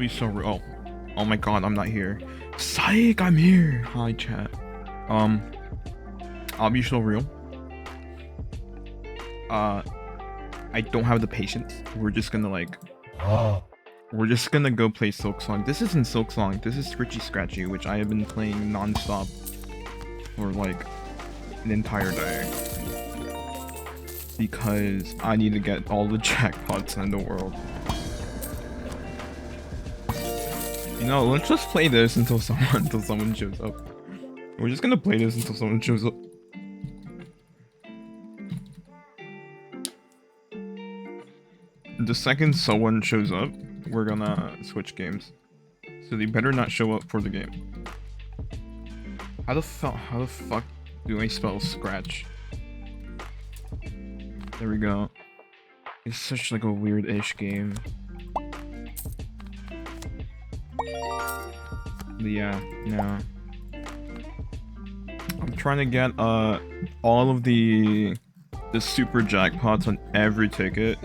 be so real. Oh my god, I'm not here. Psych, I'm here. Hi, chat. I'll be so real. I don't have the patience. We're just gonna go play Silksong. This isn't Silksong. This is Scratchy, which I have been playing non-stop for like an entire day. Because I need to get all the jackpots in the world. You know, let's just play this until someone shows up. We're just gonna play this until someone shows up. The second someone shows up, we're gonna switch games. So they better not show up for the game. How the fuck do I spell scratch? There we go. It's such like a weird-ish game. But yeah, no. I'm trying to get all of the super jackpots on every ticket,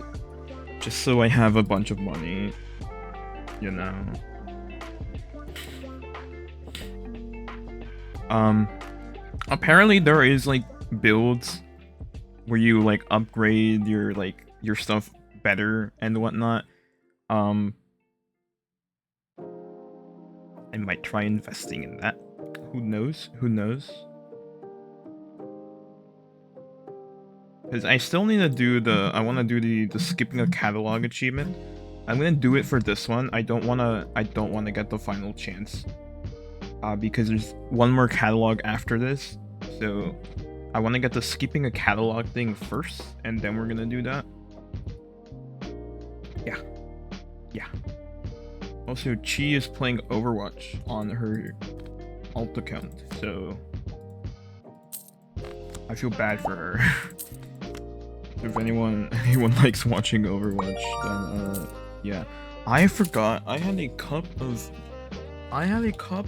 just so I have a bunch of money, you know. Apparently there is like builds where you like upgrade your stuff better and whatnot. I might try investing in that. Who knows? Who knows? Because I still need to do I want to do the skipping a catalog achievement. I'm gonna do it for this one. I don't wanna get the final chance. Because there's one more catalog after this. So I want to get the skipping a catalog thing first, and then we're gonna do that. Yeah. Yeah. Also, Chi is playing Overwatch on her alt account, so I feel bad for her. If anyone likes watching Overwatch, then yeah. I forgot I had a cup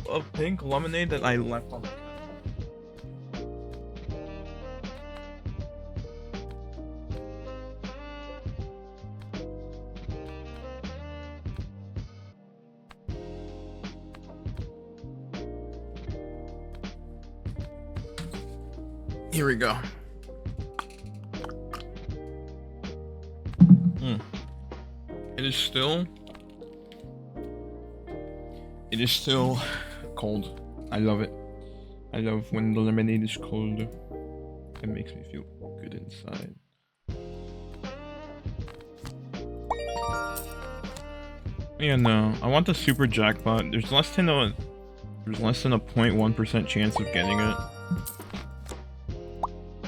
of pink lemonade that I left on the couch. Here we go. It is still cold. I love it. I love when the lemonade is cold. It makes me feel good inside. Yeah, no. I want the super jackpot. There's less than a 0.1% chance of getting it.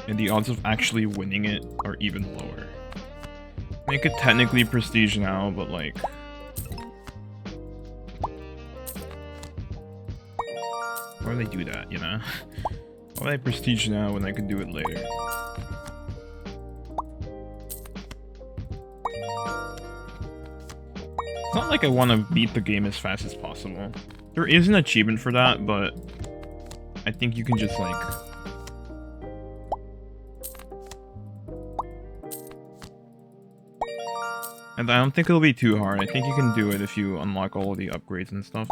And the odds of actually winning it are even lower. I mean, it could technically prestige now, but like... why would they do that, you know? Why would I prestige now when I could do it later? It's not like I want to beat the game as fast as possible. There is an achievement for that, but I think you can just like... and I don't think it'll be too hard. I think you can do it if you unlock all of the upgrades and stuff.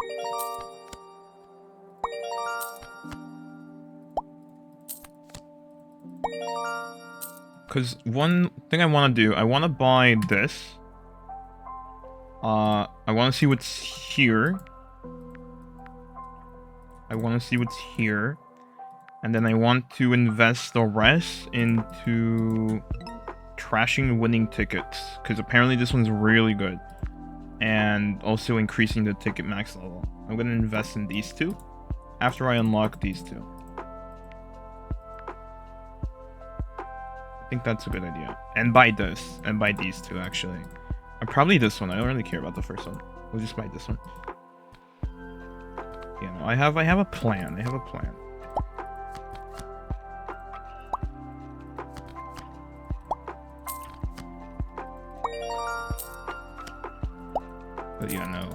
Because one thing I want to do, I want to buy this. I want to see what's here. And then I want to invest the rest into trashing winning tickets, because apparently this one's really good, and also increasing the ticket max level. I'm gonna invest in these two after I unlock these two. I think that's a good idea. And buy this, and buy these two actually. And probably this one. I don't really care about the first one. We'll just buy this one. You know, I have a plan. But yeah, no.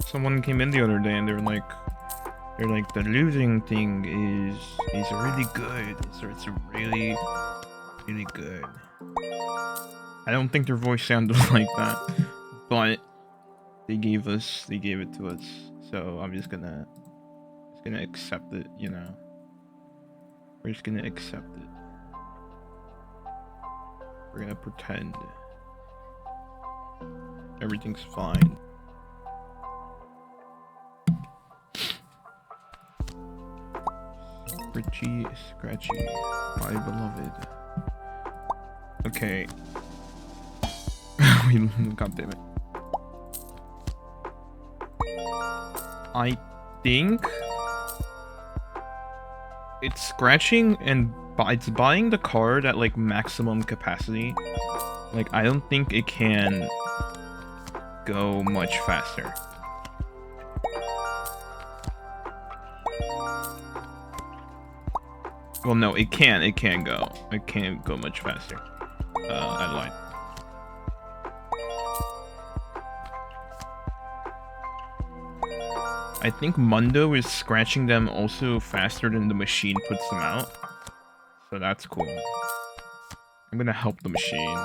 Someone came in the other day and they're like, the losing thing is really good. So it's really good. I don't think their voice sounded like that, but They gave it to us. So I'm just gonna accept it, you know. We're just gonna accept it. We're gonna pretend everything's fine. Richie Scratchy, my beloved. Okay. God damn it. I think it's scratching and it's buying the card at like maximum capacity. Like I don't think it can go much faster. Well, no, it can go. It can't go much faster. I lied. I think Mundo is scratching them also faster than the machine puts them out. So that's cool. I'm gonna help the machine.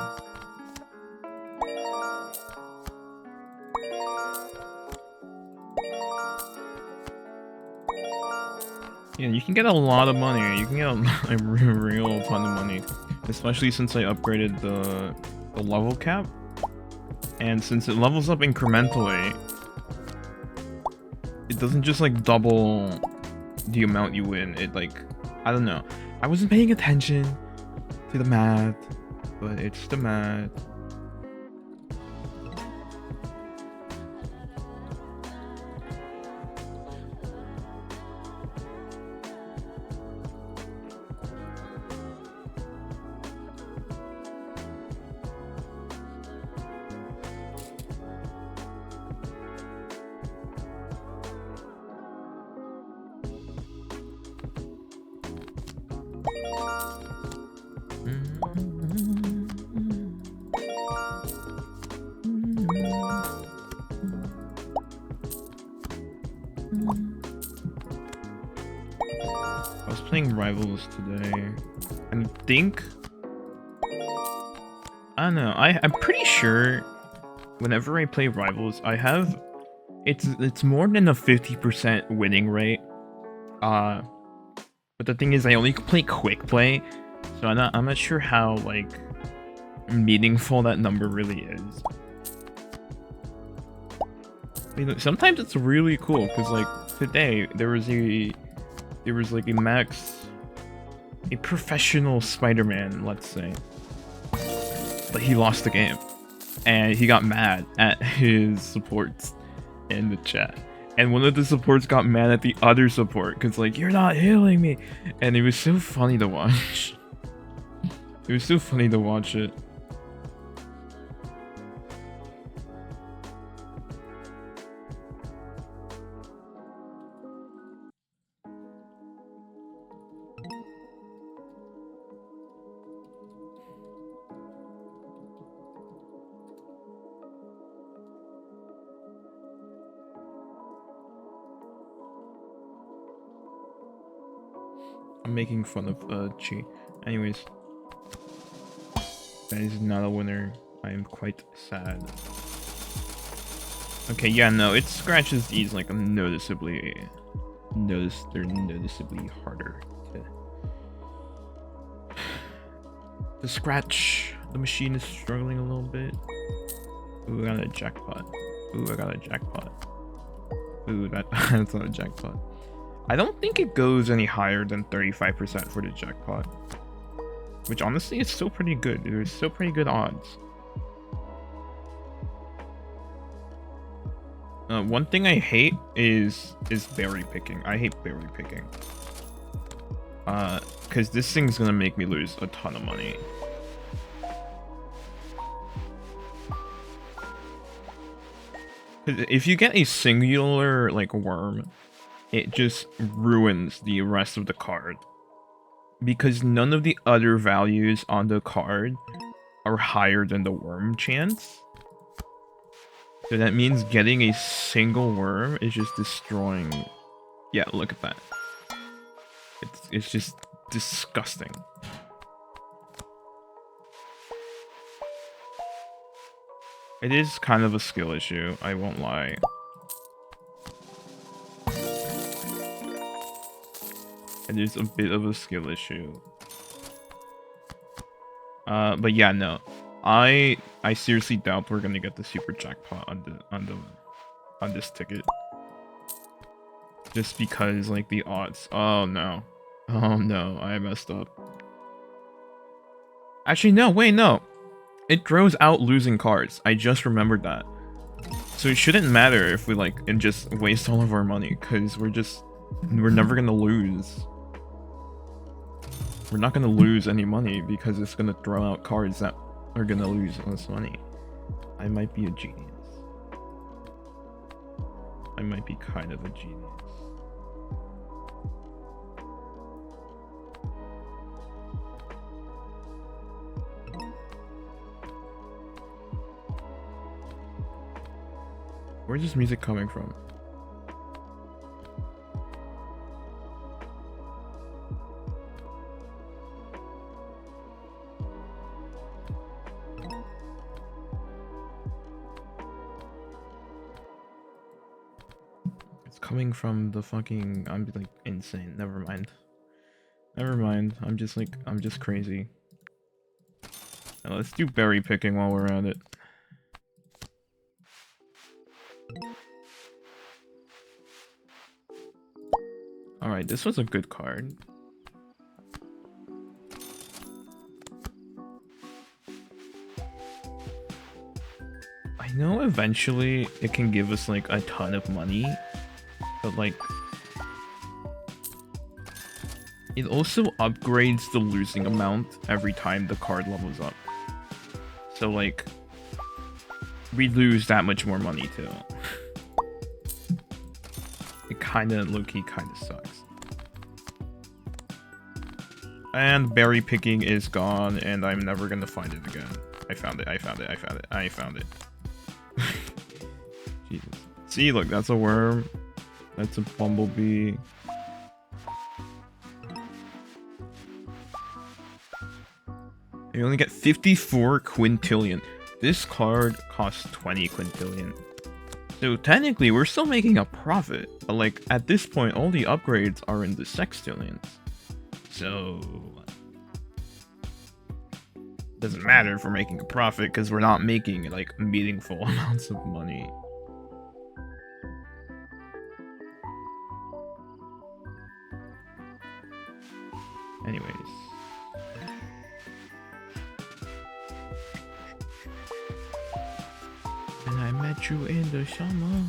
Yeah, you can get a lot of money. You can get a real ton of money. Especially since I upgraded the level cap. And since it levels up incrementally, it doesn't just like double the amount you win. It like, I don't know. I wasn't paying attention to the math, but it's the math. I was playing Rivals today, and I think, I don't know, I'm pretty sure whenever I play Rivals, I have, it's more than a 50% winning rate. But the thing is, I only play quick play, so I'm not sure how like meaningful that number really is. I mean, sometimes it's really cool because like today there was like a professional Spider-Man, let's say, but he lost the game and he got mad at his supports in the chat. And one of the supports got mad at the other support because, like, you're not healing me. And it was so funny to watch. It was so funny to watch it. I'm making fun of Chi. Anyways, that is not a winner. I am quite sad. Okay, yeah, no, it scratches these like noticeably. They're noticeably harder to scratch. The machine is struggling a little bit. Ooh, I got a jackpot. Ooh, I got a jackpot. Ooh, that's not a jackpot. I don't think it goes any higher than 35% for the jackpot. Which honestly is still pretty good. There's still pretty good odds. One thing I hate is berry picking. I hate berry picking. Because this thing's gonna make me lose a ton of money. If you get a singular, like, worm, it just ruins the rest of the card. Because none of the other values on the card are higher than the worm chance. So that means getting a single worm is just destroying... Yeah, look at that. It's just disgusting. It is kind of a skill issue, I won't lie. It is a bit of a skill issue. But yeah, no. I seriously doubt we're gonna get the super jackpot on this ticket. Just because like the odds. Oh no. Oh no, I messed up. Actually no, wait, no. It throws out losing cards. I just remembered that. So it shouldn't matter if we like and just waste all of our money, because we're never gonna lose. We're not gonna lose any money because it's gonna throw out cards that are gonna lose us money. I might be a genius. I might be kind of a genius. Where's this music coming from? It's coming from the fucking... I'm like insane. Never mind. Never mind. I'm just crazy. Now let's do berry picking while we're at it. Alright, this was a good card. I know eventually it can give us like a ton of money, but like it also upgrades the losing amount every time the card levels up. So like we lose that much more money too. It kinda low-key kinda sucks. And berry picking is gone and I'm never gonna find it again. I found it, I found it, I found it, I found it. Jesus. See, look, that's a worm. That's a bumblebee. You only get 54 quintillion. This card costs 20 quintillion. So technically, we're still making a profit. But like, at this point, all the upgrades are in the sextillions. So... doesn't matter if we're making a profit, because we're not making, like, meaningful amounts of money. Anyways. And I met you in the summer.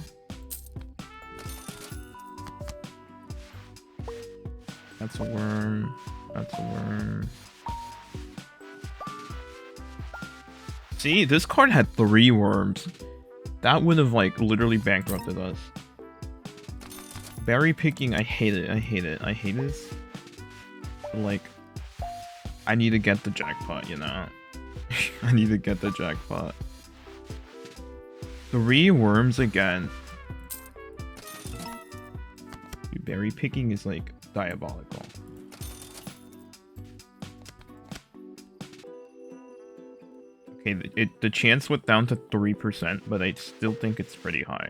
That's a worm. That's a worm. See, this card had 3 worms. That would have, like, literally bankrupted us. Berry picking, I hate it. I hate it. I hate this. Like, I need to get the jackpot, you know? I need to get the jackpot. 3 worms again. Dude, berry picking is, like, diabolical. Okay, the chance went down to 3%, but I still think it's pretty high.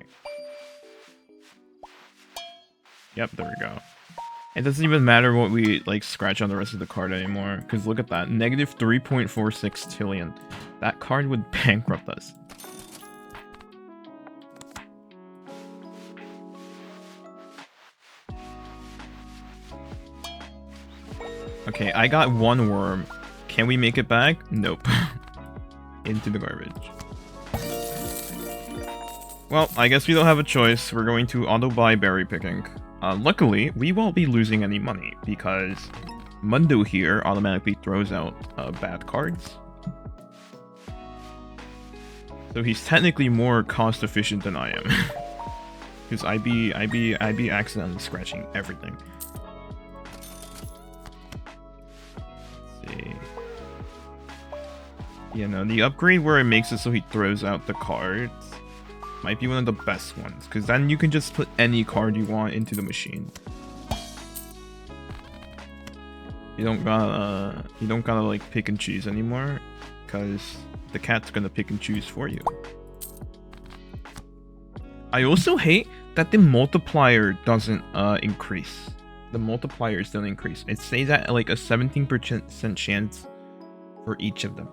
Yep, there we go. It doesn't even matter what we, like, scratch on the rest of the card anymore, because look at that, negative 3.46 trillion. That card would bankrupt us. Okay, I got 1 worm. Can we make it back? Nope. Into the garbage. Well, I guess we don't have a choice. We're going to auto-buy berry picking. Luckily, we won't be losing any money, because Mundo here automatically throws out bad cards. So he's technically more cost efficient than I am. Because I'd be accidentally scratching everything. Let's see. You know, the upgrade where it makes it so he throws out the cards might be one of the best ones, because then you can just put any card you want into the machine. You don't gotta like pick and choose anymore, because the cat's gonna pick and choose for you. I also hate that the multiplier doesn't increase. The multipliers don't increase. It stays at like a 17% chance for each of them,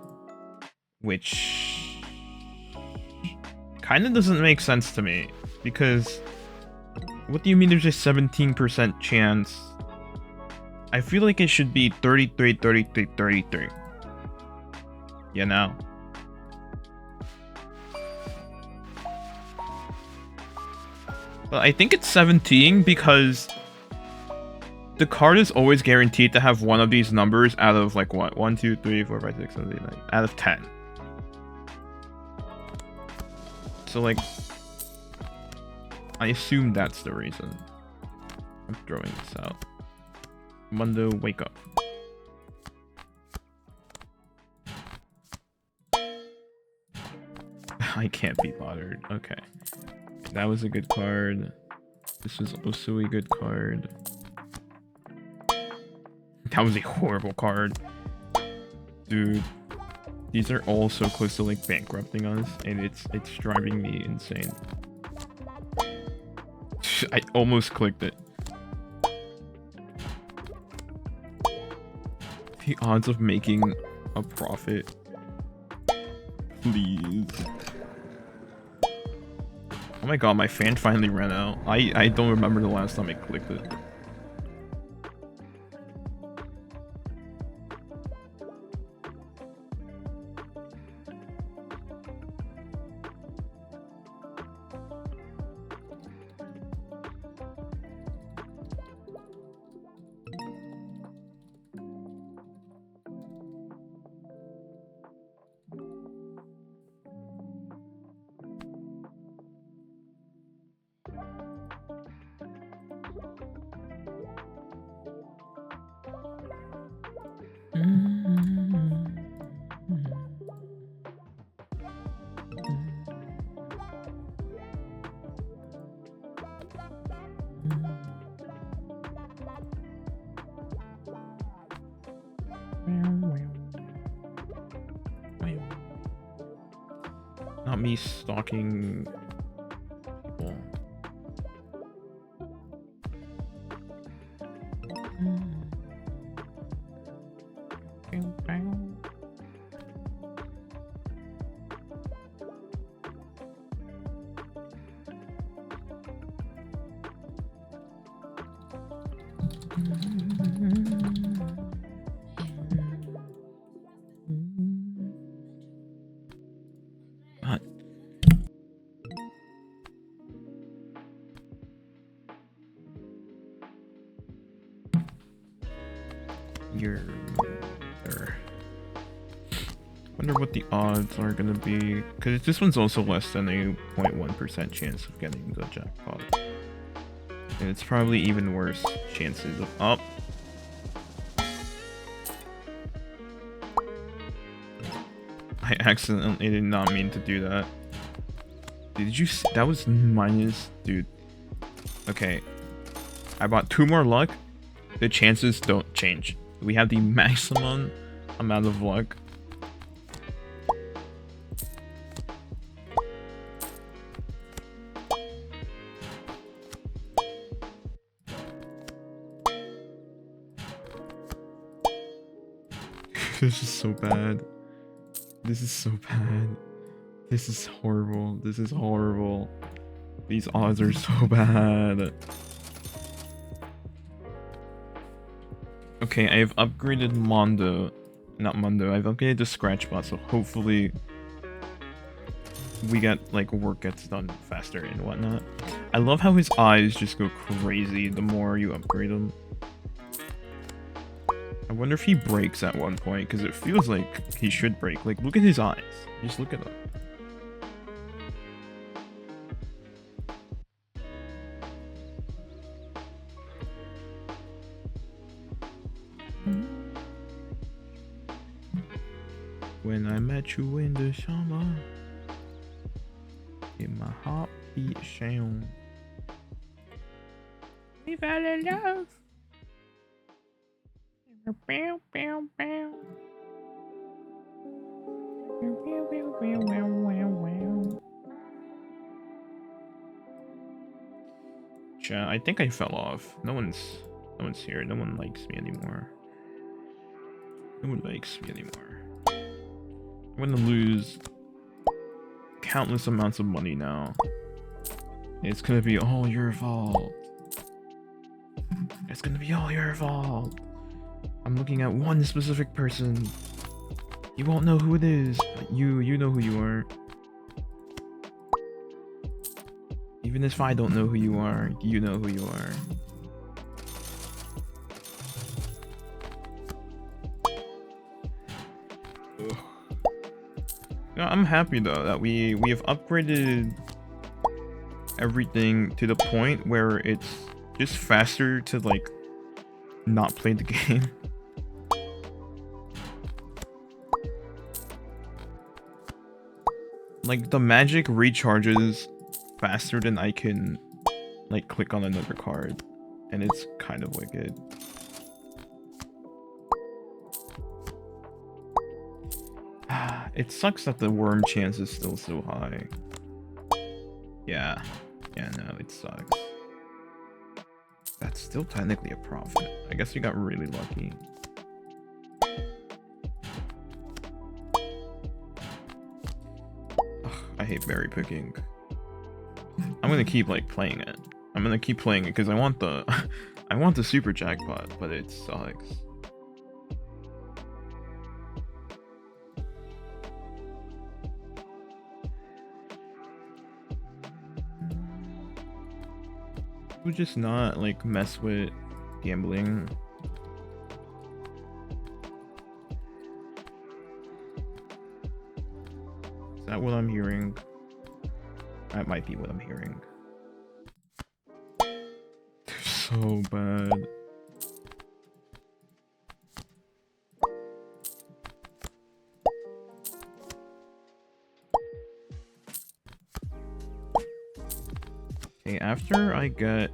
which kind of doesn't make sense to me, because what do you mean there's a 17% chance? I feel like it should be 33, 33, 33. You know? But I think it's 17 because the card is always guaranteed to have one of these numbers out of like what? 1, 2, 3, 4, 5, 6, 7, 8, 9. Out of 10. So like, I assume that's the reason. I'm throwing this out. Mundo, wake up. I can't be bothered. Okay. That was a good card. This was also a good card. That was a horrible card. Dude. These are all so close to like bankrupting us, and it's driving me insane. I almost clicked it. The odds of making a profit. Please. Oh my god, my fan finally ran out. I don't remember the last time I clicked it. Not me stalking people. Wonder what the odds are gonna be, because this one's also less than a 0.1% chance of getting the jackpot, and it's probably even worse chances of up. I accidentally did not mean to do that. Did you see? That was minus, dude. Okay, I bought 2 more luck. The chances don't change. We have the maximum amount of luck. This is so bad. This is so bad. This is horrible. This is horrible. These odds are so bad. Okay, I have upgraded Mondo. Not Mondo, I've upgraded the Scratchbot, so hopefully we get, like, work gets done faster and whatnot. I love how his eyes just go crazy the more you upgrade him. I wonder if he breaks at one point, because it feels like he should break. Like, look at his eyes. Just look at them. When I met you in the summer, in my heart beat sound. We fell in love. Bow, bow, bow. Bow, bow, bow, bow, bow, bow. Chat, I think I fell off. No one's here. No one likes me anymore. No one likes me anymore. I'm gonna lose countless amounts of money now. It's gonna be all your fault. It's gonna be all your fault. I'm looking at one specific person. You won't know who it is, but you know who you are. Even if I don't know who you are, you know who you are. Ugh. Yeah, I'm happy though that we have upgraded everything to the point where it's just faster to like not play the game. Like the magic recharges faster than I can like click on another card, and it's kind of wicked. It sucks that the worm chance is still so high. Yeah, no, it sucks. That's still technically a profit. I guess we got really lucky. Ugh, I hate berry picking. I'm gonna keep like playing it. I'm gonna keep playing it because I want the I want the super jackpot, but it sucks. Would just not like mess with gambling. Is that what I'm hearing? That might be what I'm hearing. They're so bad. Okay, after I get,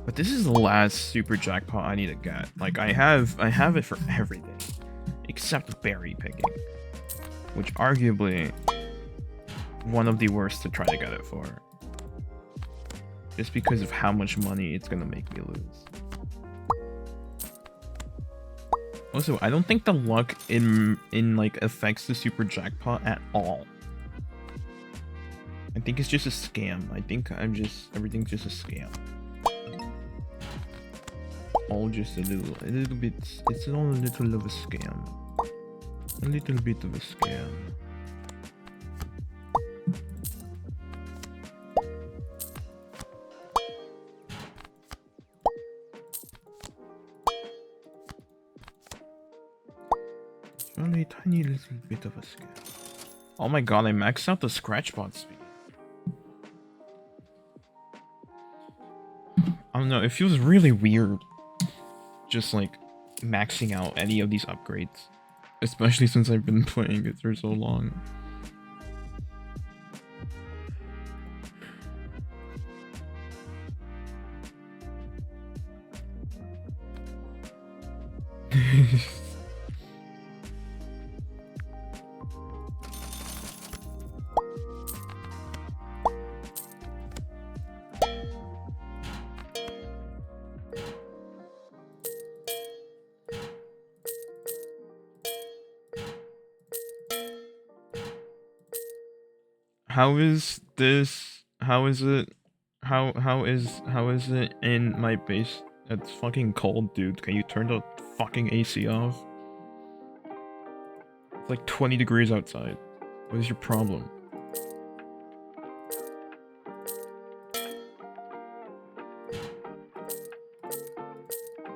but this is the last super jackpot I need to get. Like I have it for everything except berry picking, which arguably one of the worst to try to get it for, just because of how much money it's gonna make me lose. Also, I don't think the luck in like affects the super jackpot at all. I think it's just a scam. I think everything's just a scam. All just a little bit. It's all a little of a scam. A little bit of a scam. It's only a tiny little bit of a scam. Oh my god, I maxed out the Scratchbot speed. I don't know, it feels really weird just like maxing out any of these upgrades, especially since I've been playing it for so long. How is this? How is it? How is it in my base? It's fucking cold, dude. Can you turn the fucking AC off? It's like 20 degrees outside. What is your problem?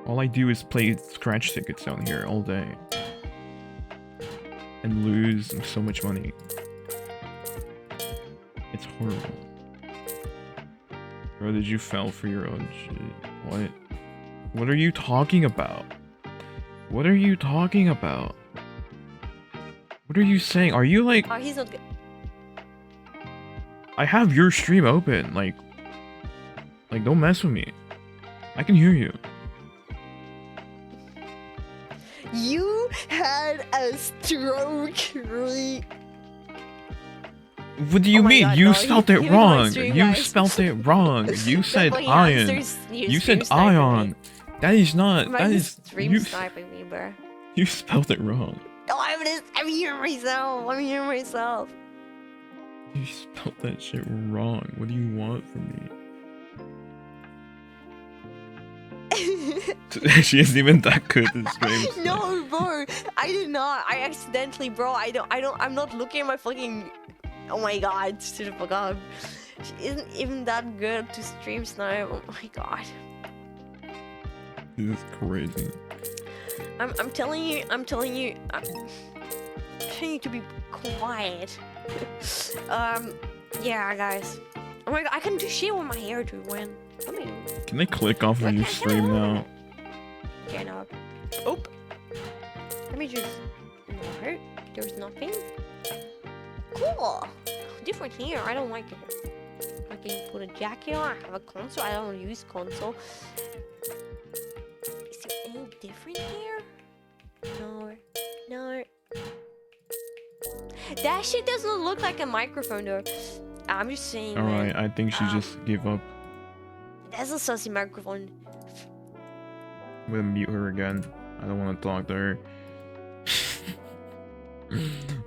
All I do is play scratch tickets down here all day. And lose so much money. It's horrible. Bro, did you fell for your own shit? What? What are you talking about? What are you talking about? What are you saying? Are you like... Oh, he's not good. I have your stream open, like don't mess with me. I can hear you. You had a stroke, What do you mean? God, You no, spelled it you wrong. stream, You guys. spelled it wrong. You said Definitely iron. hamsters You stream said sniping ion. me. That is not. That Imagine is stream you. sniping me, bro. You spelled it wrong. No, I'm hearing myself. I'm hearing myself. You spelled that shit wrong. What do you want from me? She isn't even that good at streams. No, bro. I did not. I accidentally, bro. I'm not looking at my fucking. Oh my god, shut the fuck up. She isn't even that good to stream snipe. Oh my god. This is crazy. I'm telling you to be quiet. Yeah, guys. Oh my god, I can do shit with my hair to win. I mean, Can I click off of your stream now? cannot. Oh. Let me just. No, there's nothing. Cool. Different here. I don't like it. I can put a jacket on. I have a console. I don't use console. Is there any different here? No. No. That shit does not look like a microphone though. I'm just saying. Alright, I think she just gave up. That's a sussy microphone. I'm gonna mute her again. I don't want to talk to her.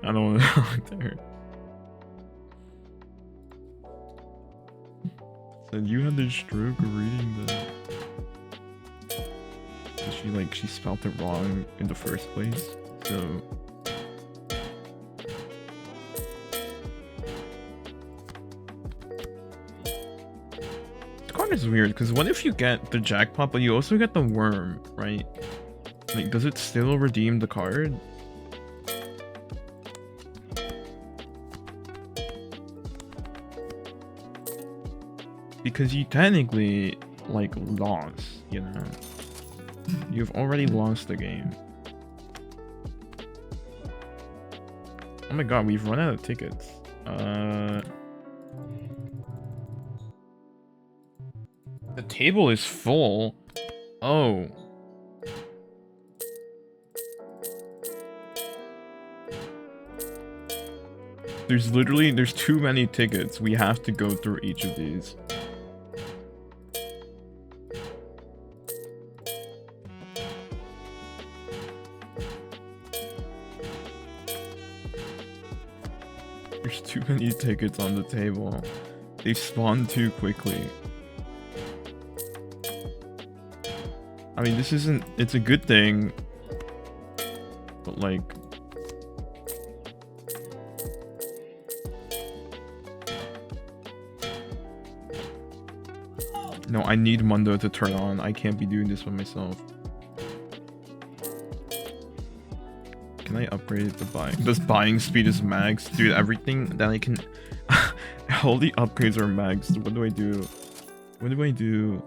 I don't want to talk to her. Said you had this stroke reading the. She spelled it wrong in the first place. So. This card is weird because what if you get the jackpot, but you also get the worm, right? Like, does it still redeem the card? Because you technically, like, lost, you know? You've already lost the game. Oh my god, we've run out of tickets. The table is full. Oh. There's too many tickets. We have to go through each of these. There's too many tickets on the table. They spawn too quickly. I mean, this isn't... It's a good thing. But, like... No, I need Mundo to turn on. I can't be doing this by myself. Can I upgrade it to buy? This buying speed is max. Dude, everything that I can... All the upgrades are maxed. What do I do? What do I do?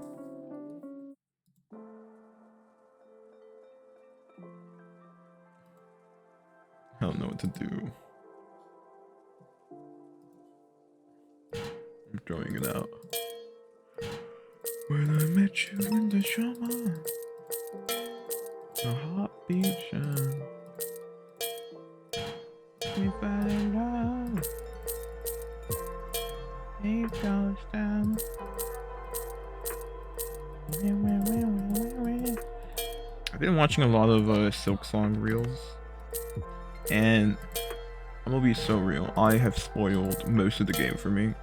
I don't know what to do. I'm throwing it out. When I met you in the summer, a heartbeat shine. We fell in love. It goes down. I've been watching a lot of Silk Song reels, and I'm gonna be so real. I have spoiled most of the game for me.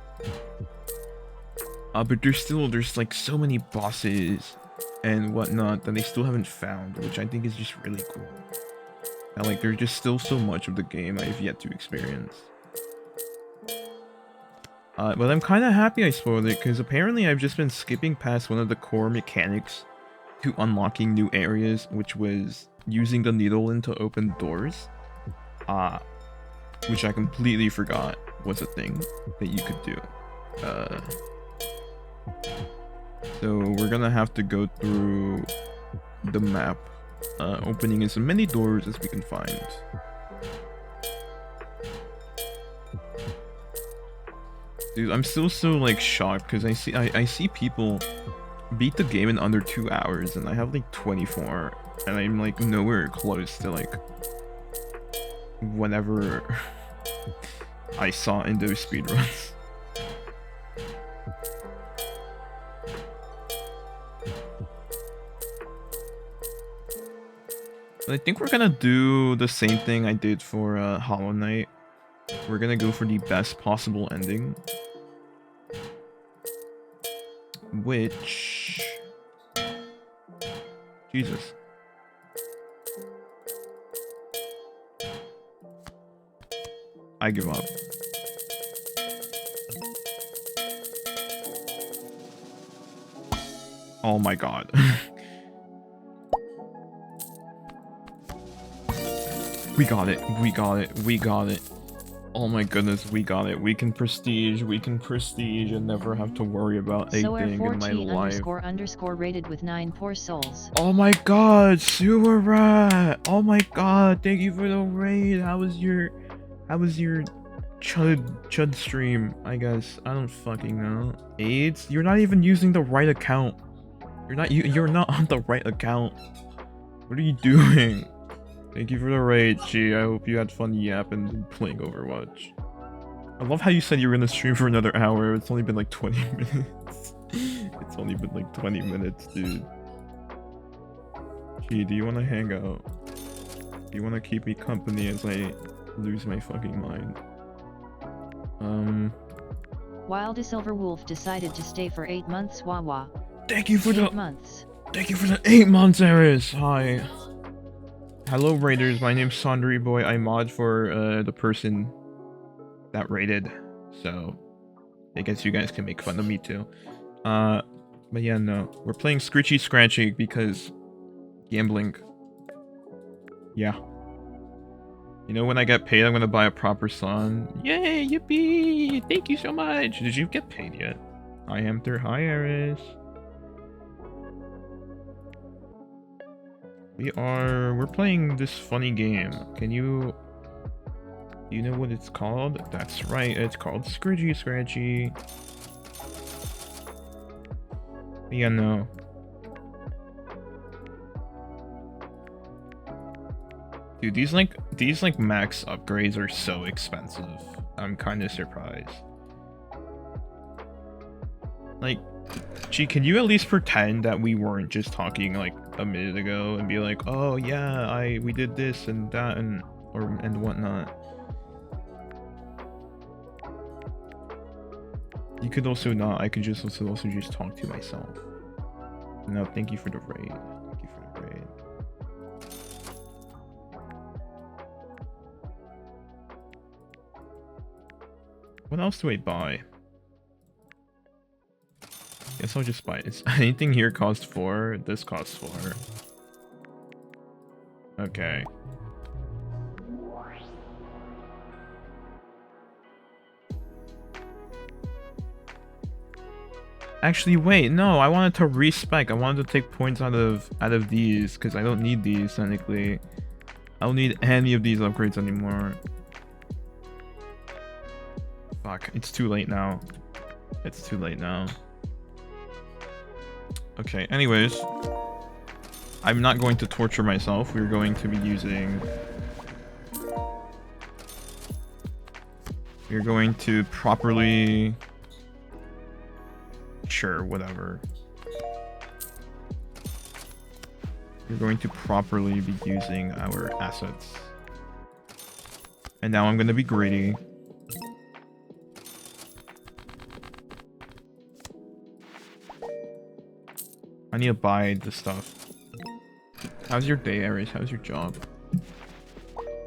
But there's like so many bosses and whatnot that they still haven't found, which I think is just really cool. And like there's just still so much of the game I've yet to experience. But I'm kind of happy I spoiled it, because apparently I've just been skipping past one of the core mechanics to unlocking new areas, which was using the needle to open doors. Which I completely forgot was a thing that you could do. So we're gonna have to go through the map, opening as many doors as we can find. Dude, I'm still so like shocked because I see people beat the game in under 2 hours, and I have like 24, and I'm like nowhere close to like whatever I saw in those speedruns. I think we're gonna do the same thing I did for Hollow Knight. We're gonna go for the best possible ending. Which... Jesus. I give up. Oh my god. We got it. We got it. We got it. Oh my goodness, we got it. We can prestige and never have to worry about a thing in my life. __ rated with 9 poor souls. Oh my god, Sewer Rat! Oh my god, thank you for the raid. How was your chud stream, I guess? I don't fucking know. AIDS? You're not even using the right account. You're not on the right account. What are you doing? Thank you for the raid, Chi. I hope you had fun yapping and playing Overwatch. I love how you said you were gonna stream for another hour. It's only been like 20 minutes. It's only been like 20 minutes, dude. Chi, do you want to hang out? Do you want to keep me company as I lose my fucking mind? Wild a Silver Wolf decided to stay for 8 months. Wawa. Thank you for 8 months. Thank you for the 8 months, Eris. Hi. Hello, Raiders. My name's Sandri Boy. I mod for the person that raided, so I guess you guys can make fun of me too. But yeah, no, we're playing Scratchnig because gambling. Yeah. You know, when I get paid, I'm gonna buy a proper song. Yay, yippee! Thank you so much. Did you get paid yet? Hi, Hamster. Hi, Eris. We're playing this funny game. Do you know what it's called? That's right, it's called Scratchy. Yeah, no. Dude, these max upgrades are so expensive. I'm kind of surprised. Like, gee, can you at least pretend that we weren't just talking like a minute ago and be like, oh yeah, we did this and that and whatnot. You could also not. I could just also just talk to myself. No, thank you for the raid. Thank you for the raid. What else do I buy? Guess I'll just buy it. Anything here costs 4. This costs 4. Okay. Actually, wait, no, I wanted to respec. I wanted to take points out of these because I don't need these technically. I don't need any of these upgrades anymore. Fuck, it's too late now. It's too late now. Okay, anyways. I'm not going to torture myself. We're going to be using... We're going to properly... Sure, whatever. We're going to properly be using our assets. And now I'm going to be greedy. I need to buy the stuff. How's your day, Aries? How's your job?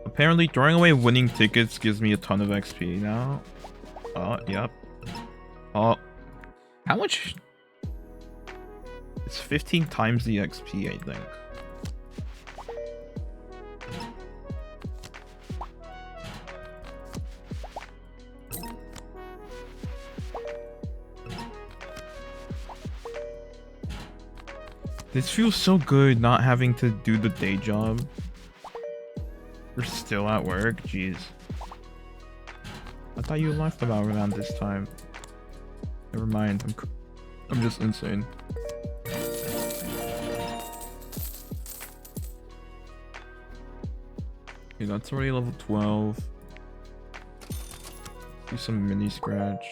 Apparently, throwing away winning tickets gives me a ton of XP now. Yep. Oh. How much? It's 15 times the XP, I think. This feels so good not having to do the day job. We're still at work? Jeez. I thought you left about around this time. Never mind, I'm just insane. Okay, that's already level 12. Do some mini scratch.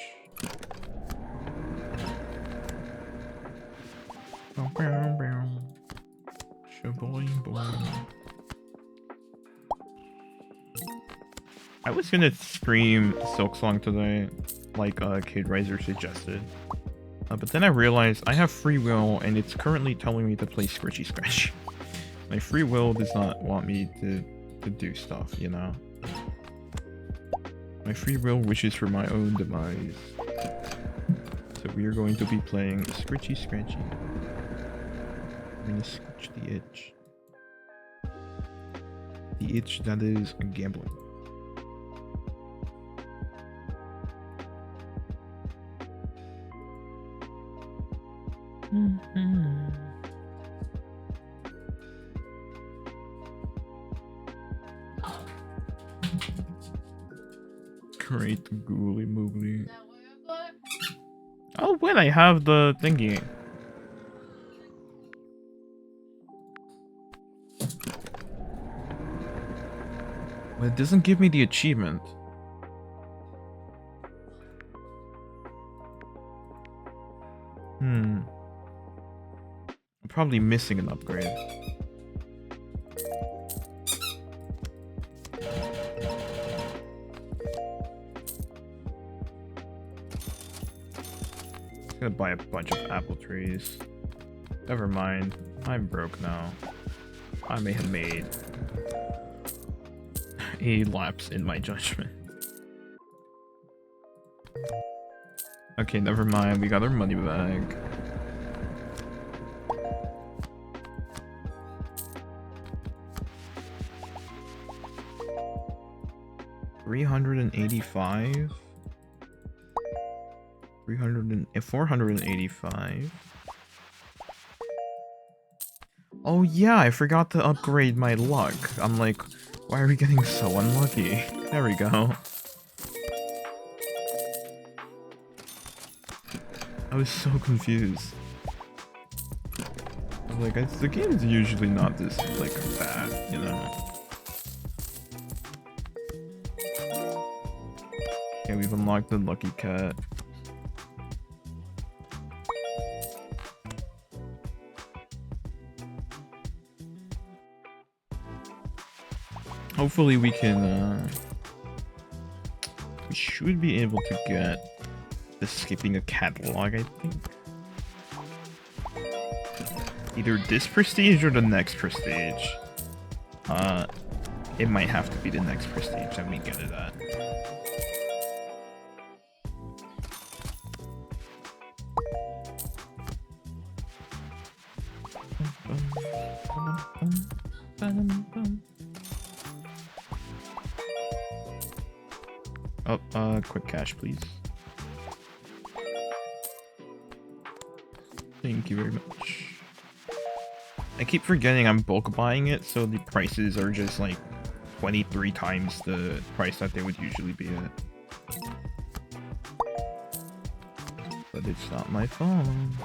Shaboing boing. I was gonna stream Silk Song today, like Kid Riser suggested. But then I realized I have free will and it's currently telling me to play Scratchy Scratch. My free will does not want me to do stuff, you know? My free will wishes for my own demise. So we are going to be playing Scratchy Scratchy. I'm gonna scratch the itch. The itch that is gambling. Great googly moogly. Oh wait, I have the thingy. But it doesn't give me the achievement. I'm probably missing an upgrade. I'm gonna buy a bunch of apple trees. Never mind. I'm broke now. I may have made a lapse in my judgment. Okay, never mind. We got our money back. $385. 485. Oh yeah, I forgot to upgrade my luck. I'm like, why are we getting so unlucky? There we go. I was so confused. I was like, the game's usually not this, like, bad, you know? Okay, we've unlocked the Lucky Cat. Hopefully we can, we should be able to get the skipping a catalog, I think. Either this prestige or the next prestige. It might have to be the next prestige that we get it at. Oh, quick cash, please. Thank you very much. I keep forgetting I'm bulk buying it, so the prices are just like 23 times the price that they would usually be at. But it's not my phone.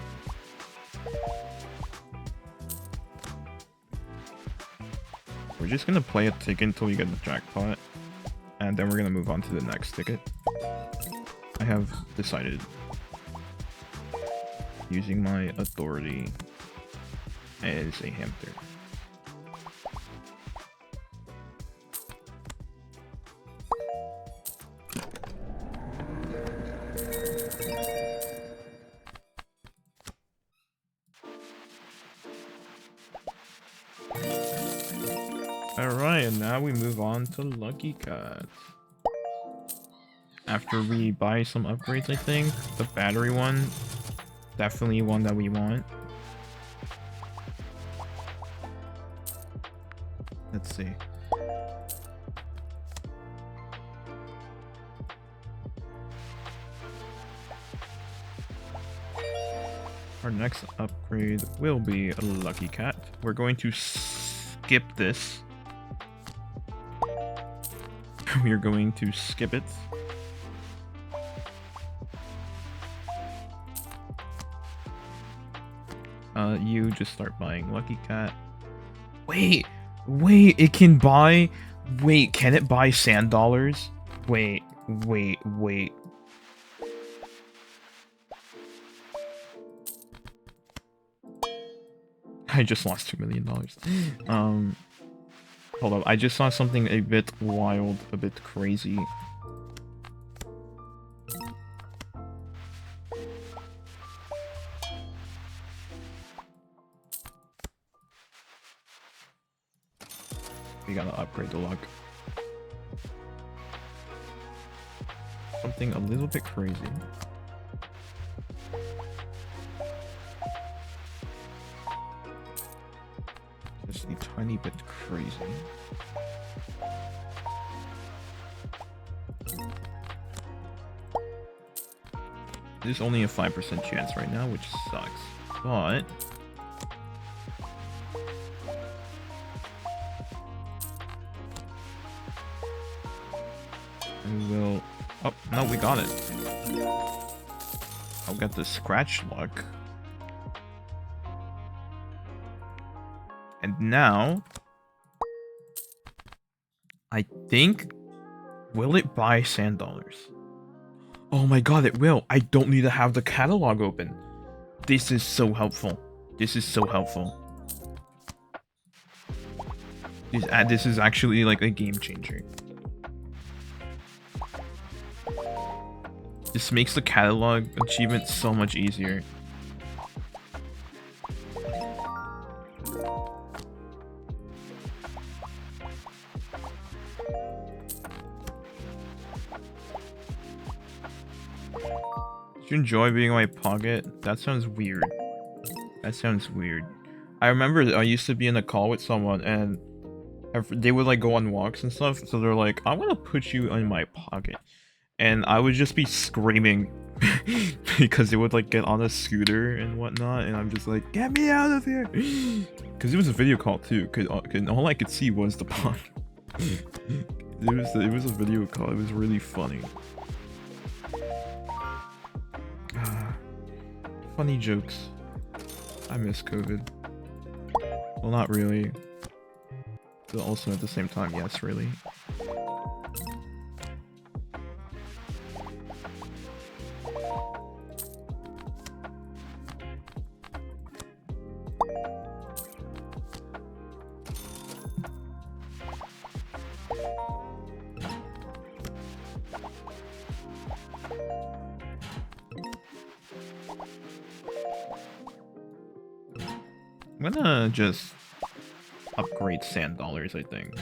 We're just gonna play a ticket until we get the jackpot, and then we're gonna move on to the next ticket. I have decided, using my authority as a hamster. Alright, and now we move on to Lucky Cat. After we buy some upgrades, I think. The battery one, definitely one that we want. Let's see. Our next upgrade will be a Lucky Cat. We're going to skip this. We are going to skip it. You just start buying Lucky Cat. Wait, it can buy... Wait, can it buy sand dollars? Wait, Wait, wait. I just lost $2 million. Hold up. I just saw something a bit wild, a bit crazy. We gotta upgrade the luck. Something a little bit crazy. Just a tiny bit crazy. There's only a 5% chance right now, which sucks. But we will. Oh no, we got it. I'll get the scratch luck. And now, I think, will it buy sand dollars? Oh my god, it will. I don't need to have the catalog open. This is so helpful. This is so helpful. This is actually like a game changer. This makes the catalog achievement so much easier. Do you enjoy being in my pocket? That sounds weird. That sounds weird. I remember I used to be in a call with someone and they would like go on walks and stuff. So they're like, I want to put you in my pocket. And I would just be screaming because they would like get on a scooter and whatnot. And I'm just like, get me out of here. Because it was a video call too. Cause all I could see was the pond. It was a video call. It was really funny. Funny jokes. I miss COVID. Well, not really. But also at the same time, yes, really. I'm gonna just upgrade sand dollars, I think.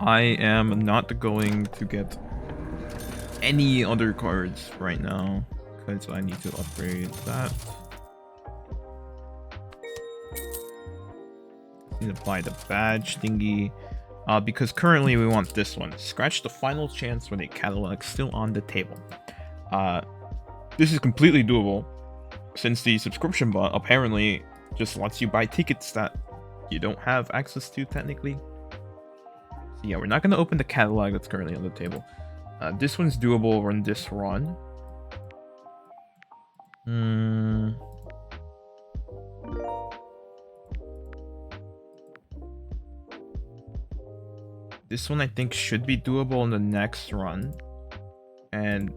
I am not going to get any other cards right now because I need to upgrade that. Need to buy the badge thingy because currently we want this one. Scratch the final chance with a catalog still on the table. This is completely doable since the subscription bot apparently just lets you buy tickets that you don't have access to technically. So yeah, we're not going to open the catalog that's currently on the table. This one's doable on this run. This one I think should be doable in the next run. And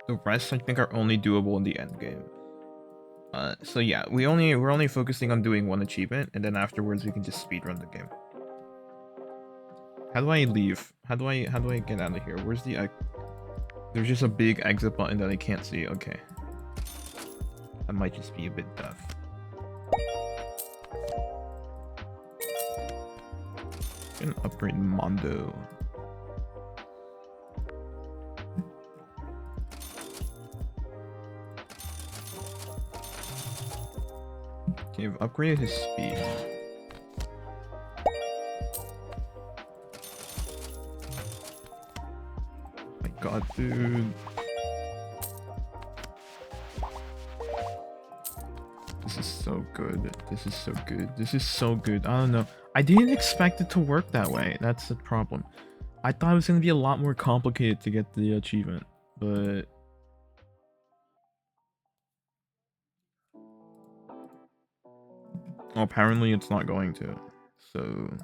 the rest I think are only doable in the end game. So yeah, we're only focusing on doing one achievement, and then afterwards we can just speedrun the game. How do I leave? How do I get out of here? Where's the there's just a big exit button that I can't see. Okay. I might just be a bit deaf. I'm gonna upgrade Mondo. Okay, I've upgraded his speed. Dude. This is so good. This is so good. This is so good. I don't know. I didn't expect it to work that way. That's the problem. I thought it was going to be a lot more complicated to get the achievement, but... Well, apparently it's not going to, so...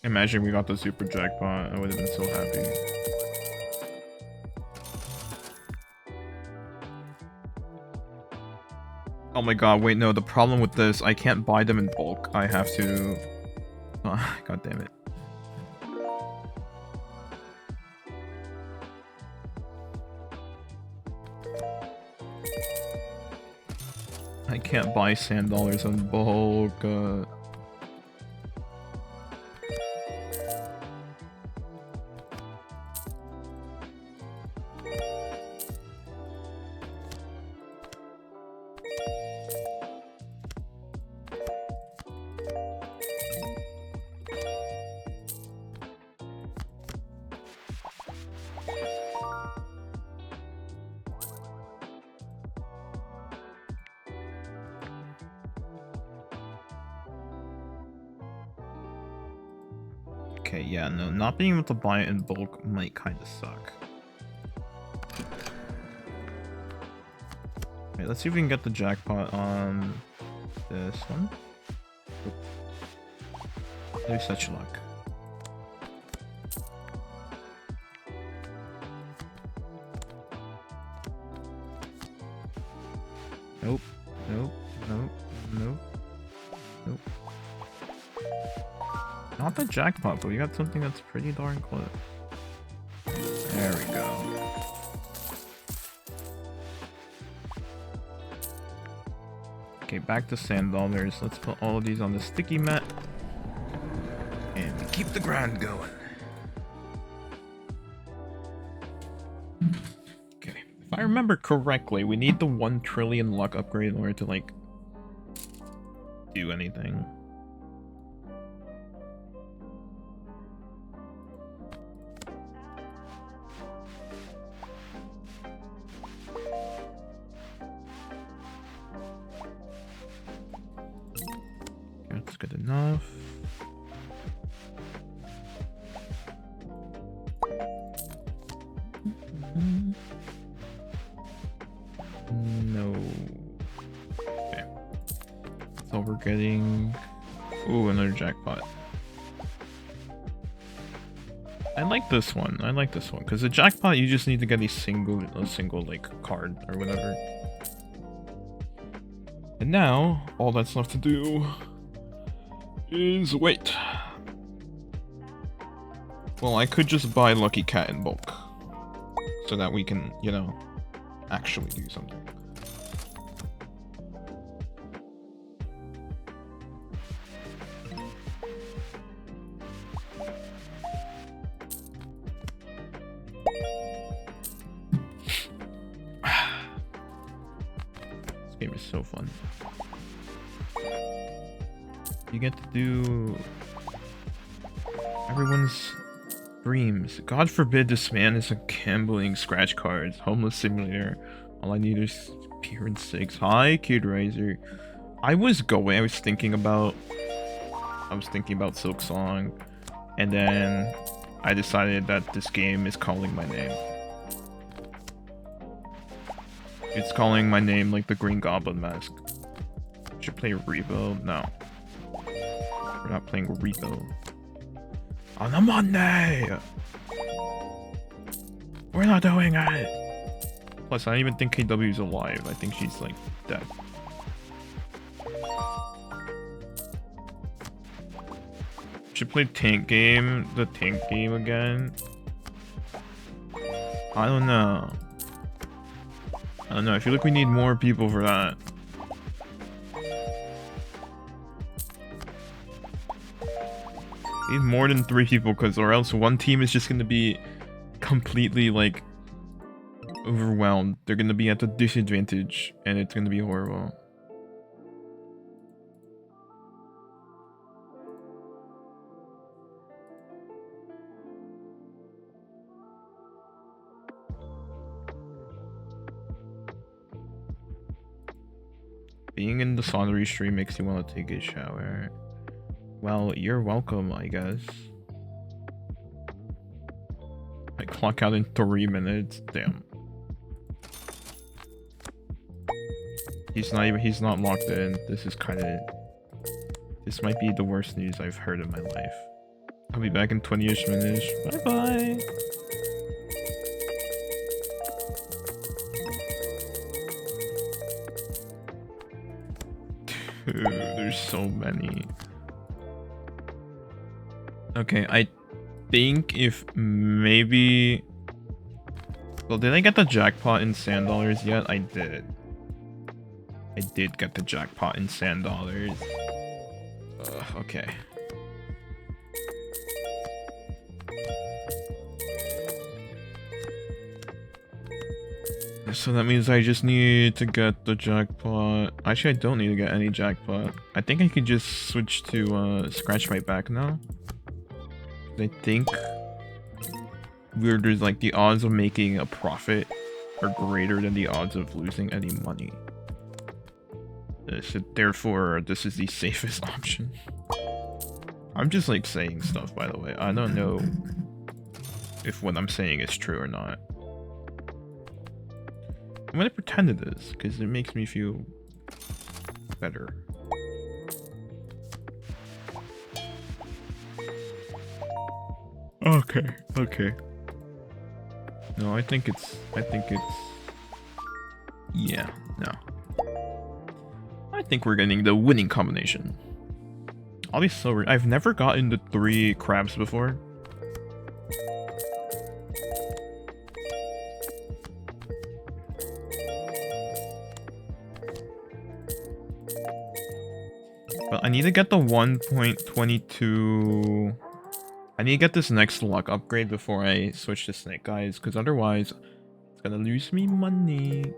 Imagine we got the super jackpot, I would have been so happy. Oh my god, wait, no, the problem with this, I can't buy them in bulk. I have to... Oh, god damn it. I can't buy sand dollars in bulk. Okay, yeah, no, not being able to buy it in bulk might kind of suck. Wait, let's see if we can get the jackpot on this one. There's such luck. Nope, nope, nope, nope, nope. Not the jackpot, but we got something that's pretty darn close. There we go. Okay, back to sand dollars. Let's put all of these on the sticky mat. And we keep the grind going. Okay, if I remember correctly, we need the 1 trillion luck upgrade in order to, like, do anything. That's good enough. No. Okay. So we're getting... Ooh, another jackpot. I like this one. I like this one. Because the jackpot, you just need to get a single like, card or whatever. And now, all that's left to do is wait. Well, I could just buy Lucky Cat in bulk. So that we can, you know, actually do something. This game is so fun. You get to do everyone's dreams. God forbid this man is a gambling scratch cards, homeless simulator. All I need is appearance 6. Hi, Kid Riser. I was thinking about Silk Song, and then I decided that this game is calling my name. It's calling my name like the Green Goblin mask. Should play Revo? No. We're not playing Revo. On a Monday! We're not doing it! Plus, I don't even think KW's alive. I think she's, like, dead. Should play the tank game again. I don't know. I feel like we need more people for that. Need more than 3 people, or else one team is just gonna be completely like overwhelmed. They're gonna be at a disadvantage, and it's gonna be horrible. Being in the Sonnery stream makes you want to take a shower. Well, you're welcome, I guess. I clock out in 3 minutes. Damn. He's not locked in. This is this might be the worst news I've heard in my life. I'll be back in 20-ish minutes. Bye bye. Dude, there's so many. Okay, I think if maybe... Well, did I get the jackpot in sand dollars yet? I did. I did get the jackpot in sand dollars. Okay. So that means I just need to get the jackpot. Actually, I don't need to get any jackpot. I think I could just switch to Scratchnig back now. I think there's like the odds of making a profit are greater than the odds of losing any money. So therefore, this is the safest option. I'm just like saying stuff, by the way. I don't know if what I'm saying is true or not. I'm gonna pretend it is, because it makes me feel better. Okay. No, I think it's... Yeah, no. I think we're getting the winning combination. I'll be so... I've never gotten the 3 crabs before. But I need to get the 1.22... I need to get this next luck upgrade before I switch to Snake Eyes, because otherwise it's gonna lose me money.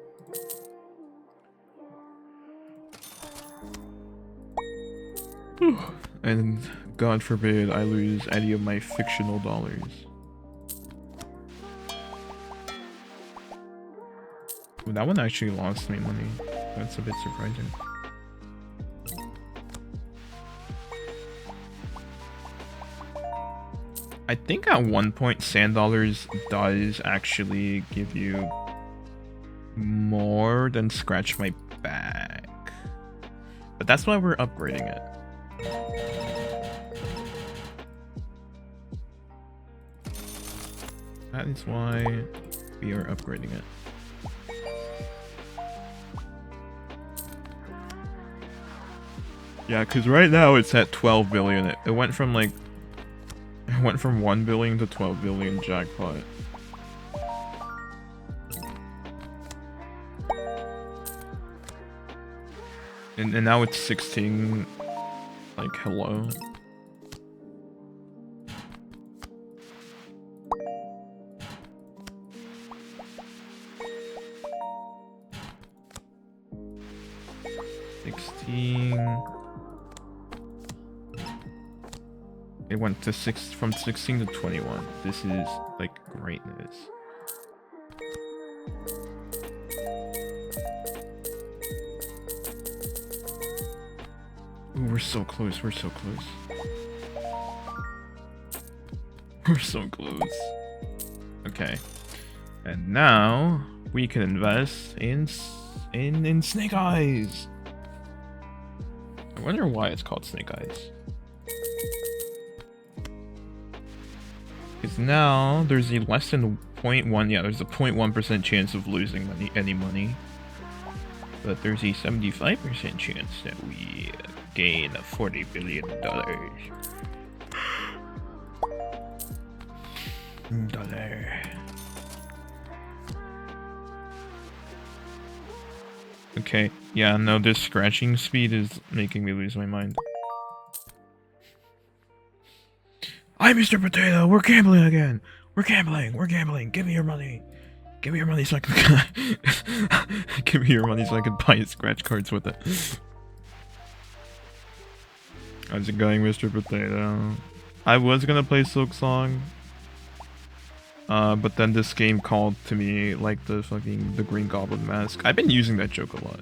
And God forbid I lose any of my fictional dollars. Well, that one actually lost me money. That's a bit surprising. I think at one point sand dollars does actually give you more than scratch my back. But that's why we're upgrading it. That is why we are upgrading it. Yeah, because right now it's at 12 billion. It went from like... It went from 1 billion to 12 billion jackpot. And now it's 16. Like, hello. It went to from 16 to 21. This is like great news. Ooh, we're so close. We're so close. We're so close. Okay, and now we can invest in Snake Eyes. I wonder why it's called Snake Eyes. Because now there's a less than 0.1, yeah, there's a 0.1% chance of losing any money. But there's a 75% chance that we gain $40 billion. Okay, yeah, no, this scratching speed is making me lose my mind. Hi, Mr. Potato, we're gambling again. We're gambling. We're gambling. Give me your money. Give me your money so I can give me your money so I can buy scratch cards with it. How's it going, Mr. Potato? I was gonna play Silk Song, but then this game called to me like the Green Goblin mask. I've been using that joke a lot.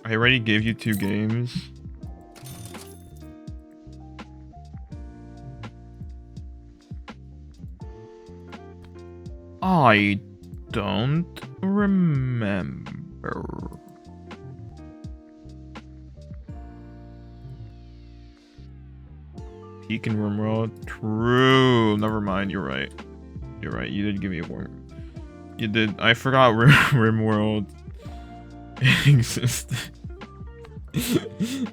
I already gave you 2 games. I don't remember. Peak and Rimworld. True. Never mind. You're right. You're right. You did give me a warning. You did. I forgot Rimworld existed.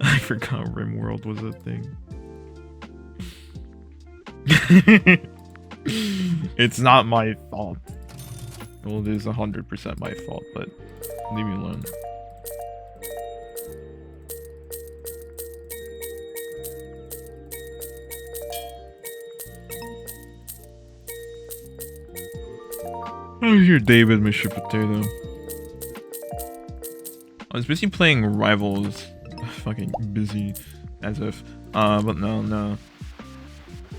I forgot Rimworld was a thing. It's not my fault. Well, it is 100% my fault, but leave me alone. How's your day with Mr. Potato? I was busy playing Rivals. Fucking busy, as if. But no.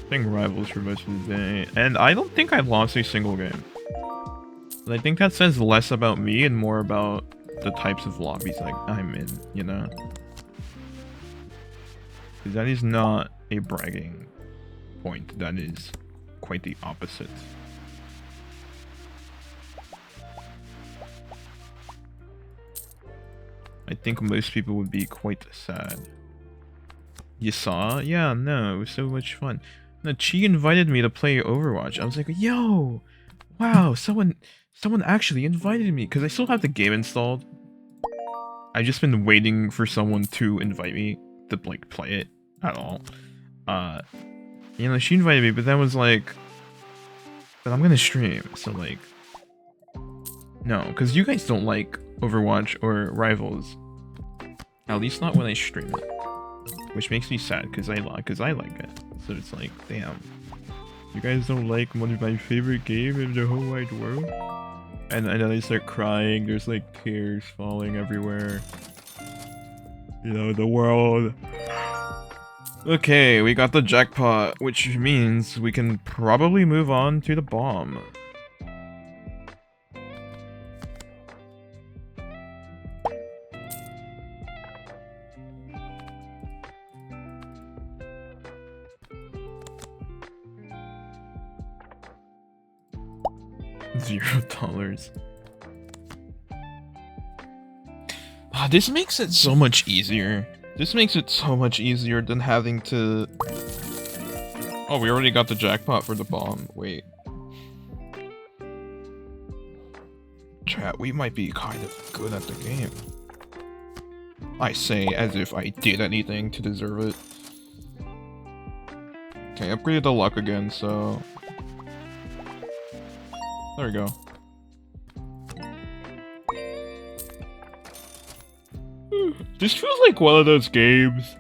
Playing Rivals for most of the day, and I don't think I've lost a single game. And I think that says less about me and more about the types of lobbies I'm in, you know? Because that is not a bragging point, that is quite the opposite. I think most people would be quite sad. You saw? Yeah, no, it was so much fun. No, Chi invited me to play Overwatch. I was like, yo, wow, someone actually invited me, because I still have the game installed. I've just been waiting for someone to invite me to like play it at all. You know, she invited me, but then was like, but I'm gonna stream, so like, no, because you guys don't like Overwatch or Rivals. At least not when I stream it, which makes me sad because I like it. So it's like, damn, you guys don't like one of my favorite games in the whole wide world? And then I start crying. There's like tears falling everywhere. You know, the world. Okay, we got the jackpot, which means we can probably move on to the bomb. $0. This makes it so much easier. This makes it so much easier than having to... Oh, we already got the jackpot for the bomb. Wait. Chat, we might be kind of good at the game. I say as if I did anything to deserve it. Okay, upgraded the luck again, so... There we go. This feels like one of those games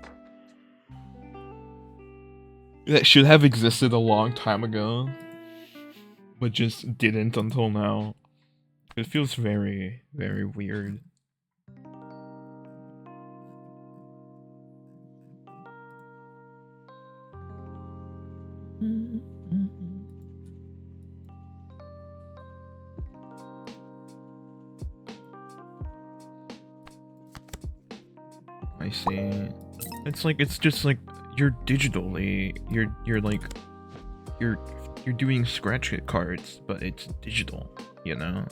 that should have existed a long time ago, but just didn't until now. It feels very, very weird. I see. It's just like you're digitally you're doing scratch cards, but it's digital, you know?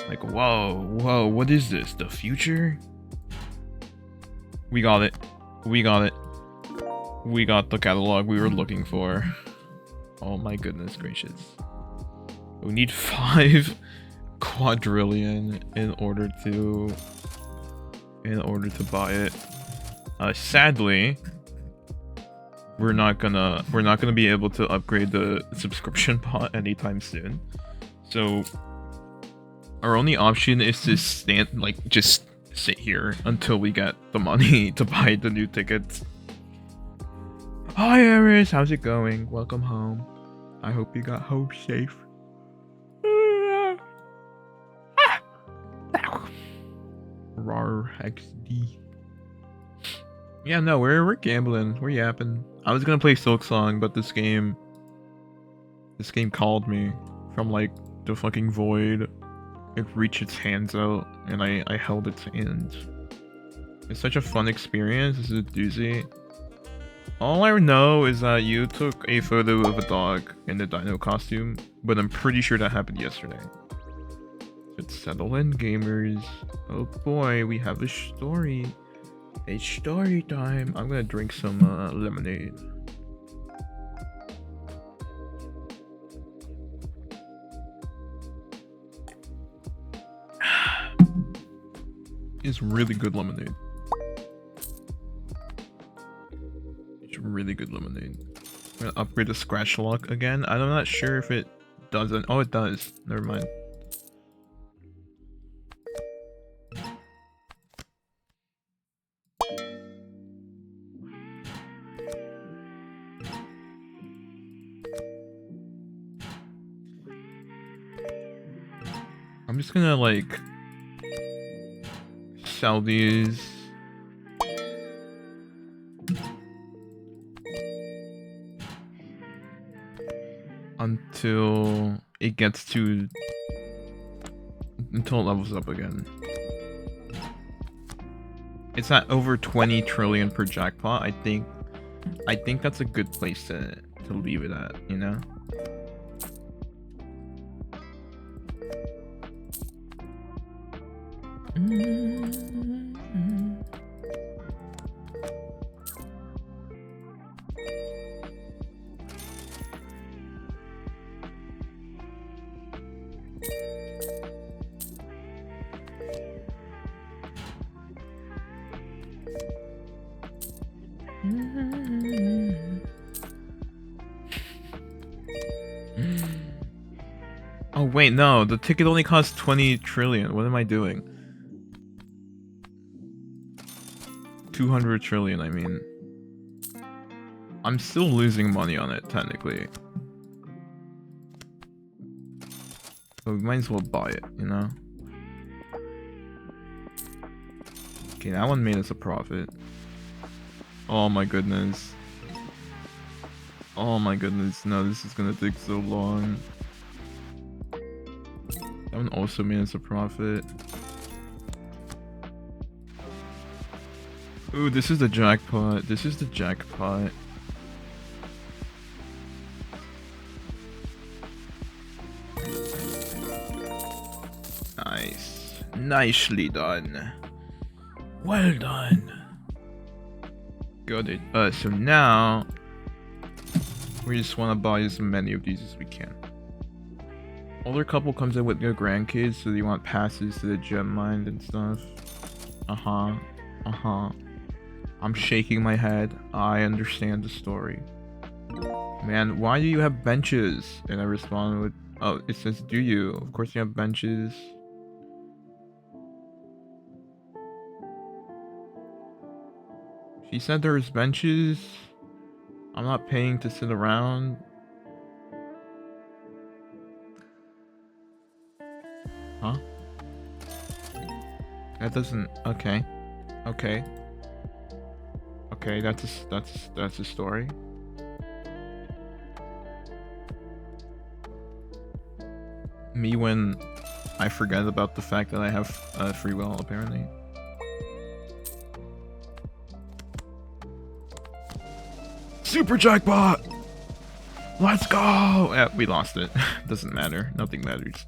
Like, whoa, what is this? The future? We got it. We got the catalog we were looking for. Oh my goodness gracious. We need 5 quadrillion in order to buy it. Sadly, we're not gonna be able to upgrade the subscription bot anytime soon. So our only option is to just sit here until we get the money to buy the new tickets. Hi Eris, how's it going? Welcome home. I hope you got home safe. Rar XD. Yeah, no, we're gambling. We're yapping. I was gonna play Silk Song, but this game called me from like the fucking void. It reached its hands out, and I held its hands. It's such a fun experience. This is a doozy. All I know is that you took a photo of a dog in the dino costume, but I'm pretty sure that happened yesterday. Let's settle in, gamers. Oh boy, we have a story. It's story time. I'm gonna drink some lemonade. It's really good lemonade. It's really good lemonade. I'm gonna upgrade the scratch lock again. I'm not sure if it doesn't. Oh, it does. Never mind. I'm just gonna like sell these. Until it gets to until it levels up again. It's at over 20 trillion per jackpot. I think that's a good place to leave it at, you know? Oh wait, no, the ticket only costs 20 trillion. What am I doing? 200 trillion, I mean. I'm still losing money on it, technically. So we might as well buy it, you know? Okay, that one made us a profit. Oh my goodness. Oh my goodness, no, this is gonna take so long. That one also made us a profit. Ooh, this is the jackpot. This is the jackpot. Nice. Nicely done. Well done. Got it. So now we just want to buy as many of these as we can. Older couple comes in with their grandkids, so they want passes to the gem mine and stuff. I'm shaking my head. I understand the story. Man, why do you have benches? And I respond with, oh, it says, do you? Of course you have benches. She said there's benches. I'm not paying to sit around. Huh? That doesn't. Okay. Okay. Okay, that's a story. Me when I forget about the fact that I have free will, apparently. Super jackpot! Let's go! Yeah, we lost it. Doesn't matter. Nothing matters.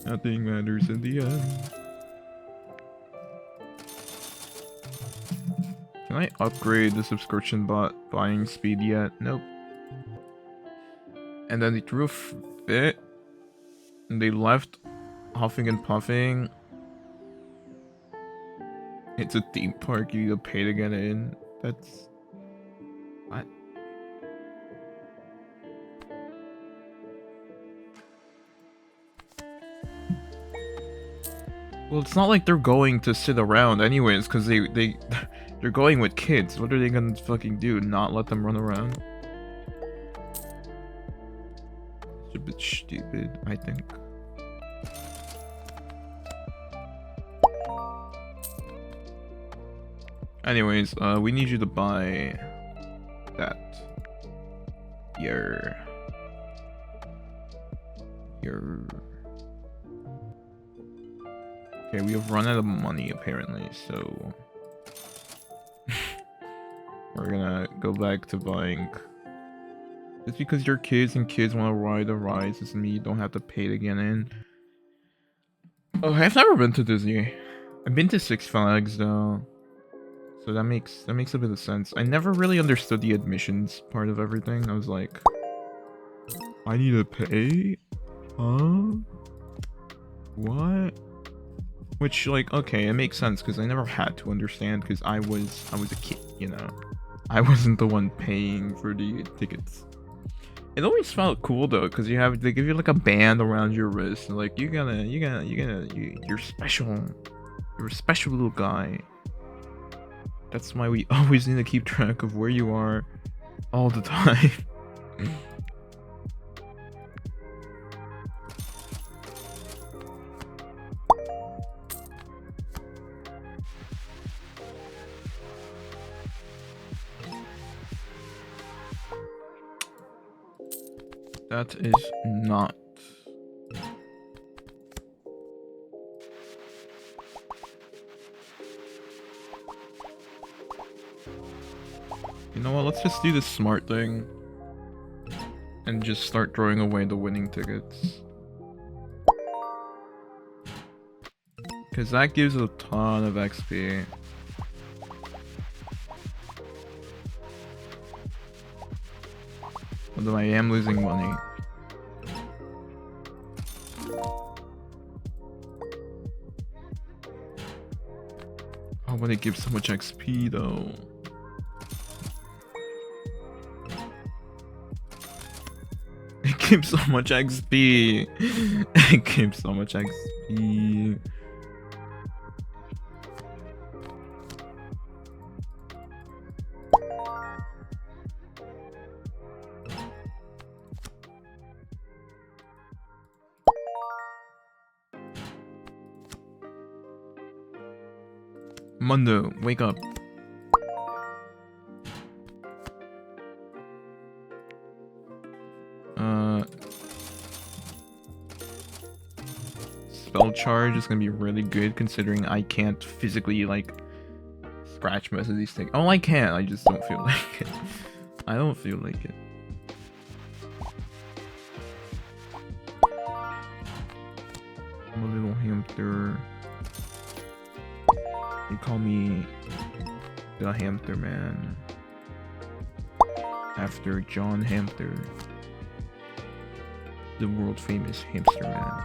Nothing matters in the end. Can I upgrade the subscription bot buying speed yet? Nope. And then they threw a fit. And they left huffing and puffing. It's a theme park, you need to pay to get in. That's... what? Well, it's not like they're going to sit around anyways, because they're going with kids. What are they gonna fucking do? Not let them run around? It's a bit stupid, I think. Anyways, we need you to buy that. Your. Okay, we have run out of money apparently, so we're gonna go back to buying. Just because you're kids and kids want to ride the rides doesn't mean you don't have to pay to get in. Oh, I've never been to Disney. I've been to Six Flags though, so that makes a bit of sense. I never really understood the admissions part of everything. I was like, I need to pay? Huh? What? Which, like, okay, it makes sense because I never had to understand because I was a kid, you know. I wasn't the one paying for the tickets. It always felt cool though, because they give you like a band around your wrist, and like you're special. You're a special little guy. That's why we always need to keep track of where you are all the time. That is not. You know what, let's just do the smart thing. And just start throwing away the winning tickets. Because that gives a ton of XP. Although I am losing money. Oh, but it gives so much XP though. It gives so much XP. It gives so much XP. Mundo, wake up. Spell charge is gonna be really good considering I can't physically like scratch most of these things. Oh, I can, I just don't feel like it. I don't feel like it. I'm a little hamster. They call me the Hamster Man after John Hamster, the world famous Hamster Man.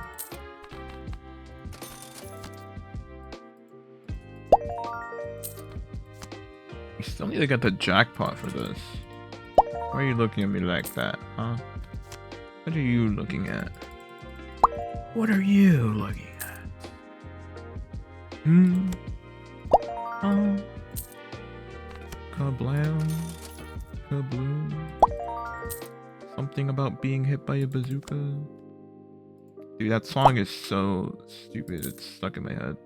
We still need to get the jackpot for this. Why are you looking at me like that, huh? What are you looking at? What are you looking at? Hmm? Oh. Kablam. Kabloom. Something about being hit by a bazooka. Dude, that song is so stupid. It's stuck in my head.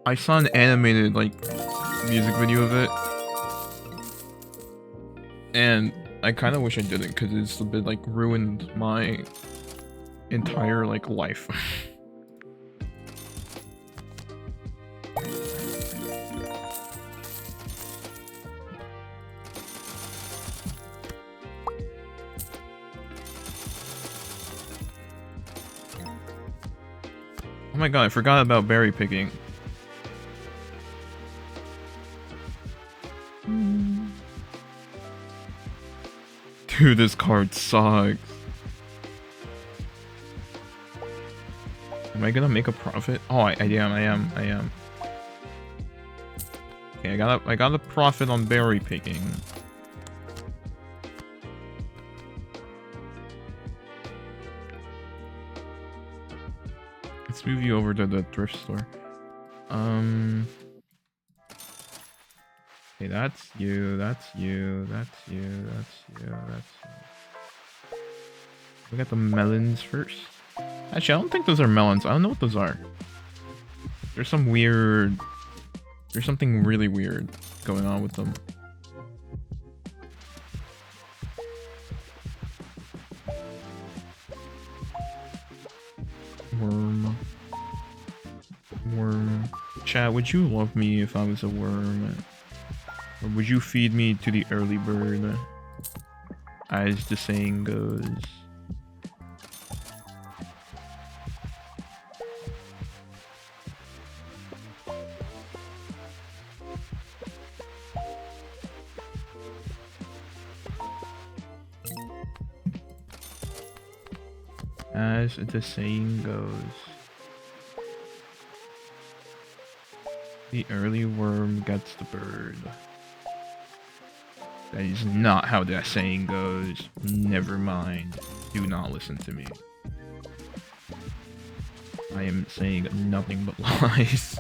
I saw an animated, like, music video of it. And I kind of wish I didn't, because it's a bit, like, ruined my entire, like, life. Oh my god, I forgot about berry picking. Dude, this card sucks. Am I gonna make a profit? Oh, I am. Okay, I got a profit on berry picking. Let's move you over to the thrift store. Okay, that's you, that's you, that's you, that's you, that's you. We got the melons first. Actually, I don't think those are melons. I don't know what those are. There's some weird... There's something really weird going on with them. Worm. Worm. Chat, would you love me if I was a worm? Or would you feed me to the early bird? As the saying goes. As the saying goes. The early worm gets the bird. That is not how that saying goes. Never mind. Do not listen to me. I am saying nothing but lies.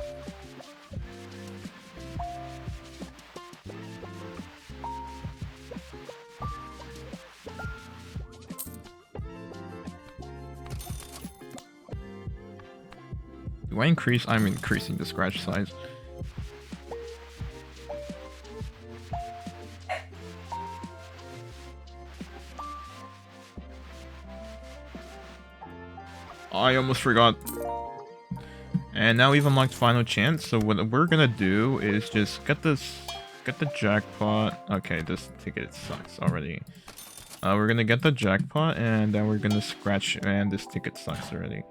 Do I increase? I'm increasing the scratch size. I almost forgot. And now we've unlocked final chance, so what we're gonna do is just get the jackpot. Okay, this ticket sucks already. We're gonna get the jackpot, and then we're gonna scratch, and this ticket sucks already.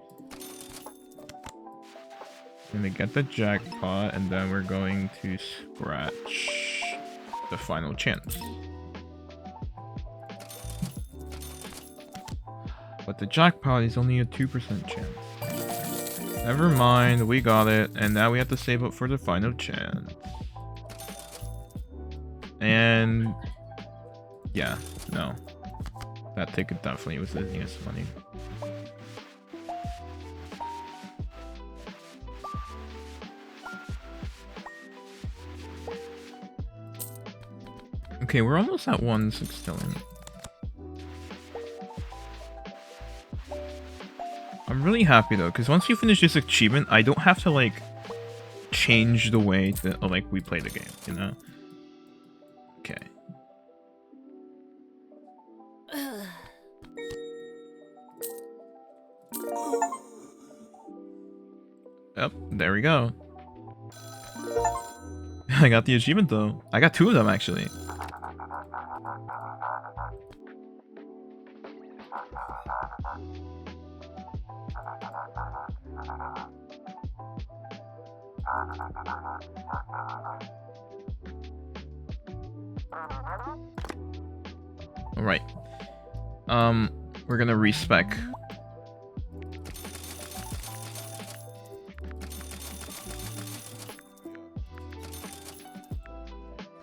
Gonna get the jackpot, and then we're going to scratch the final chance. But the jackpot is only a 2% chance. Never mind, we got it, and now we have to save up for the final chance. And yeah, no. That ticket definitely was losing us money. Okay, we're almost at 1 sextillion. I'm really happy though, because once you finish this achievement, I don't have to like change the way that like we play the game, you know? Okay. Yep, there we go. I got the achievement though. I got 2 of them actually. Alright. We're gonna respec.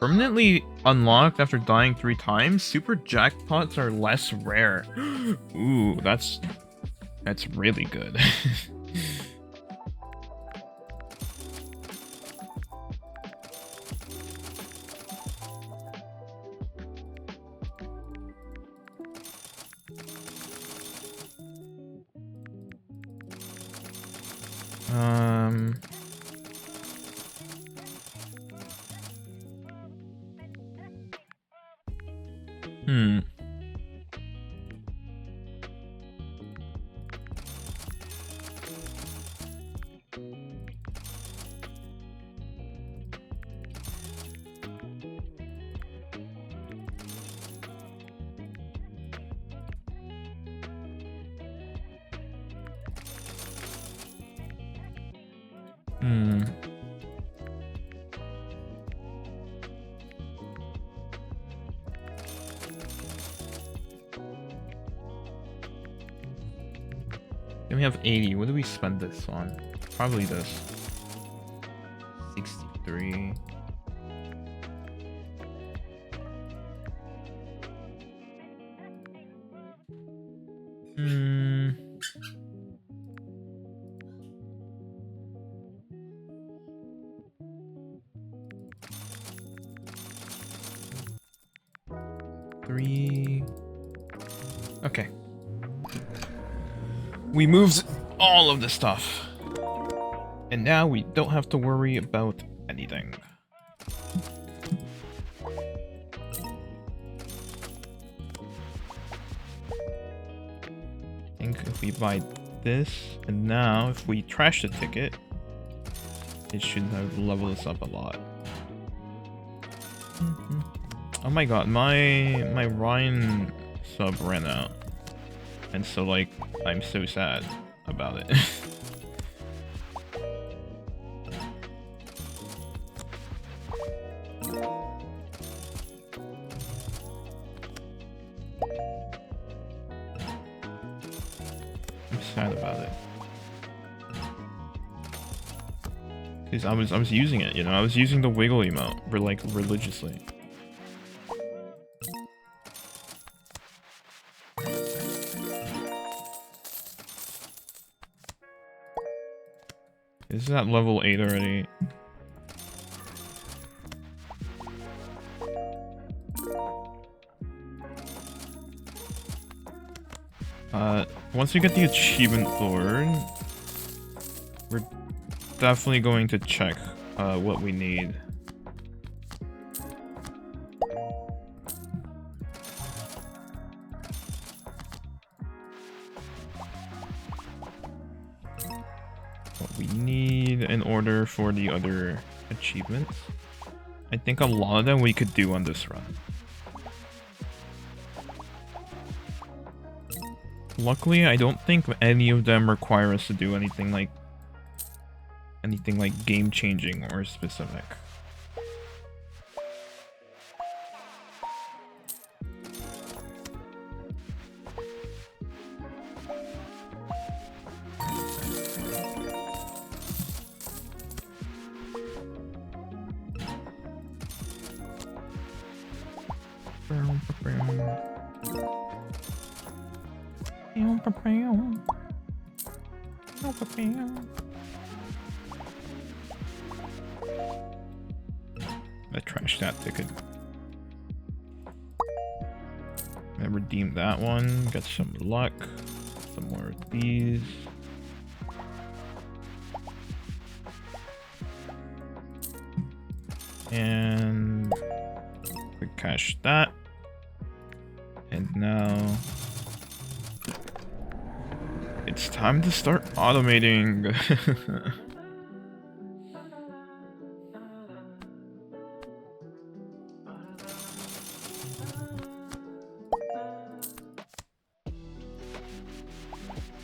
Permanently unlocked after dying 3 times, super jackpots are less rare. Ooh, that's really good. Hmm. Hmm. Then we have 80. What do we spend this on? Probably this. 63. Hmm. 3. Okay. We moved all of the stuff. And now we don't have to worry about anything. I think if we buy this, and now if we trash the ticket, it should have leveled us up a lot. Oh my god, my Ryan sub ran out. And so like, I'm so sad about it. I'm sad about it. Because I was using it, you know, I was using the wiggle emote like religiously. This is at level 8 already. Once we get the achievement board, we're definitely going to check what we need. What we need in order for the other achievements. I think a lot of them we could do on this run. Luckily, I don't think any of them require us to do anything like game-changing or specific. I trashed that ticket. I redeemed that one, got some luck, some more of these. And quick cash that. And now it's time to start automating.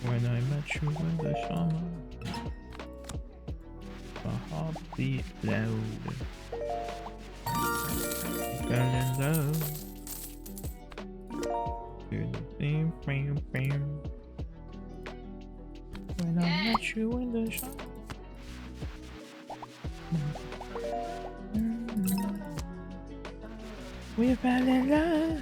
When I met you in the summer, my heart beat loud. Fell in love. To the theme, bam, bam. When I met you in the summer. We fell in love.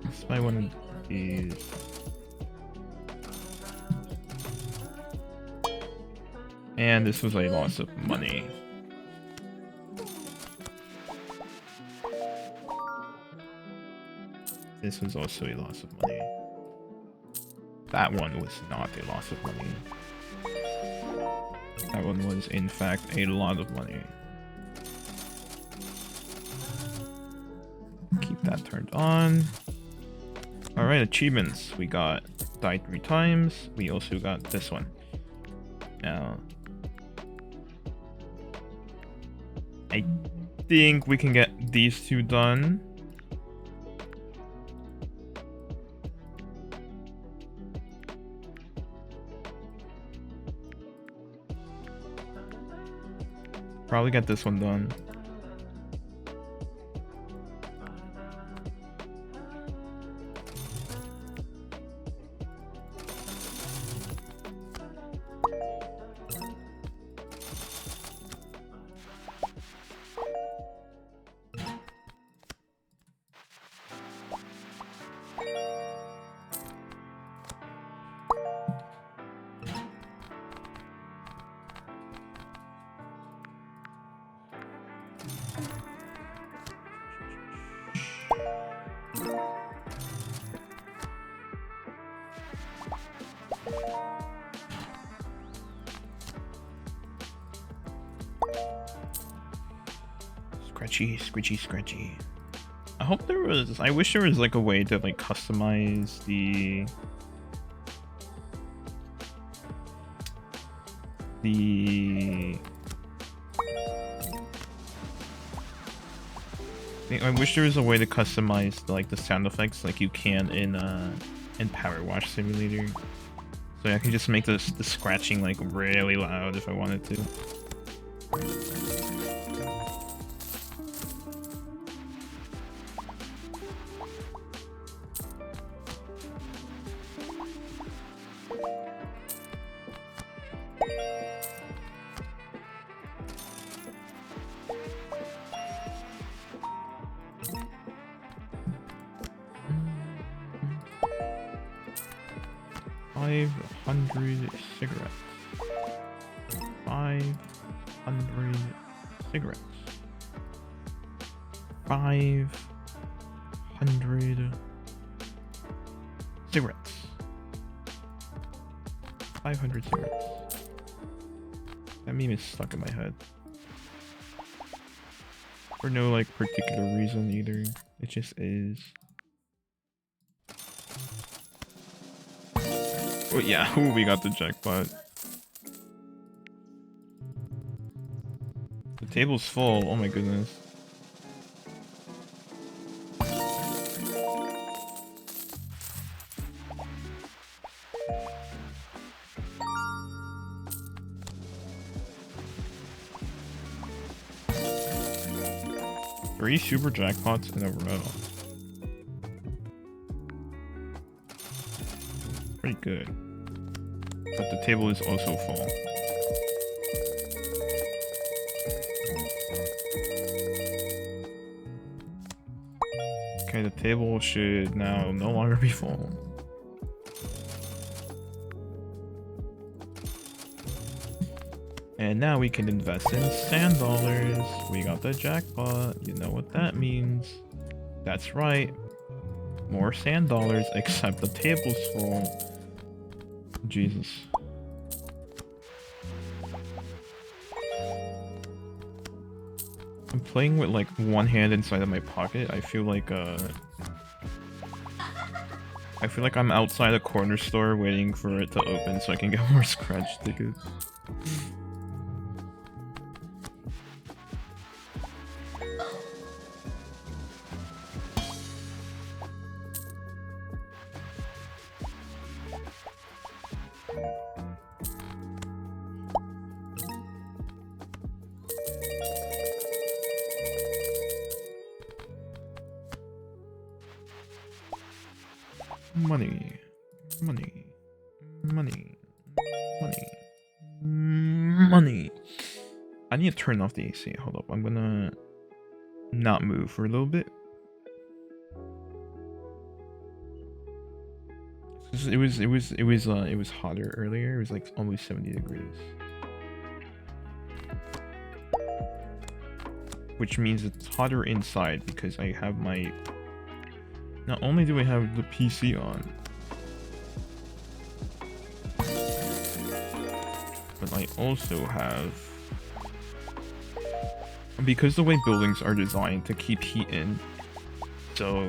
Let's buy one of these. And this was a loss of money. This was also a loss of money. That one was not a loss of money. That one was, in fact, a lot of money. Keep that turned on. Alright, achievements. We got die 3 times. We also got this one. Now, I think we can get these two done. Probably get this one done. Scratchy, scritchy, scratchy. I hope there was. I wish there was like a way to like customize the I wish there was a way to customize like the sound effects like you can in Power Wash Simulator. So I can just make the scratching like really loud if I wanted to. 500 cigarettes. 500 cigarettes. 500 cigarettes. 500 cigarettes. That meme is stuck in my head. For no like particular reason either. It just is. Oh yeah, ooh, we got the jackpot. The table's full, oh my goodness. Three super jackpots in a row. Pretty good. But the table is also full. Okay, the table should now no longer be full. And now we can invest in sand dollars. We got the jackpot. You know what that means. That's right. More sand dollars, except the table's full. Jesus. I'm playing with like one hand inside of my pocket. I feel like I'm outside a corner store waiting for it to open so I can get more scratch tickets. Money, money, money, money, money. I need to turn off the AC. Hold up, I'm gonna not move for a little bit. It was hotter earlier. It was like almost 70 degrees, which means it's hotter inside because I have my. Not only do I have the PC on, but I also have, because the way buildings are designed to keep heat in, so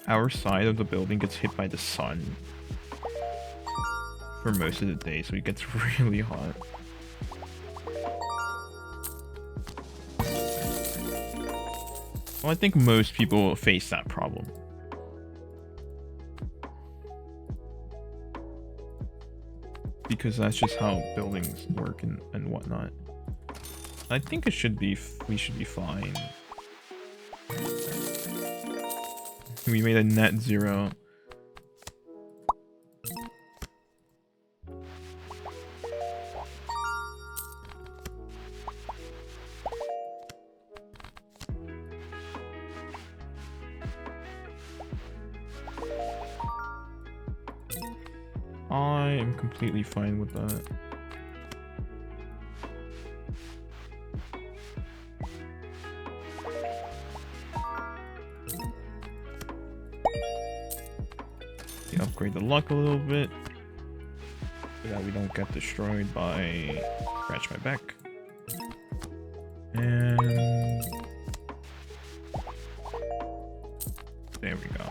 our side of the building gets hit by the sun for most of the day, so it gets really hot. Well, I think most people face that problem. Because that's just how buildings work and whatnot. I think we should be fine. We made a net zero. I am completely fine with that. We upgrade the luck a little bit so that we don't get destroyed by Scratch My Back. And there we go.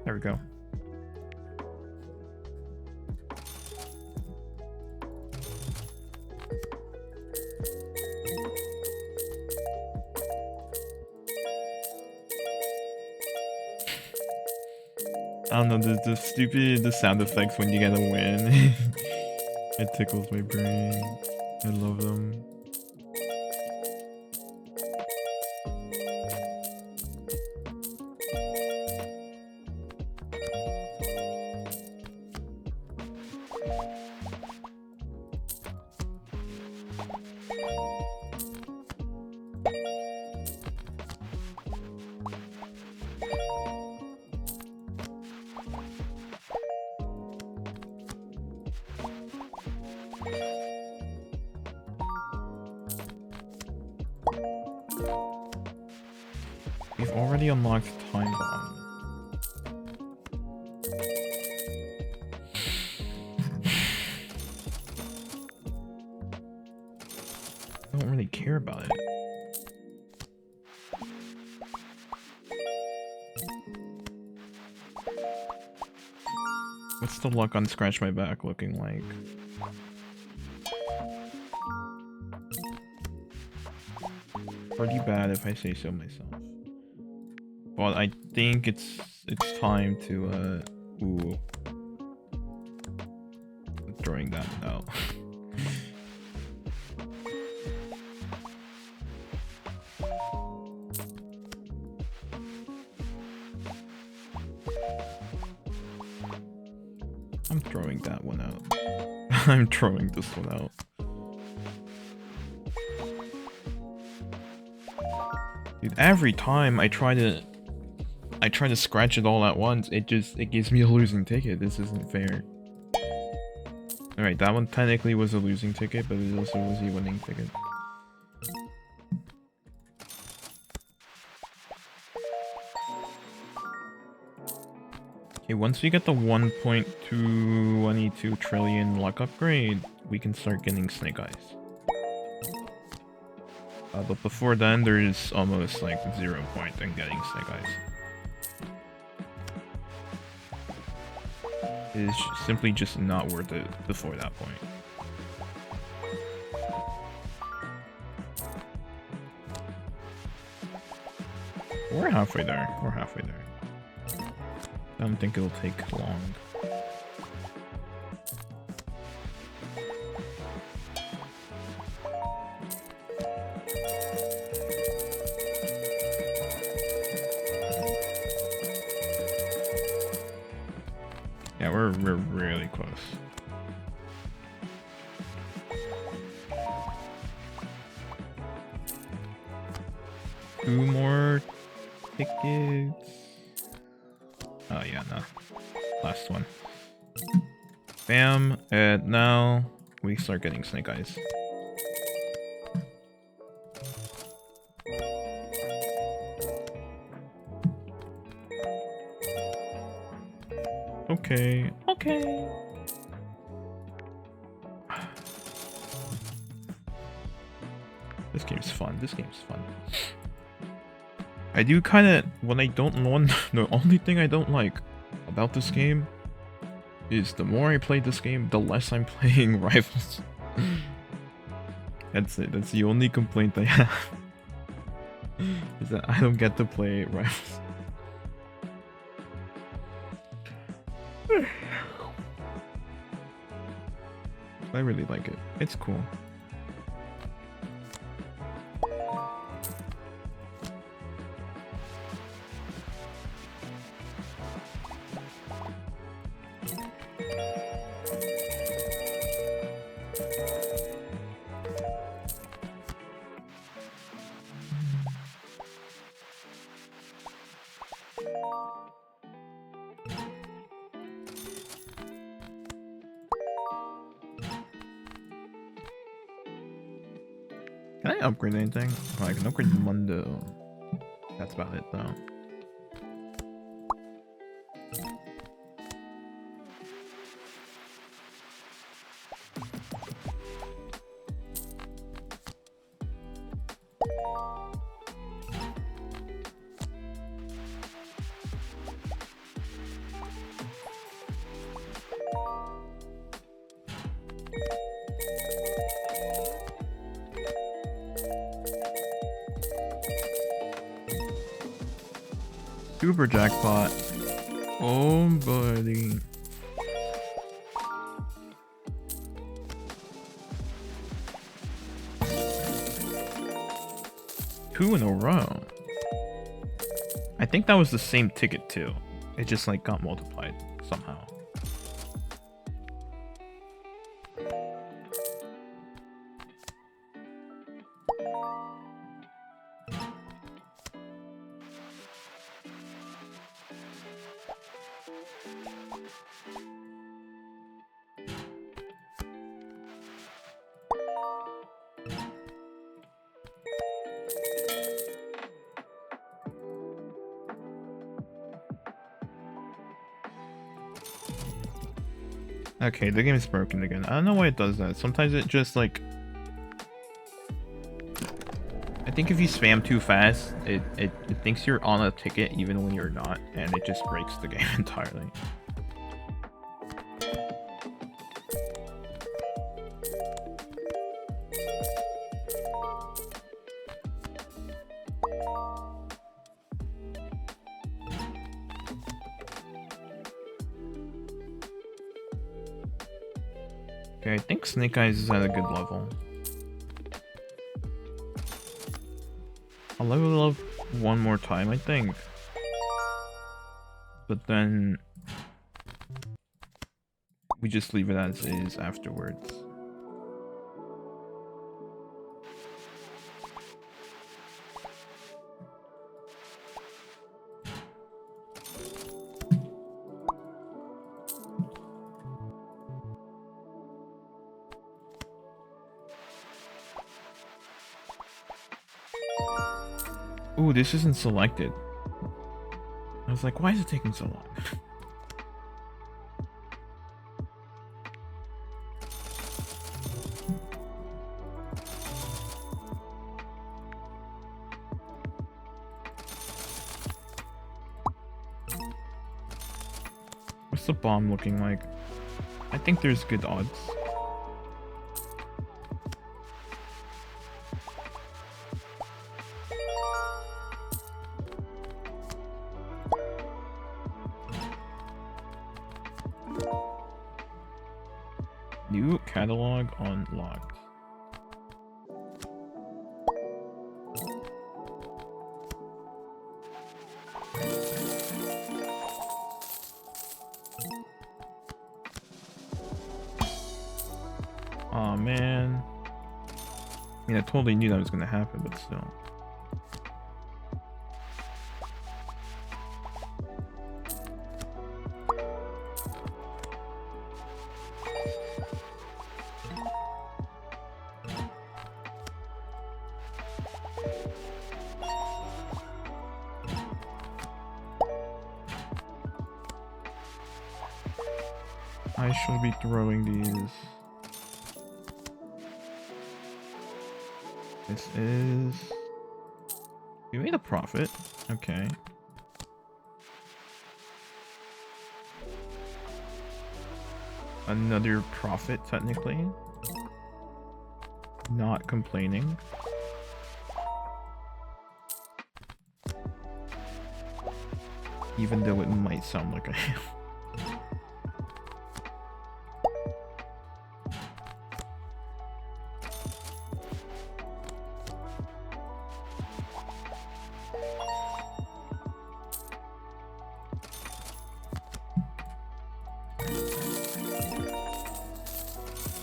There we go. I don't know, the sound effects when you get a win. It tickles my brain. I love them. We've already unlocked Time Bomb. I don't really care about it. What's the luck on Scratch My Back looking like? Pretty bad if I say so myself. But I think it's time to ooh. I'm throwing that out. I'm throwing that one out. I'm throwing this one out. Dude, every time I try to scratch it all at once, it gives me a losing ticket. This isn't fair. Alright, that one technically was a losing ticket, but it also was a winning ticket. Okay, once we get the 1.222 trillion luck upgrade, we can start getting Snake Eyes. But before then, there is almost like 0 point in getting Snake Eyes. It is simply just not worth it before that point. We're halfway there. We're halfway there. I don't think it'll take long. Yeah, we're really close. Two more tickets. Oh yeah, no. Last one. Bam, and now we start getting Snake Eyes. Okay, okay. This game's fun. This game's fun. I do kind of, when I don't know, the only thing I don't like about this game is the more I play this game, the less I'm playing Rivals. That's it. That's the only complaint I have. Is that I don't get to play Rivals. I really like it. It's cool. Can I upgrade anything? Oh, I can upgrade Mundo. That's about it, though. Super jackpot. Oh, buddy. Two in a row. I think that was the same ticket too. It just like got multiplied somehow. Okay, the game is broken again. I don't know why it does that. Sometimes it just like... I think if you spam too fast, it thinks you're on a ticket even when you're not, and it just breaks the game entirely. Okay, I think Snake Eyes is at a good level. I'll level up one more time, I think. But then... we just leave it as is afterwards. Ooh, this isn't selected. I was like, why is it taking so long? What's the bomb looking like? I think there's good odds. New catalog unlocked. Aw, man. I mean, I totally knew that was gonna happen, but still. I shall be throwing these. This is... we made a profit. Okay. Another profit, technically. Not complaining. Even though it might sound like I am.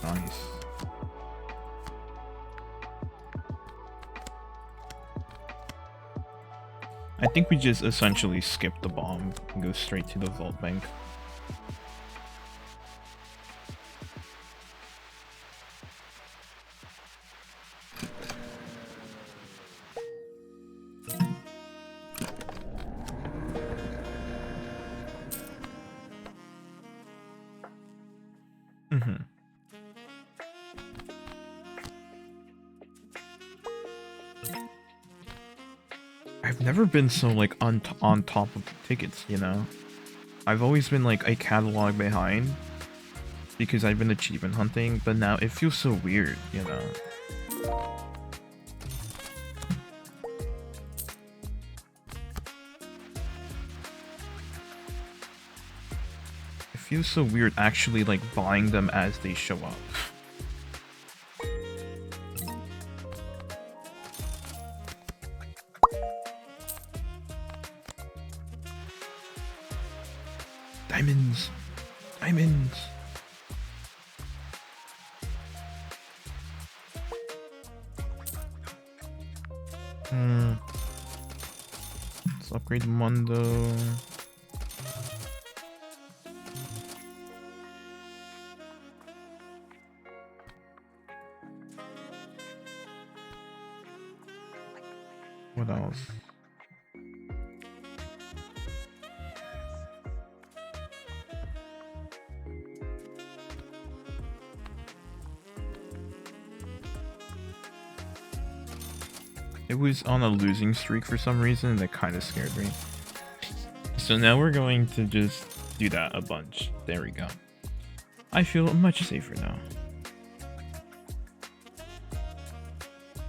Nice. I think we just essentially skip the bomb and go straight to the vault bank. I've never been so like on top of the tickets, you know? I've always been like a catalog behind because I've been achievement hunting, but now it feels so weird, you know? feels so weird actually like buying them as they show up. Diamonds! Diamonds! Let's upgrade Mundo. What else? It was on a losing streak for some reason, and that kind of scared me. So now we're going to just do that a bunch. There we go. I feel much safer now.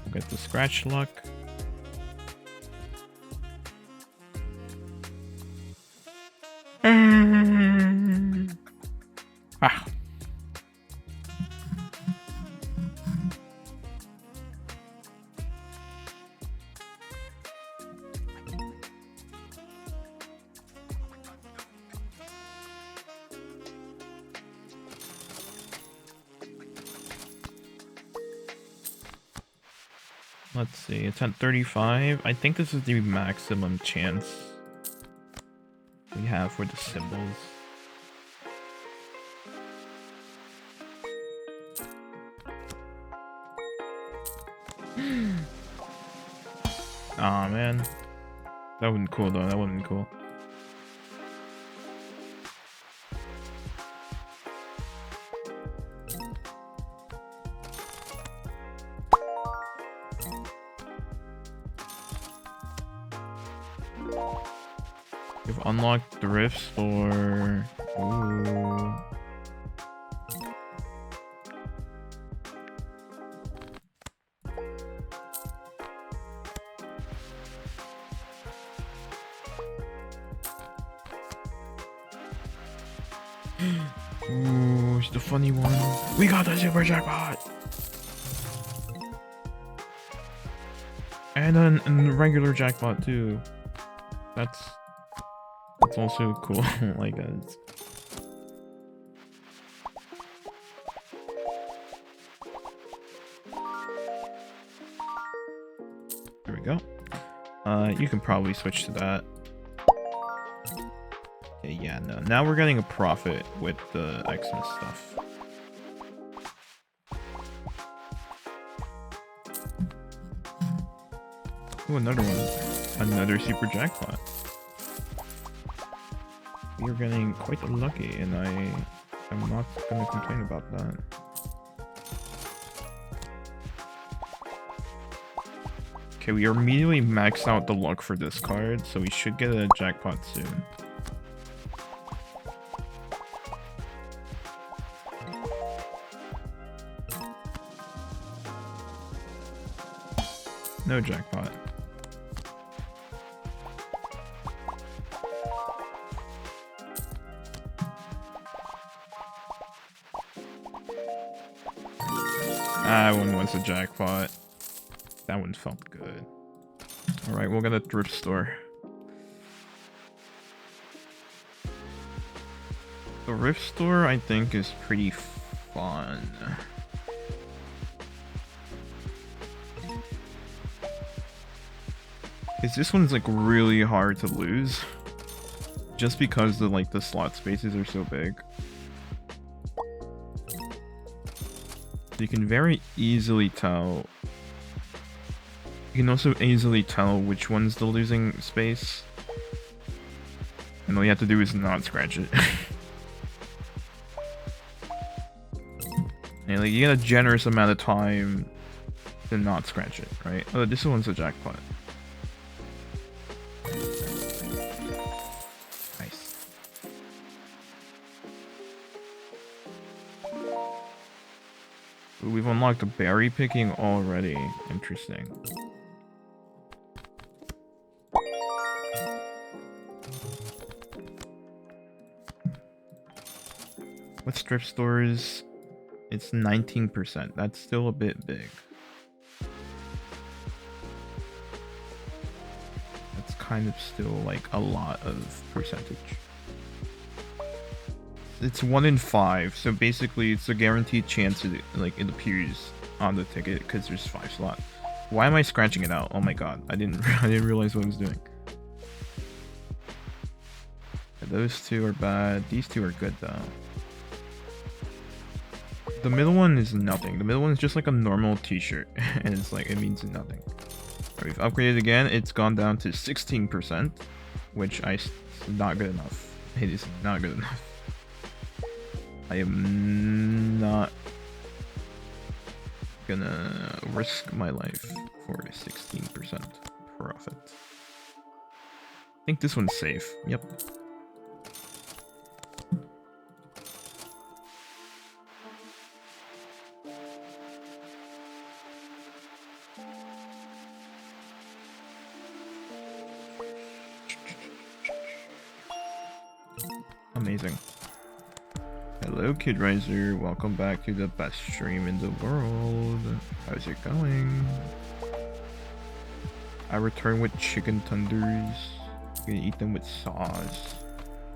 We'll get the scratch luck. Ah. Let's see, it's at 35. I think this is the maximum chance we have for the symbols. Aw, man. That wouldn't be cool though, that wouldn't be cool. You've unlocked the rifts for... Ooh. Ooh, it's the funny one. We got the super jackpot! And then a regular jackpot too. That's also cool. Like it's... There we go. You can probably switch to that. Okay, yeah, no. Now we're getting a profit with the Xmas stuff. Ooh, another one. Another super jackpot. We are getting quite lucky, and I'm not gonna complain about that. Okay, we immediately maxed out the luck for this card, so we should get a jackpot soon. No jackpot. That one was a jackpot. That one felt good. Alright, we'll get a thrift store. The thrift store, I think, is pretty fun. Because this one's like really hard to lose. Just because the slot spaces are so big. You can very easily tell. You can also easily tell which one's the losing space. And all you have to do is not scratch it. And like, you get a generous amount of time to not scratch it, right? Oh, this one's a jackpot. Nice. Ooh, we've unlocked a berry picking already. Interesting. most thrift stores, it's 19%. That's still a bit big. That's kind of still like a lot of percentage. It's 1 in 5, so basically it's a guaranteed chance it appears on the ticket because there's 5 slots. Why am I scratching it out? Oh my god, I didn't realize what I was doing. Those two are bad. These two are good though. The middle one is nothing. The middle one is just like a normal t-shirt and it's like it means nothing. We've upgraded again. It's gone down to 16%, which is not good enough. It is not good enough. I am not gonna risk my life for a 16% profit. I think this one's safe. Yep. Amazing. Hello, Kid Riser. Welcome back to the best stream in the world. How's it going? I return with chicken tenders. You're gonna eat them with sauce.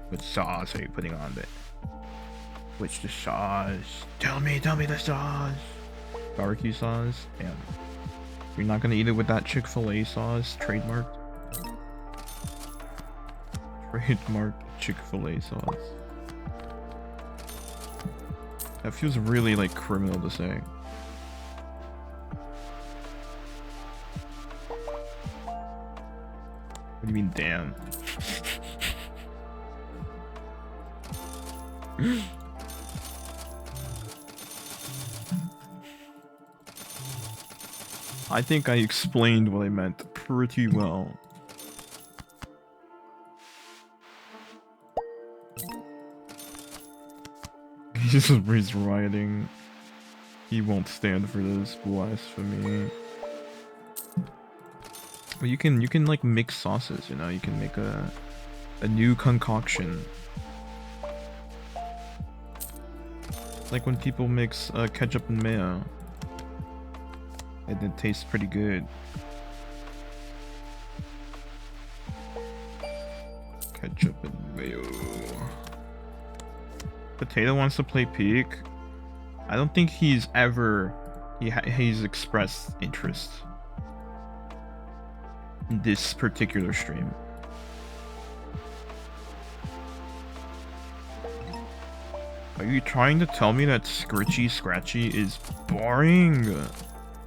What sauce are you putting on it? Which the sauce? Tell me the sauce. Barbecue sauce? Damn. You're not gonna eat it with that Chick-fil-A sauce? Trademarked? Trademarked Chick-fil-A sauce. That feels really like criminal to say. What do you mean, damn? I think I explained what I meant pretty well. He's rioting. He won't stand for this blasphemy. But you can like mix sauces, you know. You can make a new concoction. Like when people mix ketchup and mayo, and it tastes pretty good. Ketchup and mayo. Potato wants to play Peak. I don't think he's ever he's expressed interest in this particular stream. Are you trying to tell me that Scratchy is boring?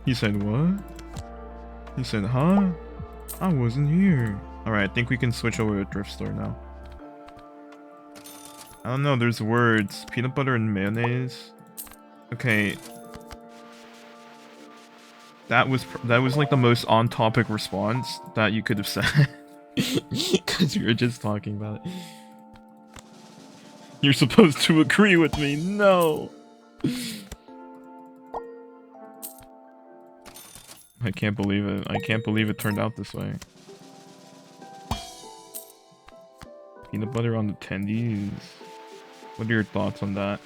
He said what? He said, huh? I wasn't here. Alright, I think we can switch over to Thrift Store now. I don't know, there's words. Peanut butter and mayonnaise. Okay. That was like the most on-topic response that you could have said. Because we were just talking about it. You're supposed to agree with me. No. I can't believe it. I can't believe it turned out this way. Peanut butter on the tendies. What are your thoughts on that?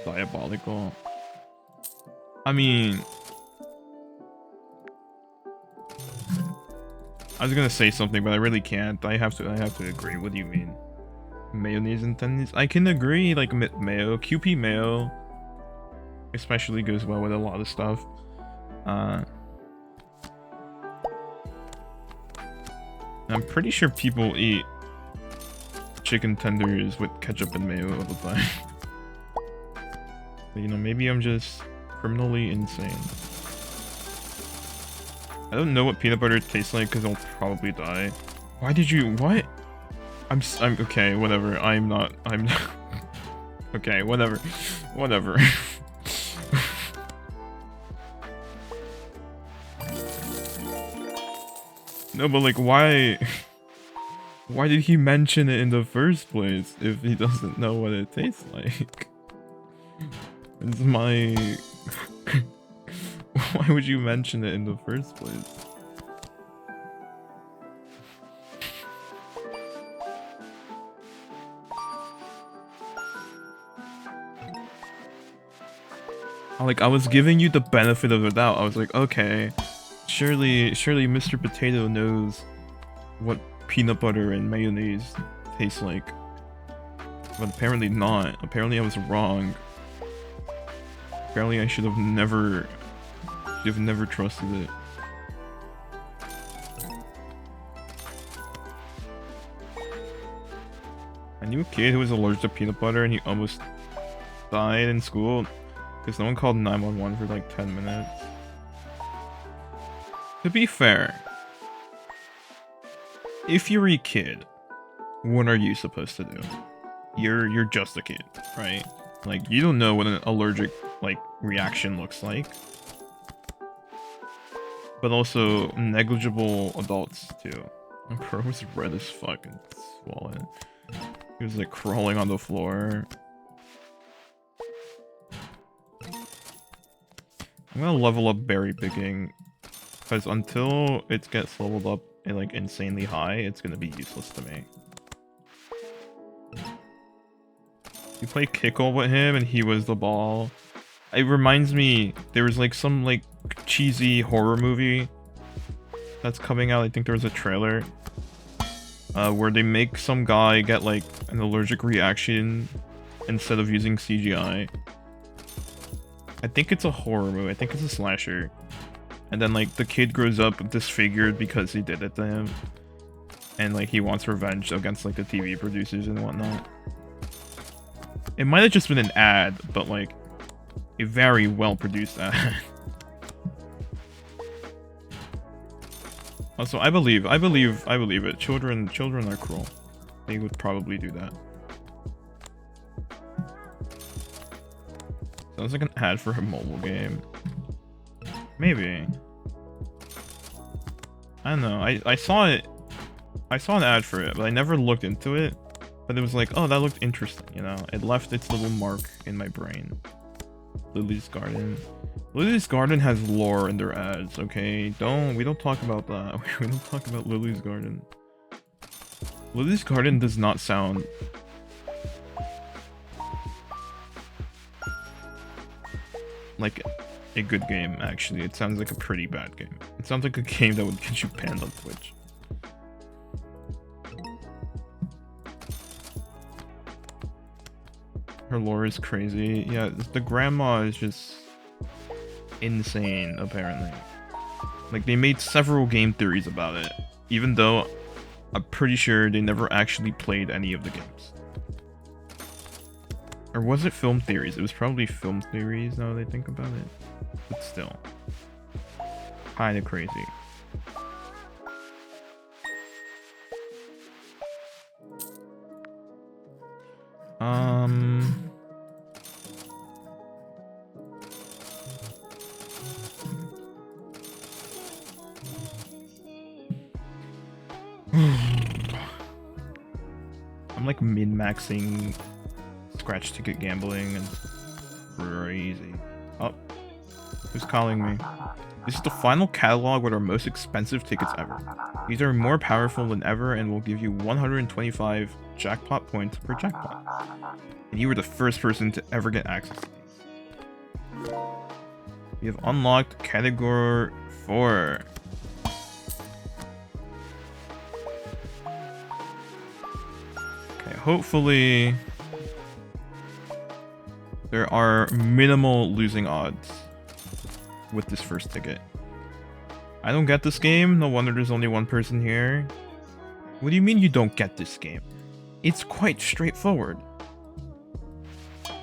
Diabolical. I mean, I was gonna say something, but I really can't. I have to agree. What do you mean? Mayonnaise and tendies? I can agree. Like mayo, QP mayo, especially goes well with a lot of stuff. I'm pretty sure people eat chicken tenders with ketchup and mayo all the time. But, you know, maybe I'm just criminally insane. I don't know what peanut butter tastes like because I'll probably die. Why did you? What? I'm okay. Whatever. I'm not. Okay. Whatever. Whatever. No, but like, why? Why did he mention it in the first place if he doesn't know what it tastes like? It's my... Why would you mention it in the first place? Like, I was giving you the benefit of the doubt. I was like, okay, surely Mr. Potato knows what peanut butter and mayonnaise tastes like. But apparently not. Apparently I was wrong. Apparently I should have never trusted it. I knew a kid who was allergic to peanut butter and he almost died in school because no one called 911 for like 10 minutes. To be fair, if you're a kid, what are you supposed to do? You're just a kid, right? Like, you don't know what an allergic like reaction looks like. But also negligible adults too. My bro was red as fuck and swollen. He was like crawling on the floor. I'm gonna level up berry picking, because until it gets leveled up and like insanely high, it's gonna be useless to me. You play kickball with him and he was the ball. It reminds me, there was like some like cheesy horror movie that's coming out. I think there was a trailer where they make some guy get like an allergic reaction instead of using CGI. I think it's a horror movie. I think it's a slasher. And then like the kid grows up disfigured because he did it to him. And like he wants revenge against like the TV producers and whatnot. It might have just been an ad, but like a very well produced ad. Also, I believe it. Children are cruel. They would probably do that. Sounds like an ad for a mobile game. Maybe. I don't know. I saw it. I saw an ad for it, but I never looked into it. But it was like, oh, that looked interesting, you know? It left its little mark in my brain. Lily's Garden. Lily's Garden has lore in their ads, okay? We don't talk about that. We don't talk about Lily's Garden. Lily's Garden does not sound like a good game, actually. It sounds like a pretty bad game. It sounds like a game that would get you banned on Twitch. Her lore is crazy. Yeah, the grandma is just insane, apparently. Like, they made several game theories about it, even though I'm pretty sure they never actually played any of the games. Or was it film theories? It was probably film theories now that I think about it. But still. Kinda crazy. I'm like min-maxing scratch ticket gambling and crazy. Oh, who's calling me? This is the final catalog with our most expensive tickets ever. These are more powerful than ever and will give you 125 jackpot points per jackpot. And you were the first person to ever get access to these. We have unlocked category 4. Okay, hopefully there are minimal losing odds with this first ticket. I don't get this game. No wonder there's only one person here. What do you mean you don't get this game? It's quite straightforward.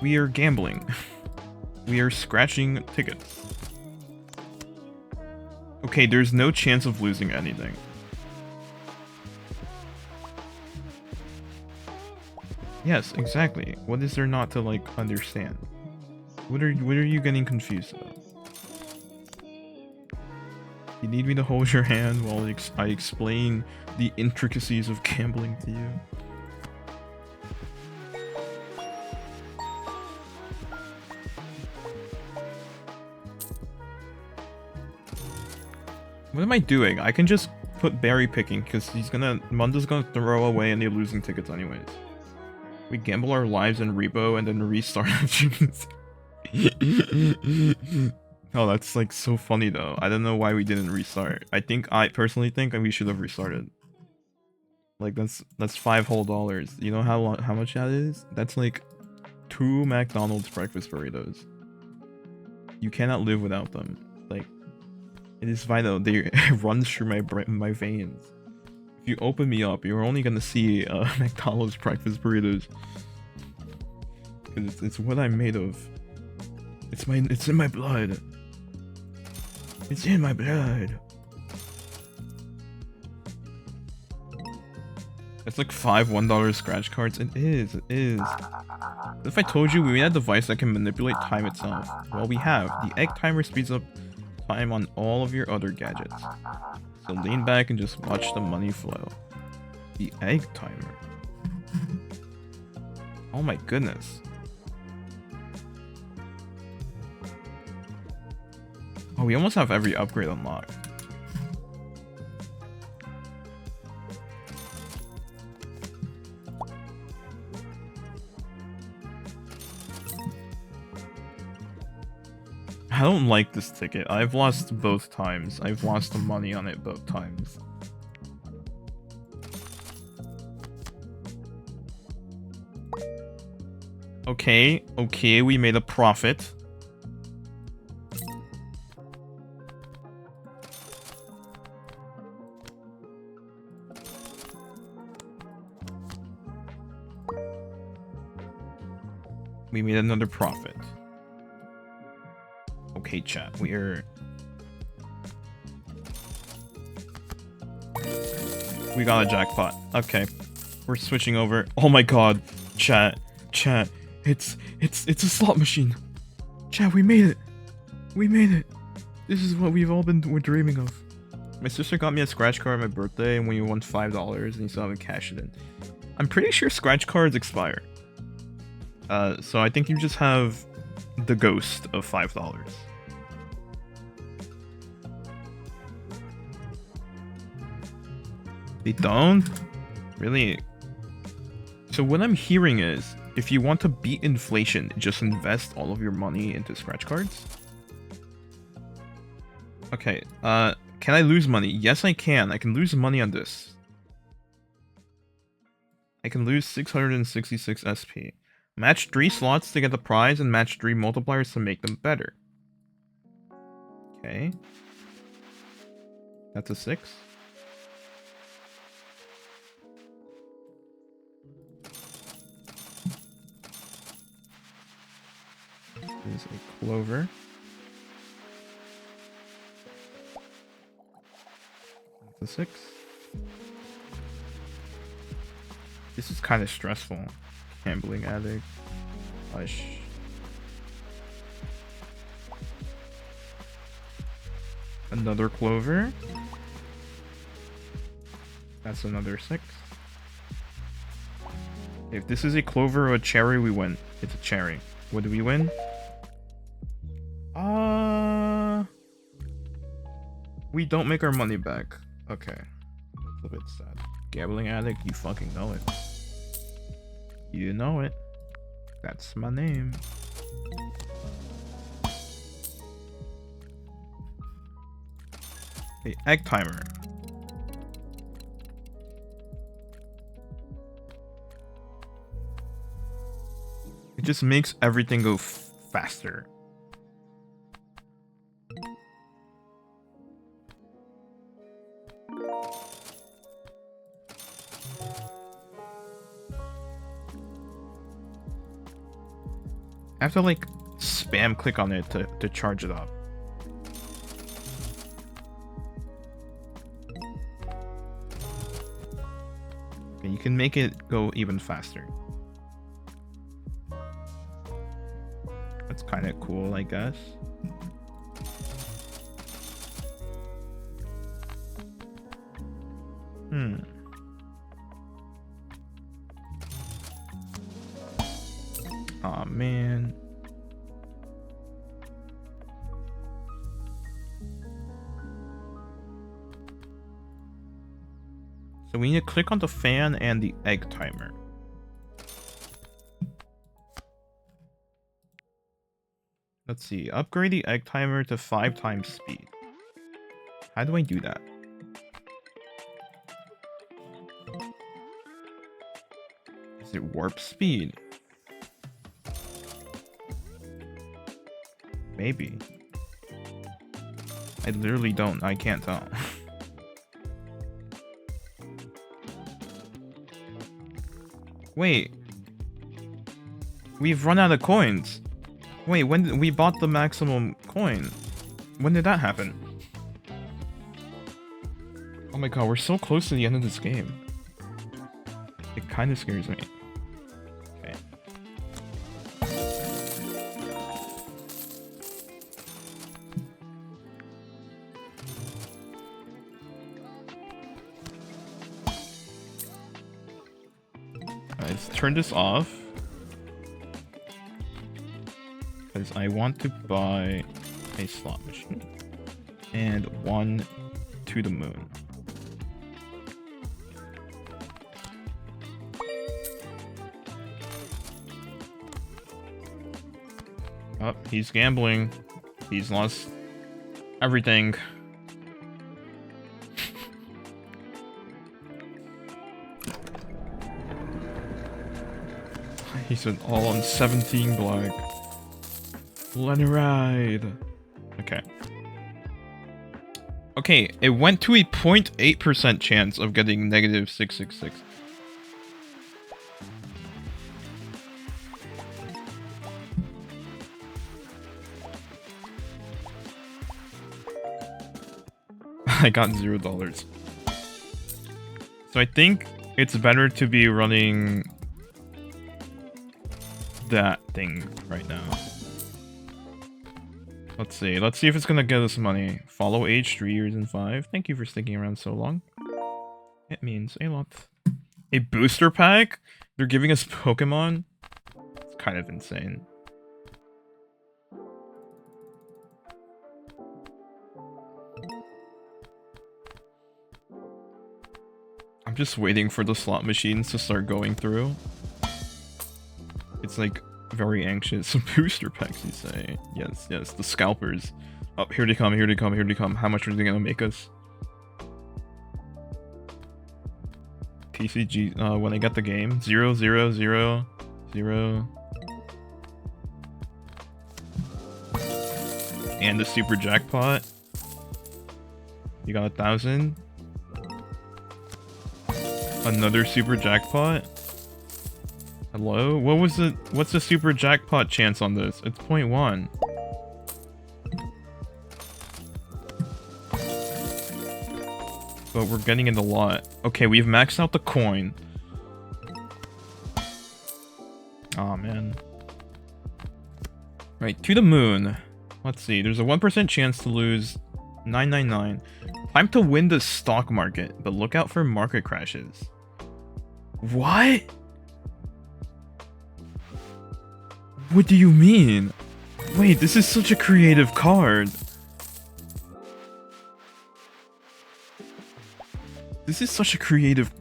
We are gambling. We are scratching tickets. Okay, there's no chance of losing anything. Yes, exactly. What is there not to like understand? What are you getting confused about? You need me to hold your hand while I explain the intricacies of gambling to you? What am I doing? I can just put berry picking because Munda's gonna throw away any losing tickets anyways. We gamble our lives in Rebo and then restart. Oh, that's like so funny though. I don't know why we didn't restart. I personally think we should have restarted. Like that's $5 whole. You know how much that is? That's like 2 McDonald's breakfast burritos. You cannot live without them. Like it is vital. They it runs through my veins. If you open me up, you're only gonna see McDonald's breakfast burritos. Cause it's what I'm made of. It's in my blood. It's in my blood. It's like 5 $1 scratch cards. It is. If I told you we made a device that can manipulate time itself, well, we have. The egg timer speeds up time on all of your other gadgets. So lean back and just watch the money flow. The egg timer. Oh my goodness. Oh, we almost have every upgrade unlocked. I don't like this ticket. I've lost both times. I've lost the money on it both times. Okay, we made a profit. We made another profit. Okay, chat, we got a jackpot. Okay, we're switching over. Oh my god, chat, it's a slot machine. Chat, we made it. This is what we're dreaming of. My sister got me a scratch card on my birthday, and we won $5, and you still haven't cashed it in. I'm pretty sure scratch cards expire. So I think you just have the ghost of $5. They don't? Really? So what I'm hearing is, if you want to beat inflation, just invest all of your money into scratch cards? Okay, can I lose money? Yes, I can. I can lose money on this. I can lose 666 SP. Match 3 slots to get the prize and match 3 multipliers to make them better. Okay. That's a 6. Is a clover. That's a 6. This is kind of stressful. Gambling addict. Hush. Another clover. That's another 6. If this is a clover or a cherry, we win. It's a cherry. What do we win? We don't make our money back. Okay. That's a bit sad. Gambling addict, you fucking know it. You know it. That's my name. Okay, egg timer. It just makes everything go faster. I have to like spam click on it to charge it up. Okay, you can make it go even faster. That's kind of cool, I guess. Aw, man. So we need to click on the fan and the egg timer. Let's see. Upgrade the egg timer to 5 times speed. How do I do that? Is it warp speed? Maybe. I literally don't. I can't tell. Wait. We've run out of coins. Wait, when did we bought the maximum coin? When did that happen? Oh my god, we're so close to the end of this game. It kind of scares me. Okay. Let's turn this off. Because I want to buy a slot machine. And one to the moon. Oh, he's gambling. He's lost everything. He's an all on 17 black. Let it ride. Okay. Okay, it went to a 0.8% chance of getting negative 666. I got $0. So I think it's better to be running that thing right now. Let's see if it's gonna get us money. Follow age 3 years and 5. Thank you for sticking around so long. It means a lot. A booster pack? They're giving us Pokemon? It's kind of insane. I'm just waiting for the slot machines to start going through. It's like very anxious. Booster packs, you say? Yes, yes. The scalpers. Oh, here they come, here they come, here they come. How much are they gonna make us? TCG. When I get the game, 0, 0, 0, 0. And the super jackpot. You got 1,000. Another super jackpot. Hello? What's the super jackpot chance on this? It's 0.1. But we're getting it a lot. Okay, we've maxed out the coin. Aw, man. Right, to the moon. Let's see, there's a 1% chance to lose 999. Time to win the stock market, but look out for market crashes. What? What do you mean? Wait, this is such a creative card. This is such a creative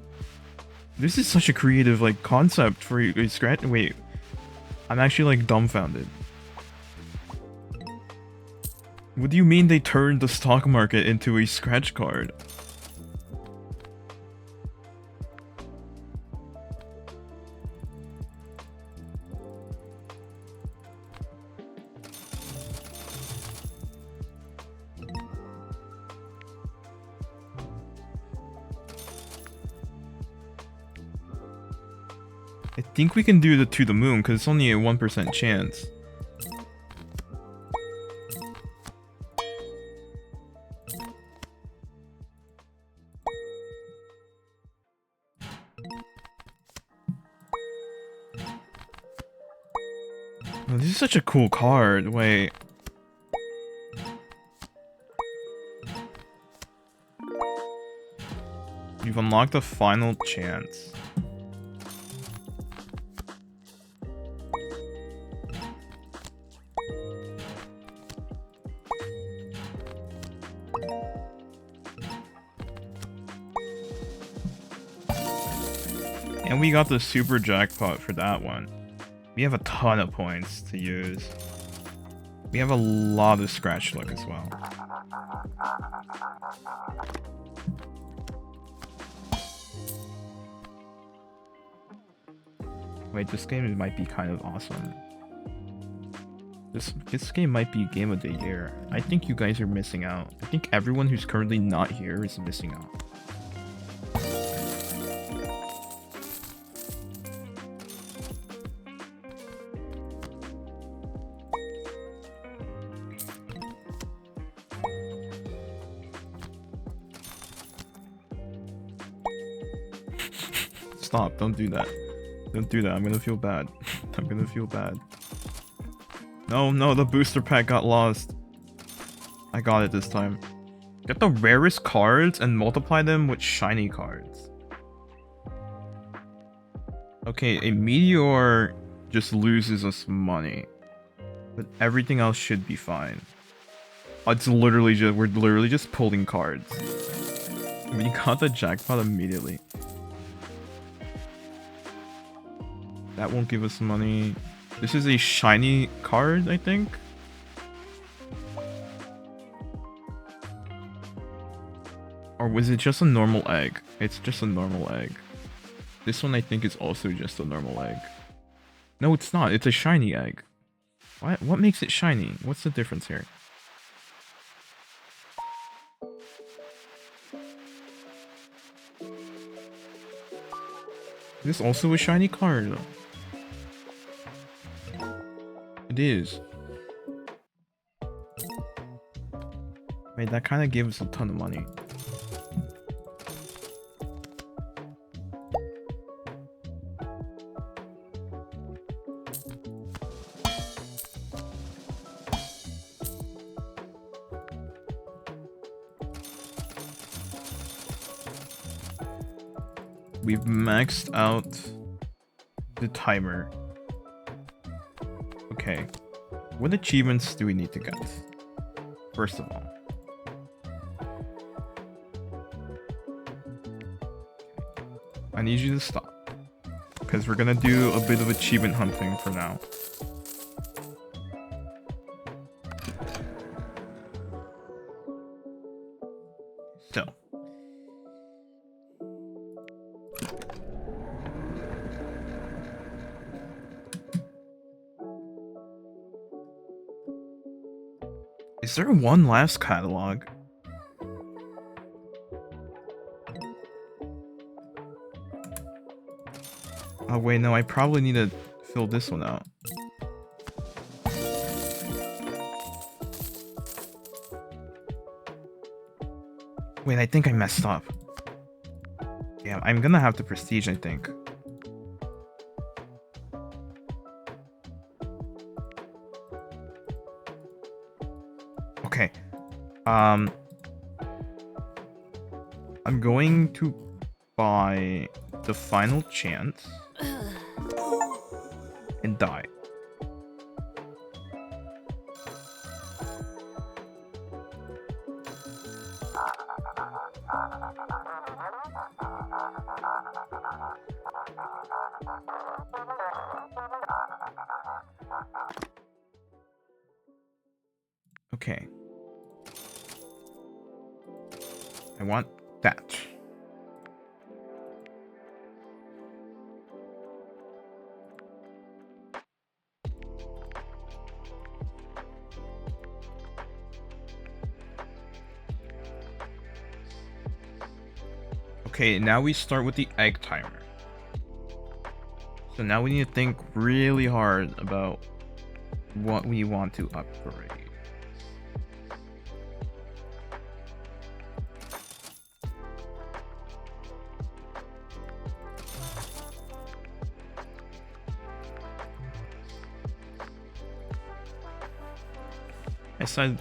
like concept for a scratch. Wait, I'm actually like dumbfounded. What do you mean they turned the stock market into a scratch card? I think we can do the to the moon because it's only a 1% chance. Oh, this is such a cool card. Wait. You've unlocked the final chance. And we got the super jackpot for that one. We have a ton of points to use. We have a lot of scratch luck as well. Wait, this game might be kind of awesome. This game might be game of the year. I think you guys are missing out. I think everyone who's currently not here is missing out. Stop, don't do that. Don't do that, I'm gonna feel bad. I'm gonna feel bad. No, the booster pack got lost. I got it this time. Get the rarest cards and multiply them with shiny cards. Okay, a meteor just loses us money. But everything else should be fine. It's literally just, we're literally just pulling cards. We got the jackpot immediately. That won't give us money. This is a shiny card, I think. Or was it just a normal egg? It's just a normal egg. This one I think is also just a normal egg. No, it's not. It's a shiny egg. What makes it shiny? What's the difference here? Is this also a shiny card? It is. Wait, that kind of gave us a ton of money. We've maxed out the timer. Okay, what achievements do we need to get? First of all, I need you to stop, because we're gonna do a bit of achievement hunting for now. So, is there one last catalog? Oh wait, no, I probably need to fill this one out. Wait, I think I messed up. Yeah, I'm gonna have to prestige, I think. Okay. I'm going to buy the final chance and die. Okay. I want that. Okay, now we start with the egg timer. So now we need to think really hard about what we want to upgrade.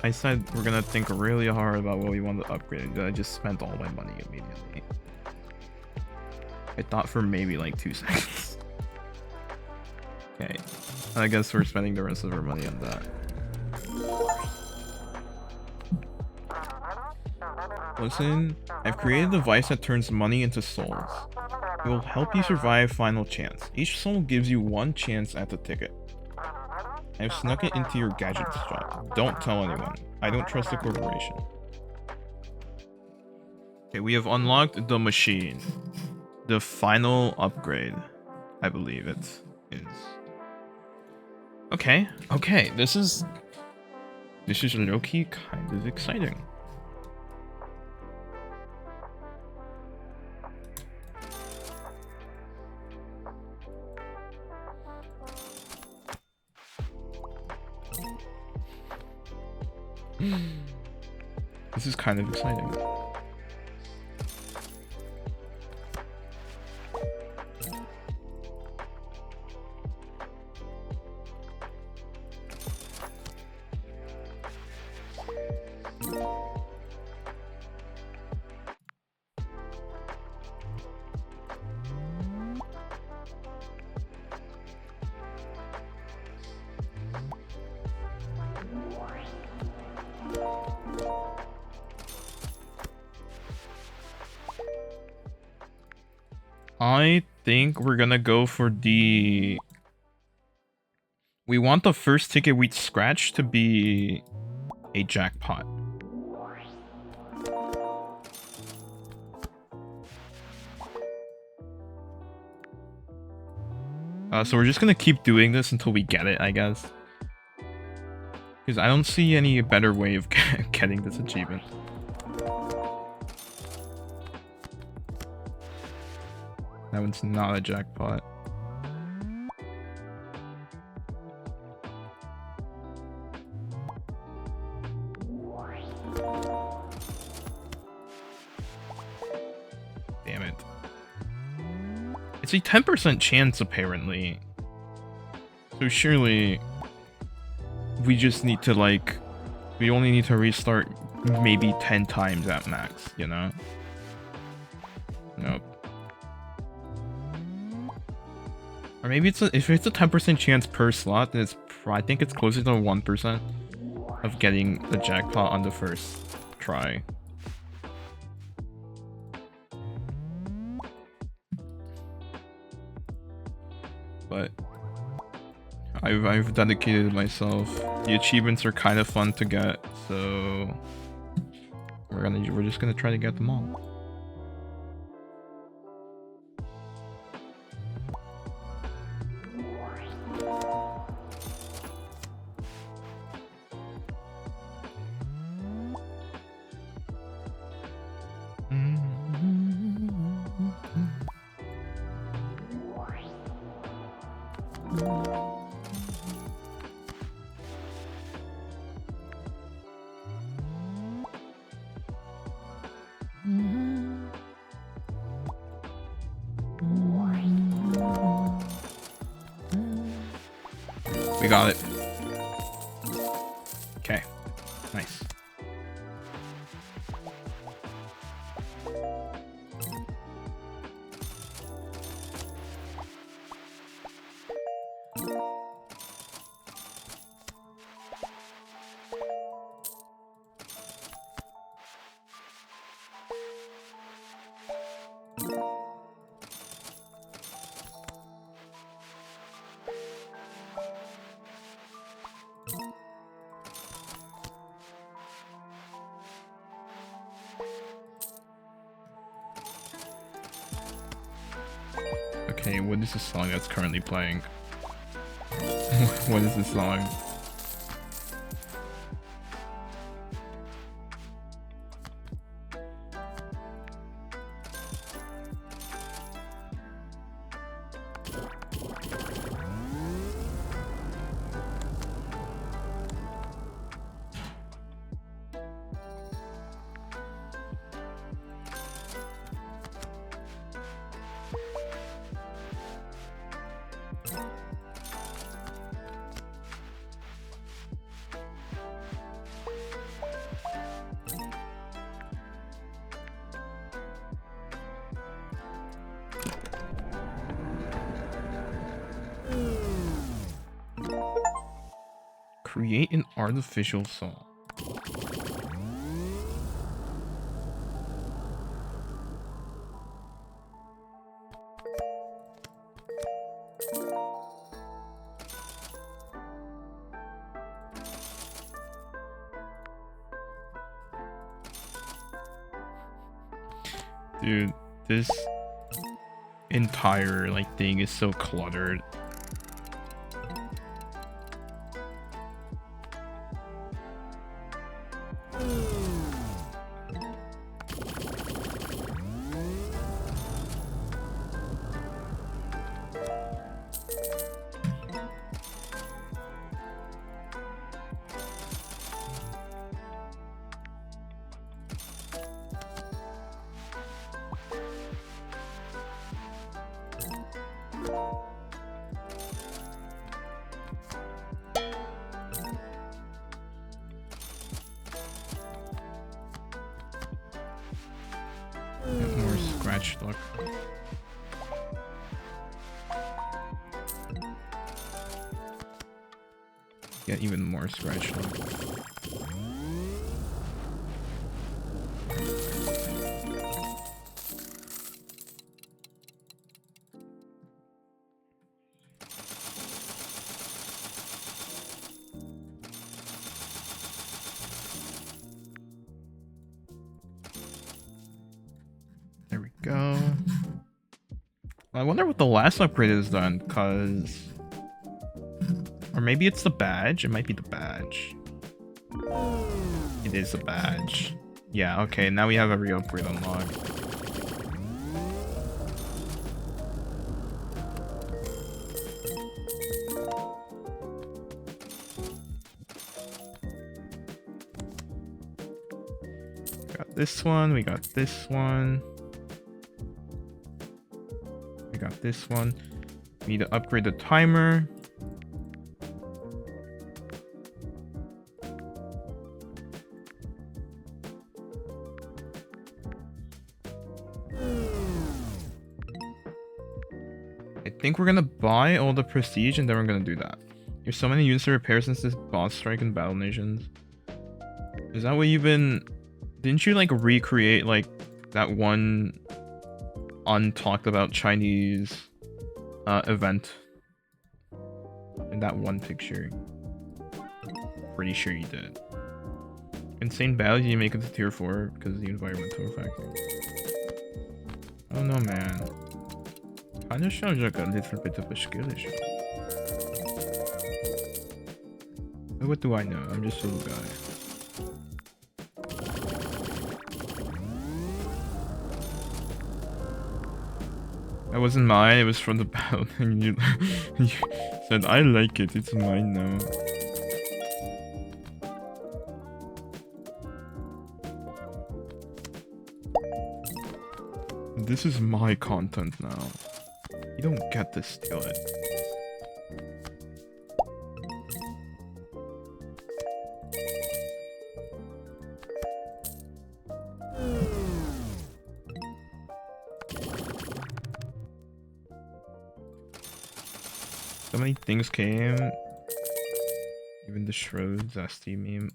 I said we're gonna think really hard about what we want to upgrade. I just spent all my money immediately. I thought for maybe like 2 seconds. Okay, I guess we're spending the rest of our money on that. Listen, I've created a device that turns money into souls. It will help you survive final chance. Each soul gives you 1 chance at the ticket. I've snuck it into your gadget shop. Don't tell anyone. I don't trust the corporation. Okay, we have unlocked the machine. The final upgrade, I believe it is. Okay, okay, this is low-key kind of exciting. This is kind of exciting. I think we're gonna go for the... We want the first ticket we scratch to be a jackpot. So we're just gonna keep doing this until we get it, I guess. Because I don't see any better way of getting this achievement. That one's not a jackpot. Damn it. It's a 10% chance, apparently. So surely... we just need to, like... we only need to restart maybe 10 times at max, you know? Nope. Or maybe it's if it's a 10% chance per slot, then I think it's closer to 1% of getting the jackpot on the first try. But I've dedicated myself. The achievements are kind of fun to get, so we're just gonna try to get them all. We got it. Okay. Nice. Okay, what is the song that's currently playing? What is the song? Create an artificial song. Dude, this entire like thing is so cluttered. Get more scratch luck. Get even more scratch luck. There we go. I wonder what the last upgrade is done, cause... Or maybe it's the badge? It might be the badge. It is a badge. Yeah, okay, now we have every upgrade unlocked. Got this one, we got this one. We got this one. We need to upgrade the timer. I think we're gonna buy all the prestige and then we're gonna do that. There's so many units to repair since this boss strike in Battle Nations. Is that what you've been... Didn't you like recreate like that one untalked about Chinese event in that one picture? Pretty sure you did. Insane battle, you make it to tier 4 because of the environmental factor. I don't know, man. Kind of sounds like a little bit of a skill issue. But what do I know? I'm just a little guy. That wasn't mine, it was from the battle and you said, I like it, it's mine now. This is my content now. You don't get to steal it. So many things came. Even the Shroud's ST meme.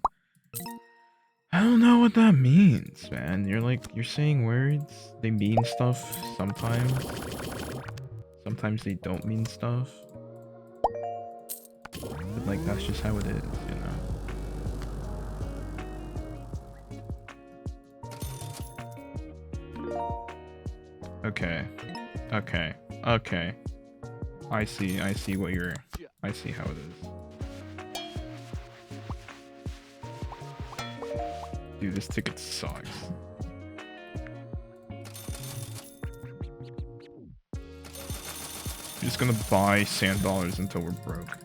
I don't know what that means, man. You're saying words. They mean stuff sometimes. Sometimes they don't mean stuff. But like that's just how it is, you know. Okay. Okay. Okay. I see what you're... I see how it is. Dude, this ticket sucks. I'm just gonna buy sand dollars until we're broke.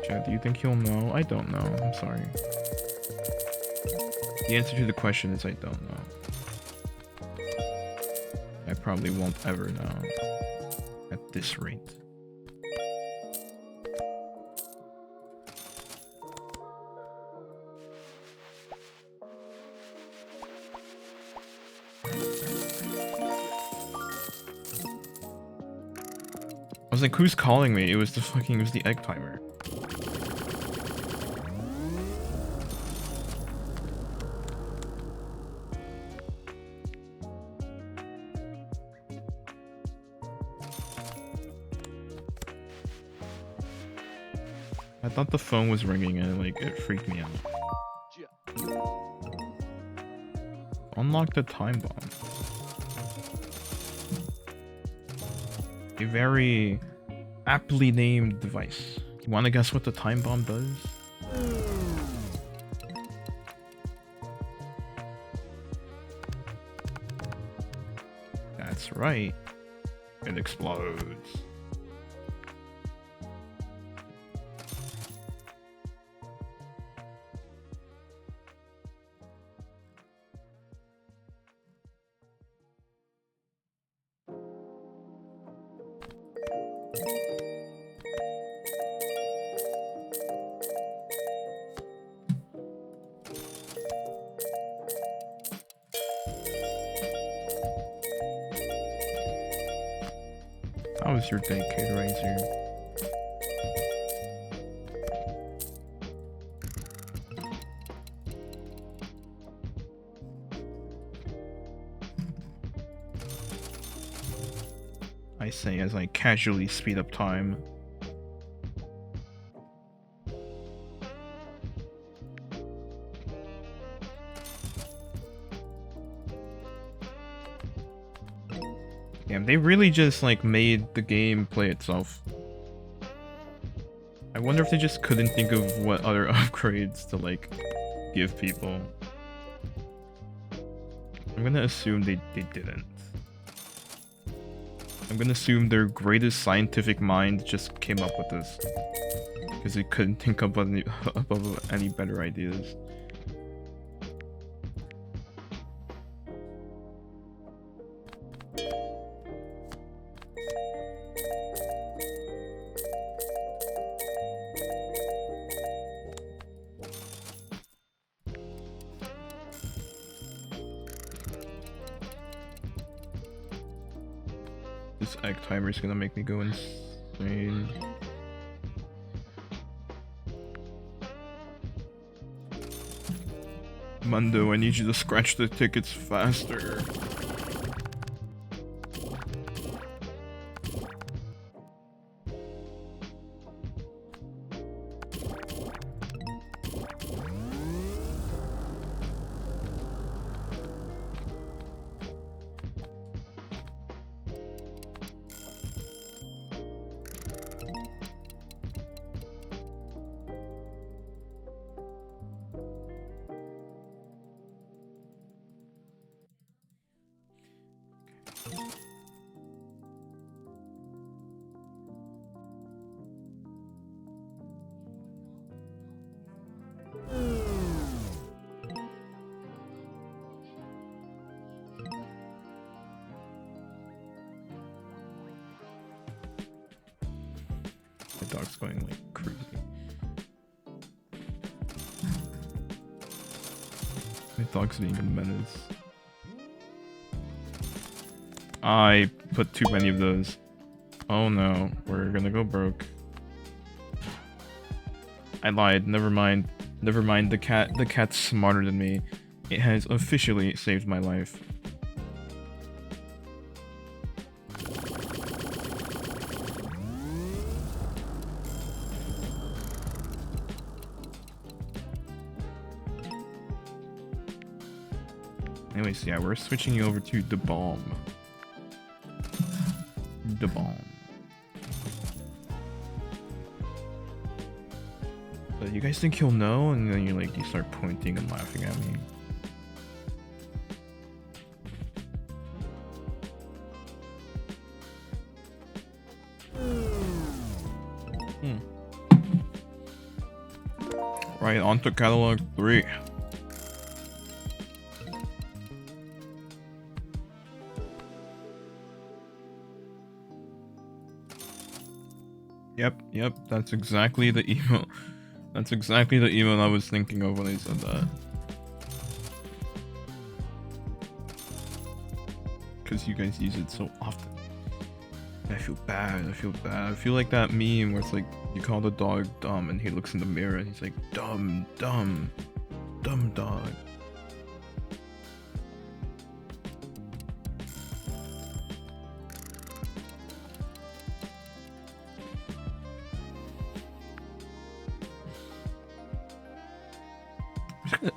Chad, do you think he'll know? I don't know. I'm sorry. The answer to the question is I don't know. I probably won't ever know. At this rate. I was like, who's calling me? It was the egg timer. I thought the phone was ringing and like it freaked me out. Unlock the time bomb. A very aptly named device. You wanna guess what the time bomb does? That's right. It explodes. How was your day, Kid Razor? I say as I casually speed up time. Damn, they really just like made the game play itself. I wonder if they just couldn't think of what other upgrades to like give people. I'm gonna assume they didn't. I'm gonna assume their greatest scientific mind just came up with this. Because they couldn't think up of any better ideas. This egg timer is gonna make me go insane. Mundo, I need you to scratch the tickets faster. The dog's going like crazy. My dog's being a menace. I put too many of those. Oh no, we're gonna go broke. I lied, never mind. Never mind, the cat's smarter than me. It has officially saved my life. Anyways, yeah, we're switching you over to the bomb. The bomb. So you guys think he'll know? And then you start pointing and laughing at me. Right, on to catalog 3. Yep, that's exactly the email. That's exactly the email I was thinking of when I said that. Because you guys use it so often. I feel bad, I feel like that meme where it's like, you call the dog dumb and he looks in the mirror and he's like, dumb dog.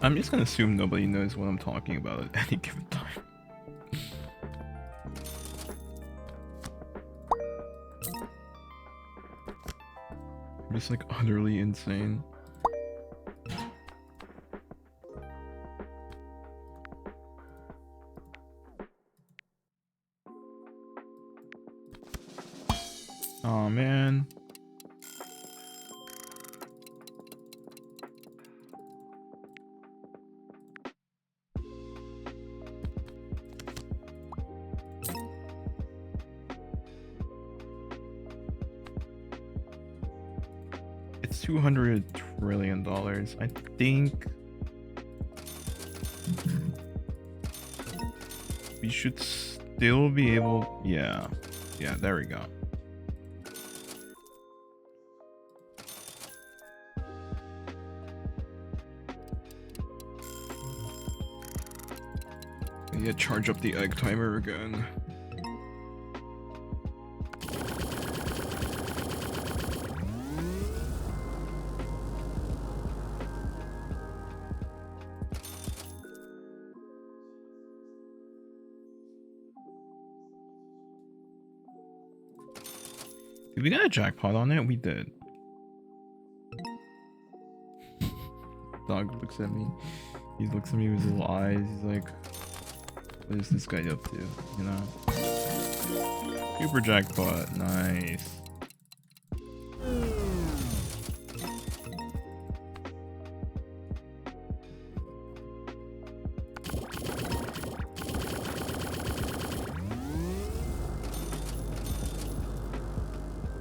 I'm just gonna assume nobody knows what I'm talking about at any given time. I'm just like utterly insane. Oh man. It's $200 trillion. I think we should still be able. Yeah, there we go. Yeah, charge up the egg timer again. Did we get a jackpot on it? We did. Dog looks at me. He looks at me with his little eyes. He's like, what is this guy up to? You know? Super jackpot. Nice.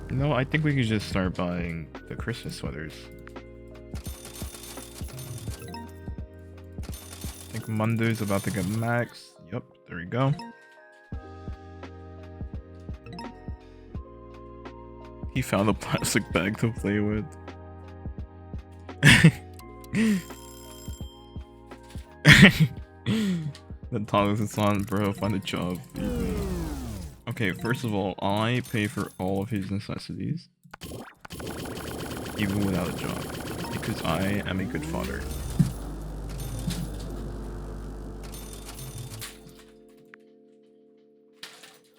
No, I think we could just start buying the Christmas sweaters. I think Mundo's about to get max. Yep, there we go. He found a plastic bag to play with. The Thomas is on, bro. Find a job. Okay, first of all, I pay for all of his necessities, even without a job, because I am a good father.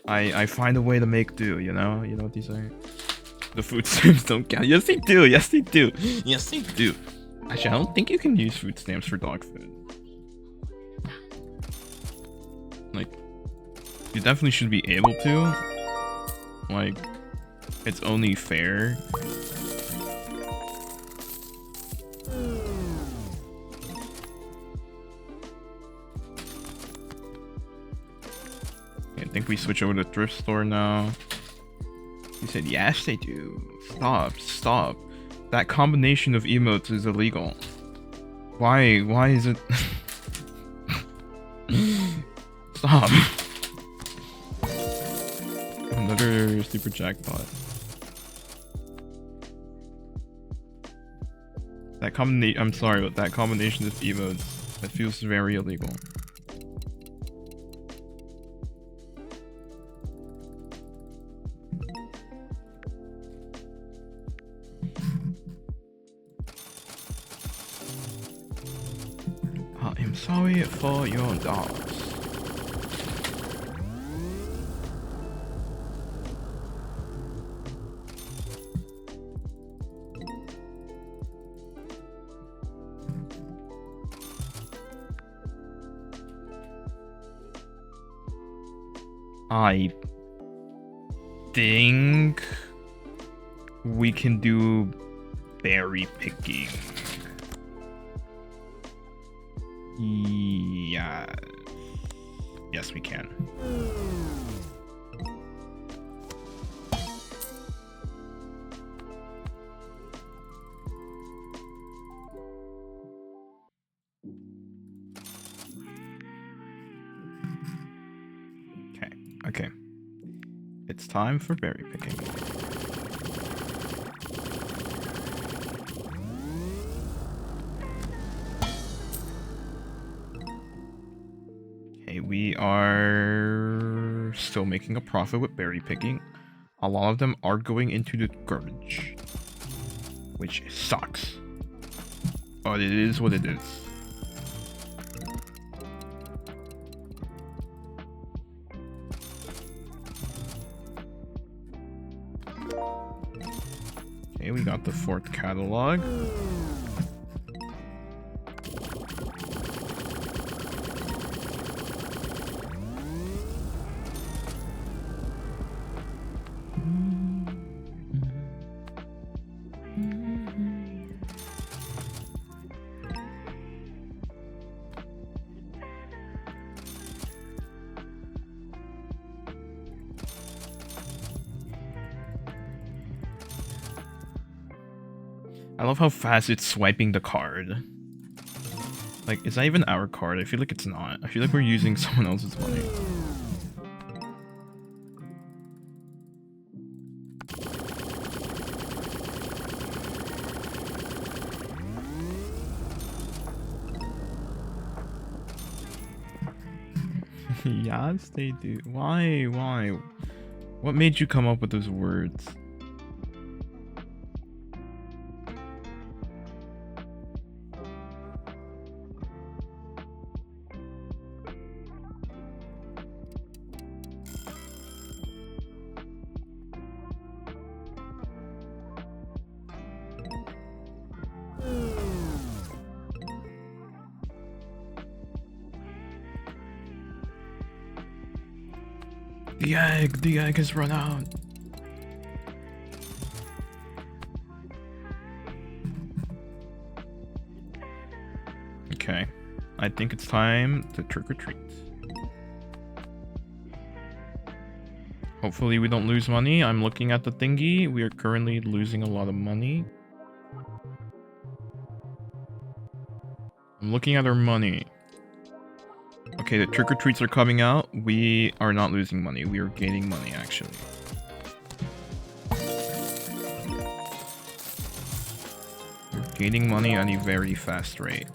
I find a way to make do, you know? You know what these are? The food stamps don't count. Yes, they do. Yes, they do. Yes, they do. Actually, I don't think you can use food stamps for dog food. Like, you definitely should be able to. Like, it's only fair. I think we switch over to thrift store now. He said, yes, they do. Stop. That combination of emotes is illegal. Why is it? Stop. Another super jackpot. That combination, I'm sorry, but that combination of emotes, it feels very illegal. I'm sorry for your dogs. I think we can do berry picking. Yeah. Yes, we can. Okay. It's time for berry picking. Okay, we are still making a profit with berry picking. A lot of them are going into the garbage, which sucks. But it is what it is. Okay, we got the 4th catalog. I love how fast it's swiping the card. Like, is that even our card? I feel like it's not. I feel like we're using someone else's money. Yes, they do. Why? Why? What made you come up with those words? The egg has run out. Okay, I think it's time to trick or treat. Hopefully we don't lose money. I'm looking at the thingy. We are currently losing a lot of money. I'm looking at our money. Okay, the trick or treats are coming out. We are not losing money. We are gaining money, actually. We're gaining money at a very fast rate.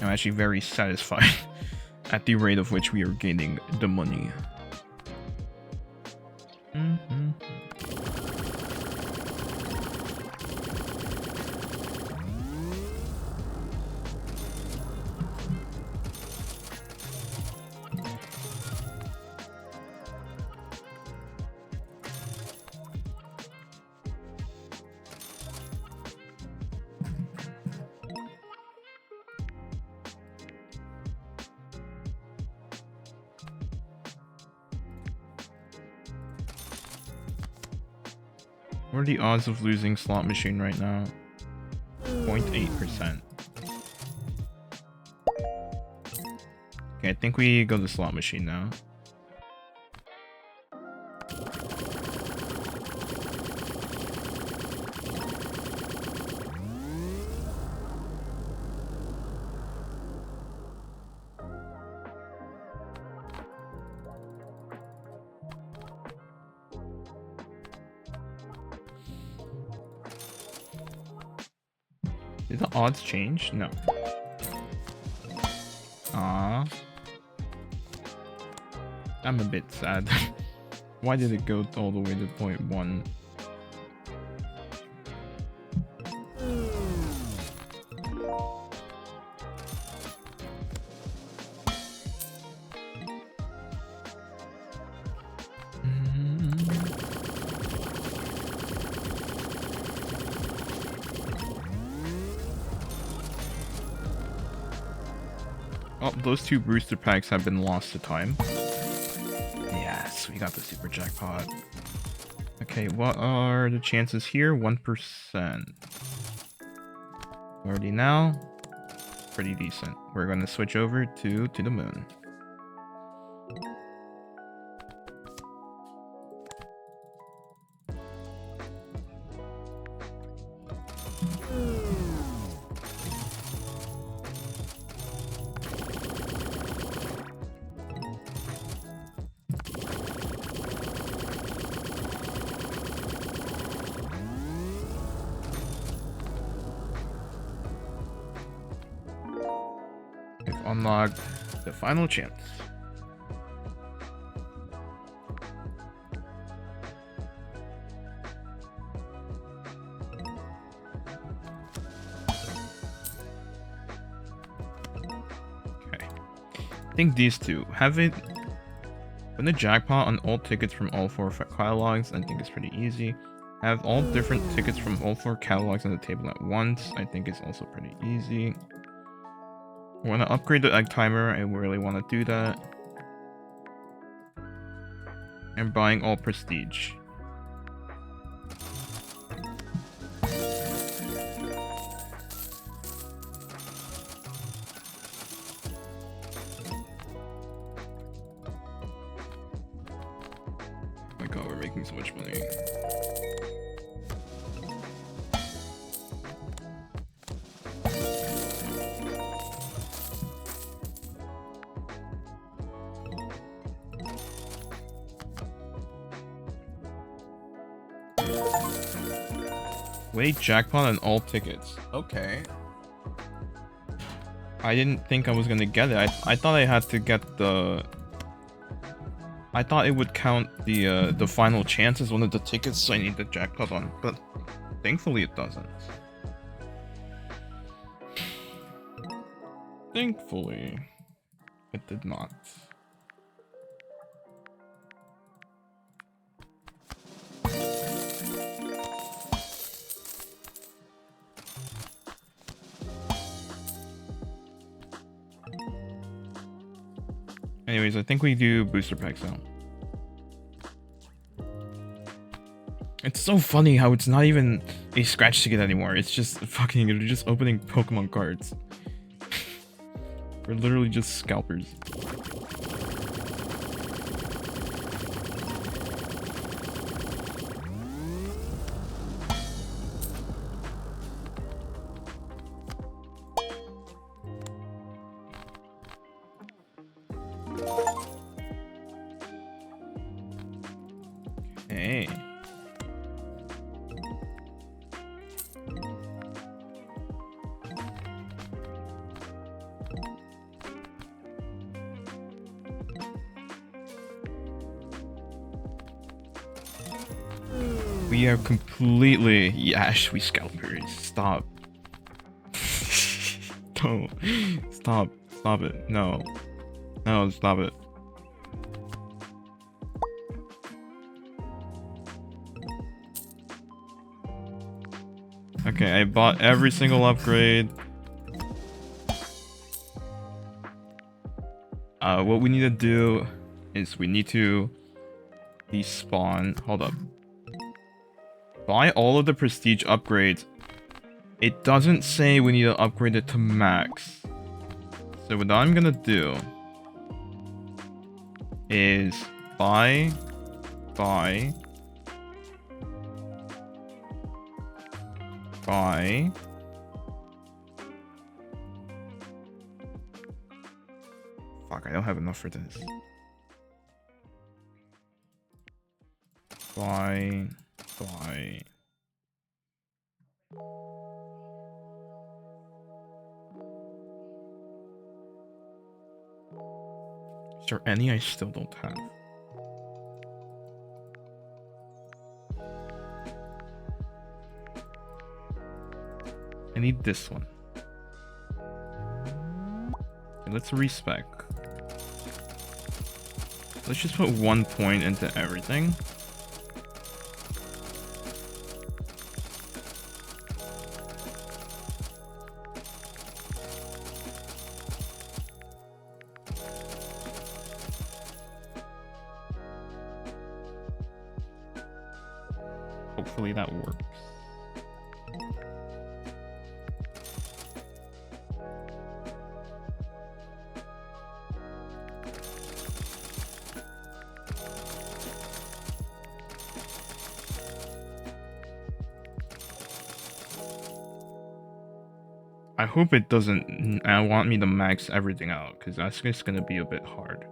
I'm actually very satisfied at the rate of which we are gaining the money. What are the odds of losing slot machine right now? 0.8%. Okay, I think we go to slot machine now. Did the odds change? No. Ah, I'm a bit sad. Why did it go all the way to 0.1? Oh, those 2 booster packs have been lost to time. Yes, we got the super jackpot. Okay, what are the chances here? 1%. Already now, pretty decent. We're gonna switch over to the moon. We've unlocked the final chance. Okay. I think these two have it. Win the jackpot on all tickets from all 4 catalogs. I think it's pretty easy. Have all different tickets from all 4 catalogs on the table at once. I think it's also pretty easy. I want to upgrade the egg timer. I really want to do that. And buying all prestige. Oh my god, we're making so much money. Wait, jackpot on all tickets. Okay. I didn't think I was gonna get it. I thought I had to get the... I thought it would count the final chance as one of the tickets, so I need the jackpot on. But thankfully it doesn't. Thankfully, it did not. Anyways, I think we do booster packs now. It's so funny how it's not even a scratch ticket anymore. It's just fucking, you're just opening Pokemon cards. We're literally just scalpers. Hey. We are completely Yash, we scalpers. Stop. Don't. Stop. Stop it. No. No, stop it. Okay, I bought every single upgrade. What we need to do is we need to despawn. Hold up. Buy all of the prestige upgrades. It doesn't say we need to upgrade it to max. So what I'm gonna do is buy. Fuck, I don't have enough for this. Buy. Is there any I still don't have? I need this one. Okay, let's respec. Let's just put 1 point into everything. Hopefully that works. I hope it doesn't want me to max everything out, because that's just gonna be a bit hard.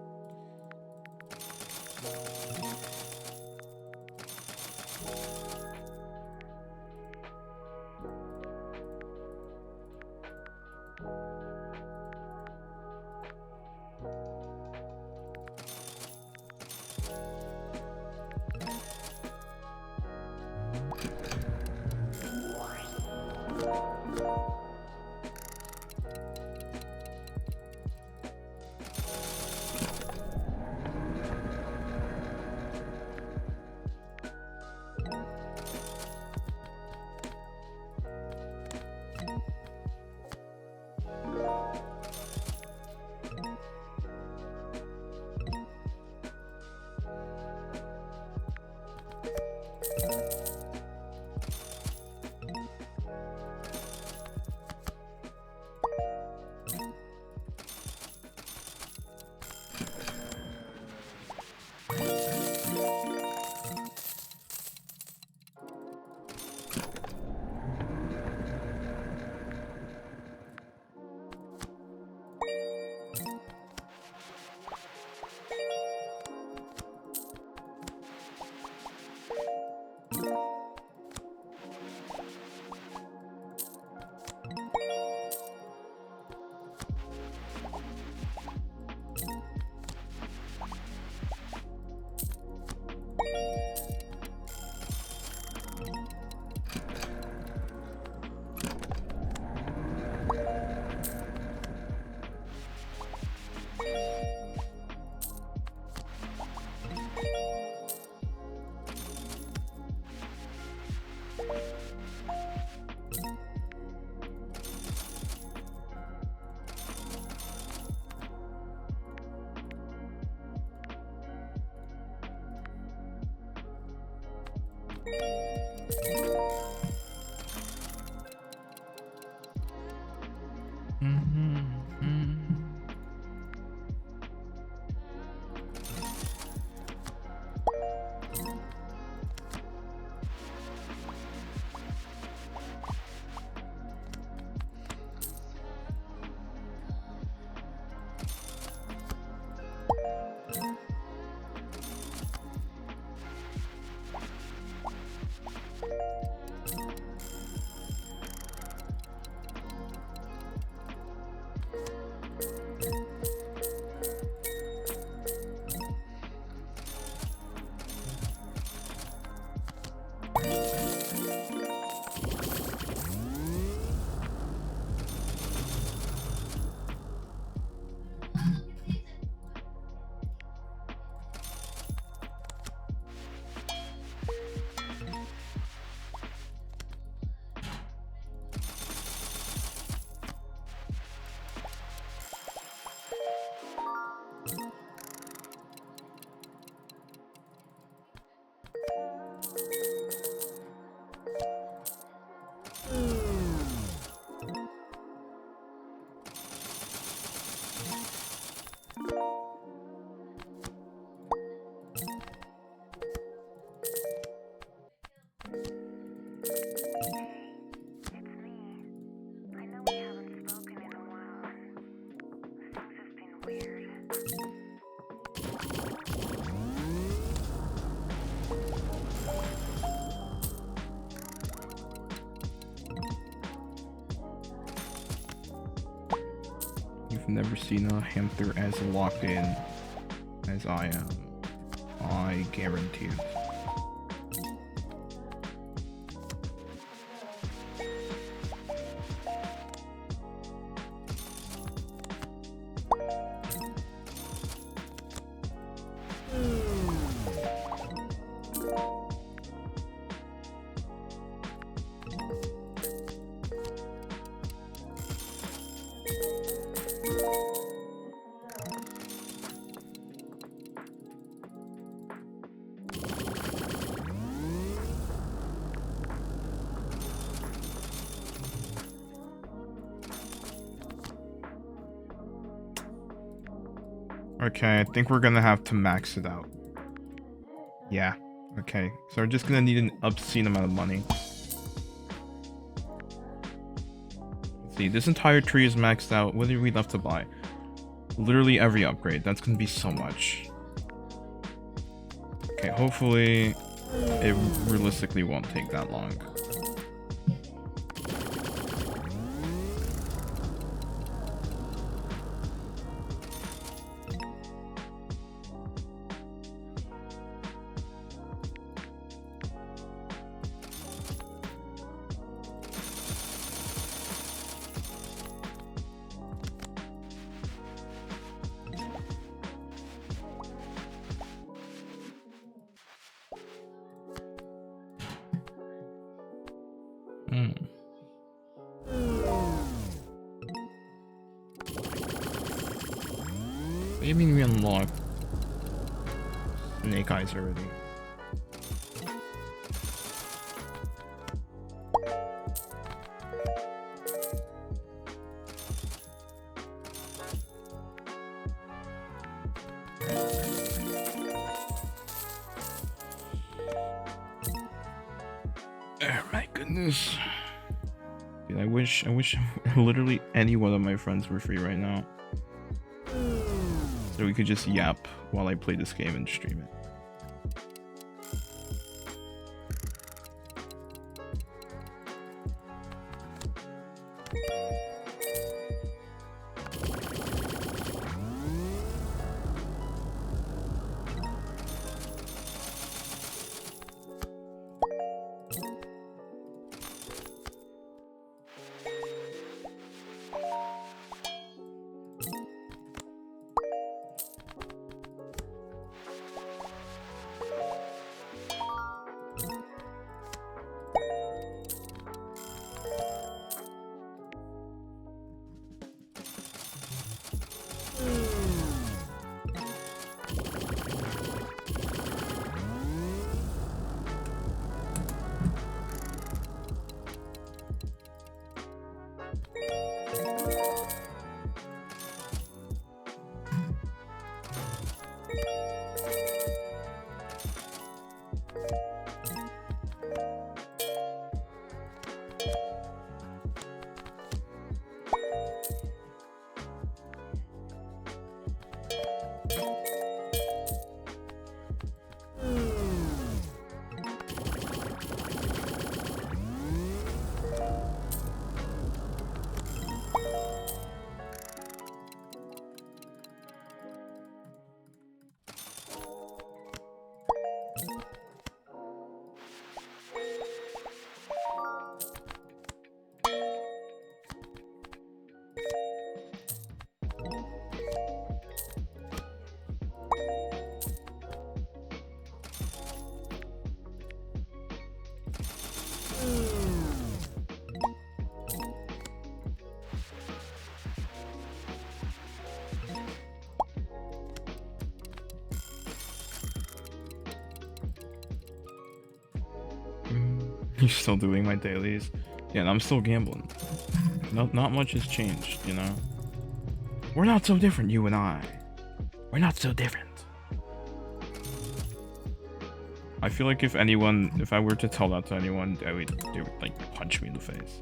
I've never seen a hamster as locked in as I am. I guarantee it. Okay, I think we're gonna have to max it out. Yeah, okay. So we're just gonna need an obscene amount of money. Let's see, this entire tree is maxed out. What do we left to buy? Literally every upgrade. That's gonna be so much. Okay, hopefully it realistically won't take that long. Maybe we unlocked Snake Eyes already. Oh my goodness. Dude, I wish literally any one of my friends were free right now. So we could just yap while I play this game and stream it. You're still doing my dailies? Yeah, and I'm still gambling. Not much has changed, you know? We're not so different, you and I. We're not so different. I feel like if I were to tell that to anyone, they would like punch me in the face.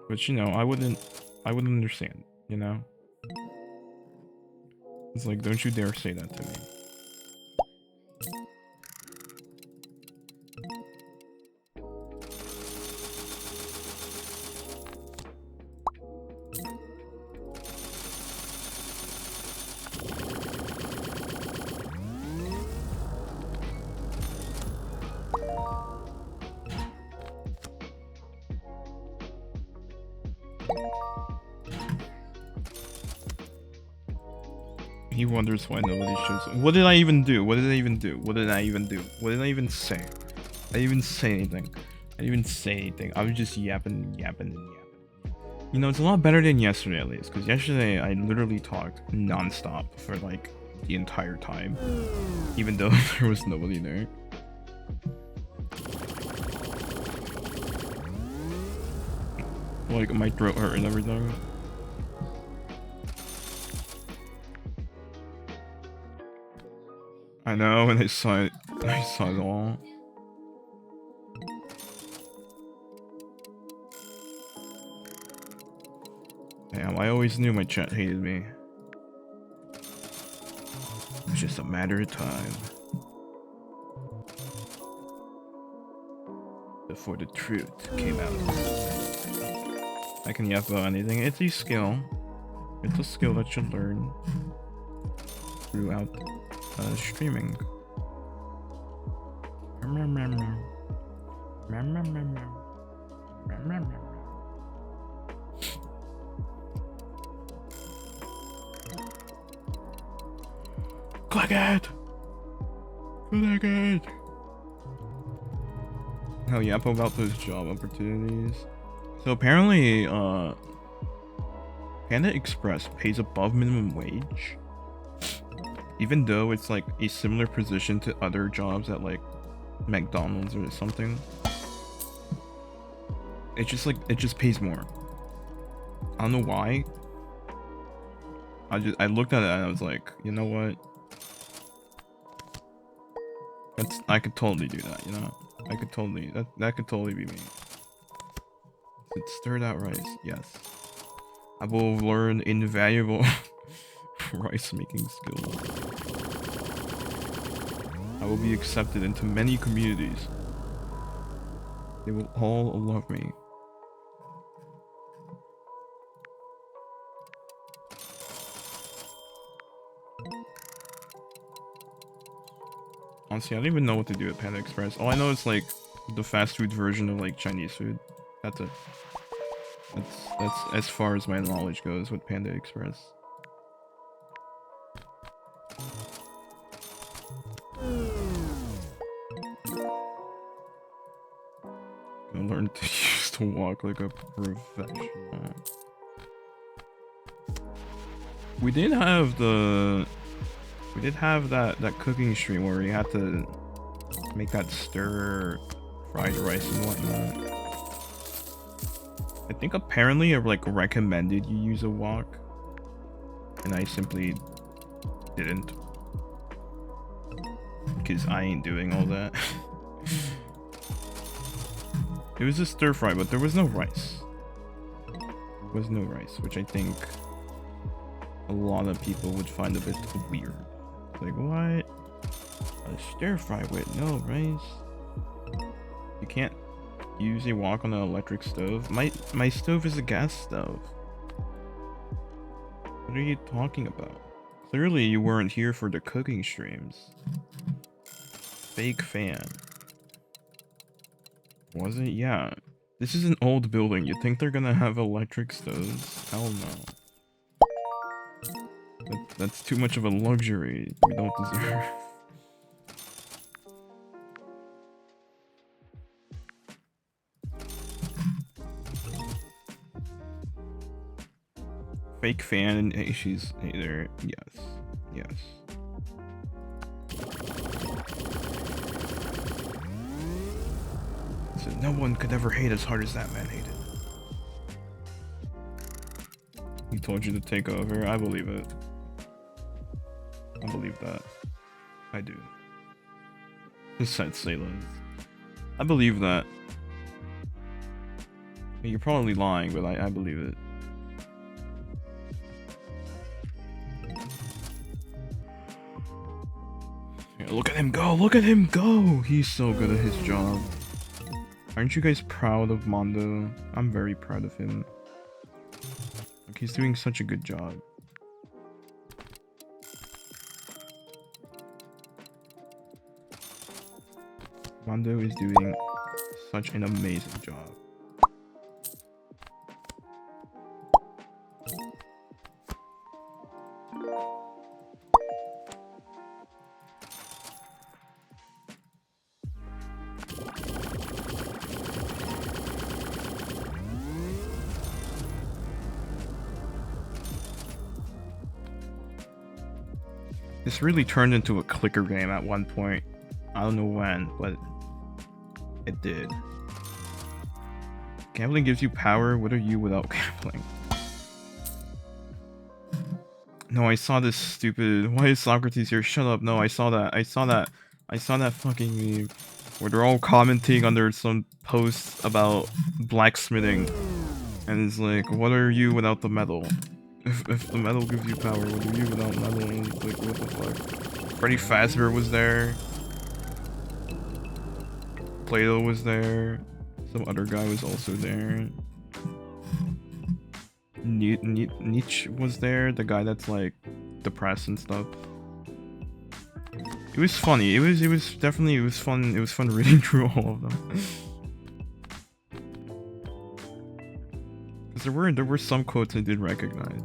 But you know, I wouldn't understand, you know? It's like, don't you dare say that to me. He wonders why nobody shows up. What did I even do? What did I even do? What did I even do? What did I even say? I didn't even say anything. I didn't even say anything. I was just yapping and yapping. You know, it's a lot better than yesterday at least, because yesterday I literally talked non-stop for like the entire time, even though there was nobody there. Like my throat hurt and everything. I know, and I saw it all. Damn, I always knew my chat hated me. It was just a matter of time before the truth came out. I can yap about anything. It's a skill. It's a skill that you learn throughout streaming. Click it! Click it! Hell yeah, about those job opportunities. So apparently, Panda Express pays above minimum wage, even though it's like a similar position to other jobs at like McDonald's or something. It's just like, it just pays more. I don't know why. I looked at it and I was like, you know what? I could totally do that, you know? I could totally, that could totally be me. It's stirred out rice, yes. I will learn invaluable rice making skills. I will be accepted into many communities. They will all love me. Honestly, I don't even know what to do at Panda Express. All I know is like the fast food version of like Chinese food. That's it. That's as far as my knowledge goes with Panda Express. Gonna learn to use to walk like a professional. We did have that cooking stream where you had to make that stir fried rice and whatnot. I think apparently it like recommended you use a wok, and I simply didn't, because I ain't doing all that. It was a stir fry, but there was no rice. There was no rice, which I think a lot of people would find a bit weird. Like, what? A stir fry with no rice? You can't use a wok on an electric stove? My stove is a gas stove. What are you talking about? Clearly you weren't here for the cooking streams. Fake fan. Was it? Yeah. This is an old building. You think they're gonna have electric stoves? Hell no. That's too much of a luxury we don't deserve. Fake fan and hey, she's either yes. So no one could ever hate as hard as that man hated. He told you to take over. I believe it. I believe that. I do. Besides Sailors. I believe that. You're probably lying, but I believe it. Yeah, look at him go! Look at him go! He's so good at his job. Aren't you guys proud of Mondo? I'm very proud of him. Like, he's doing such a good job. Mondo is doing such an amazing job. This really turned into a clicker game at one point. I don't know when, but it did. Gambling gives you power. What are you without gambling? No, I saw this stupid. Why is Socrates here? Shut up. No, I saw that. I saw that fucking meme where they're all commenting under some posts about blacksmithing. And it's like, what are you without the metal? If the metal gives you power, what are you without metal? And it's like, what the fuck? Freddy Fazbear was there. Plato was there. Some other guy was also there. Nietzsche was there, the guy that's like depressed and stuff. It was funny. It was definitely fun. It was fun reading through all of them. Cause there were some quotes I did recognize.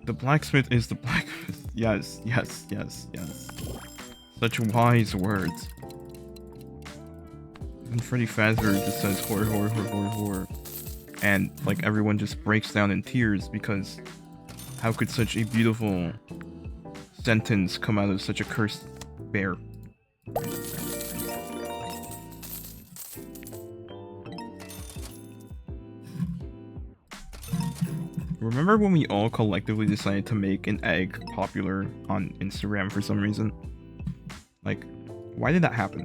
The blacksmith is the blacksmith. Yes. Such wise words. And Freddy Fazbear just says whore. And like everyone just breaks down in tears because how could such a beautiful sentence come out of such a cursed bear? Remember when we all collectively decided to make an egg popular on Instagram for some reason? Like, why did that happen?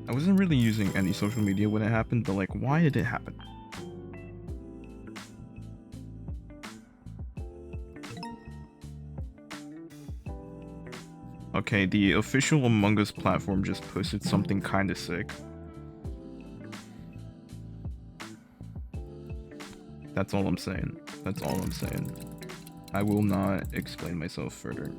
I wasn't really using any social media when it happened, but like, why did it happen? Okay, the official Among Us platform just posted something kinda sick. That's all I'm saying. That's all I'm saying. I will not explain myself further.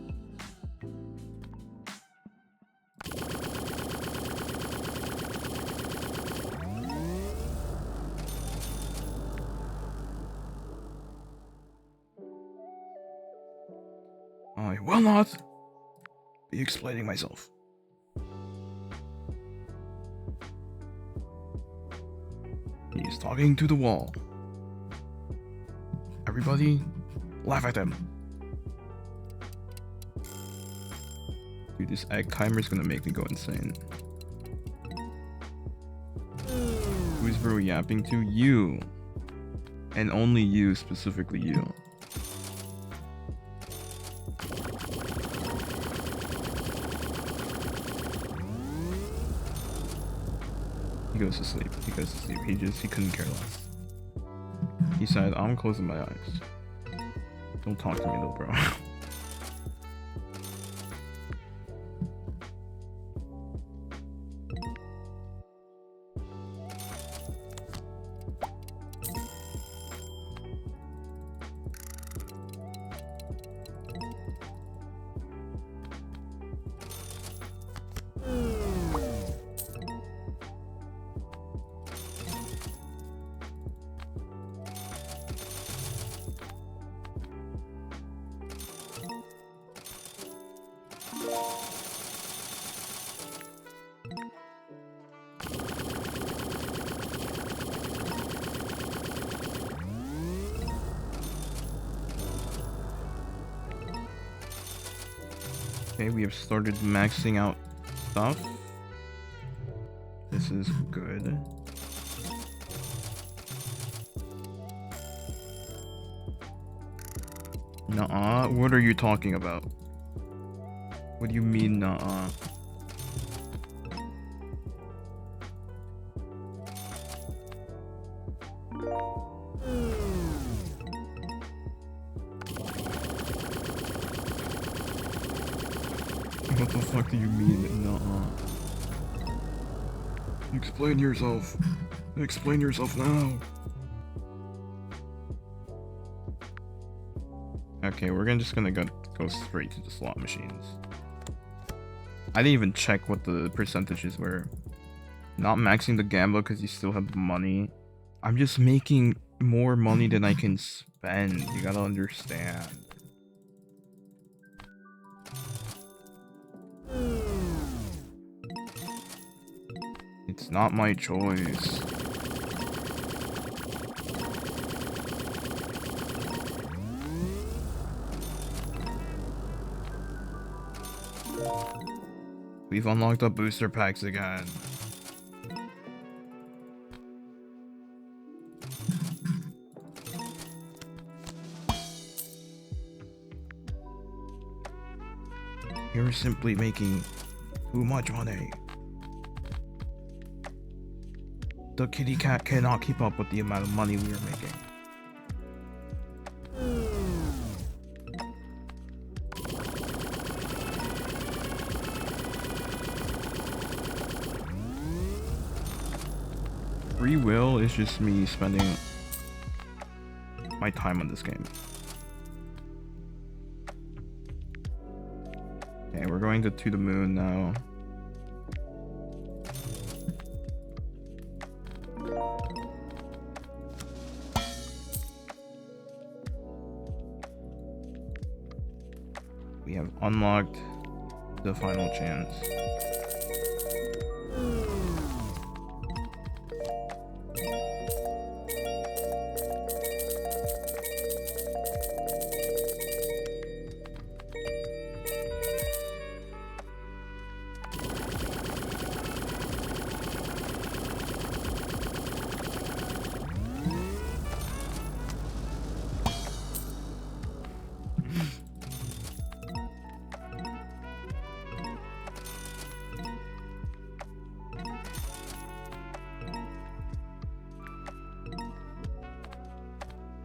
I will not be explaining myself. He's talking to the wall. Everybody, laugh at him. Dude, this egg timer is gonna make me go insane. Who's bro yapping to? You. And only you, specifically you. He goes to sleep. He goes to sleep. He couldn't care less. He said, I'm closing my eyes. Don't talk to me though, bro. Okay, we have started maxing out stuff. This is good. Nuh-uh, what are you talking about? What do you mean, nuh-uh? What the fuck do you mean, nuh-uh? Explain yourself. Explain yourself now. Okay, we're just gonna go straight to the slot machines. I didn't even check what the percentages were. Not maxing the gamble because you still have money. I'm just making more money than I can spend. You gotta understand. It's not my choice. We've unlocked the booster packs again. You're simply making too much money. The kitty cat cannot keep up with the amount of money we are making. Free will is just me spending my time on this game. Okay, we're going to the moon now. We have unlocked the final chance.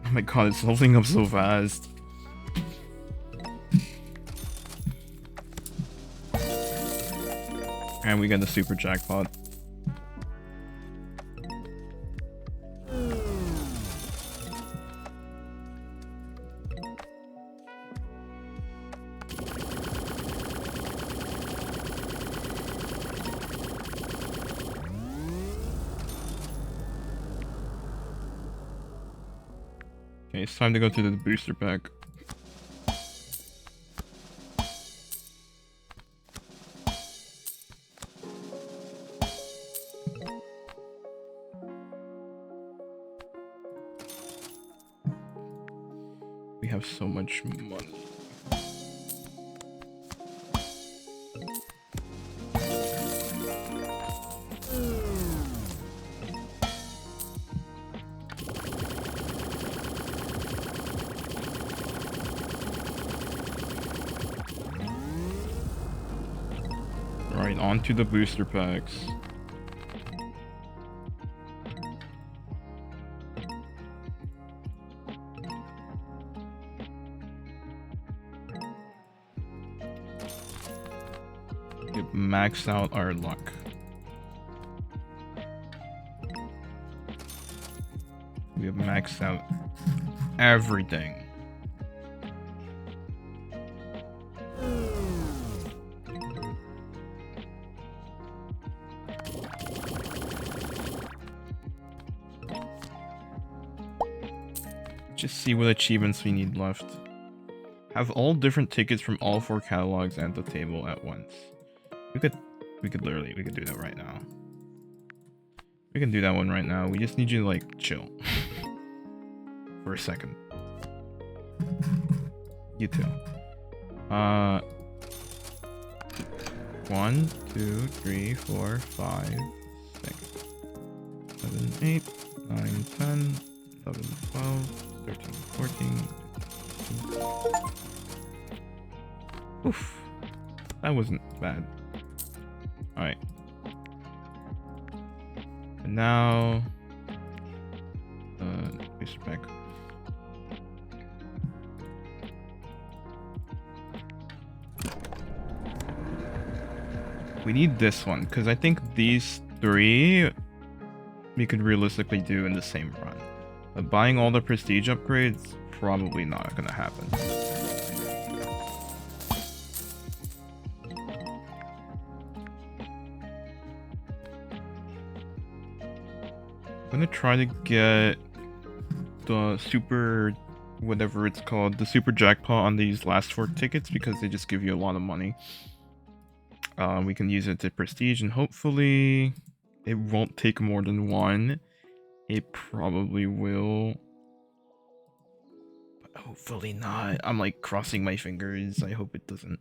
Oh my god, it's leveling up so fast. And we get the super jackpot. Okay, it's time to go to the booster pack. We have so much money. Right, on to the booster packs. We've maxed out our luck. We have maxed out everything. Just see what achievements we need left. Have all different tickets from all 4 catalogs at the table at once. We could do that right now. We can do that one right now. We just need you to like chill for a second. You too. 1, 2, 3, 4, 5, 6, 7, 8, 9, 10, 11, 12, 13, 14. 15. Oof. That wasn't bad. Alright. And now booster pack. We need this one, because I think these 3 we could realistically do in the same run. But buying all the prestige upgrades, probably not gonna happen. I'm gonna try to get the super, whatever it's called, the super jackpot on these last 4 tickets because they just give you a lot of money. We can use it to prestige and hopefully it won't take more than 1. It probably will. But hopefully not. I'm like crossing my fingers. I hope it doesn't.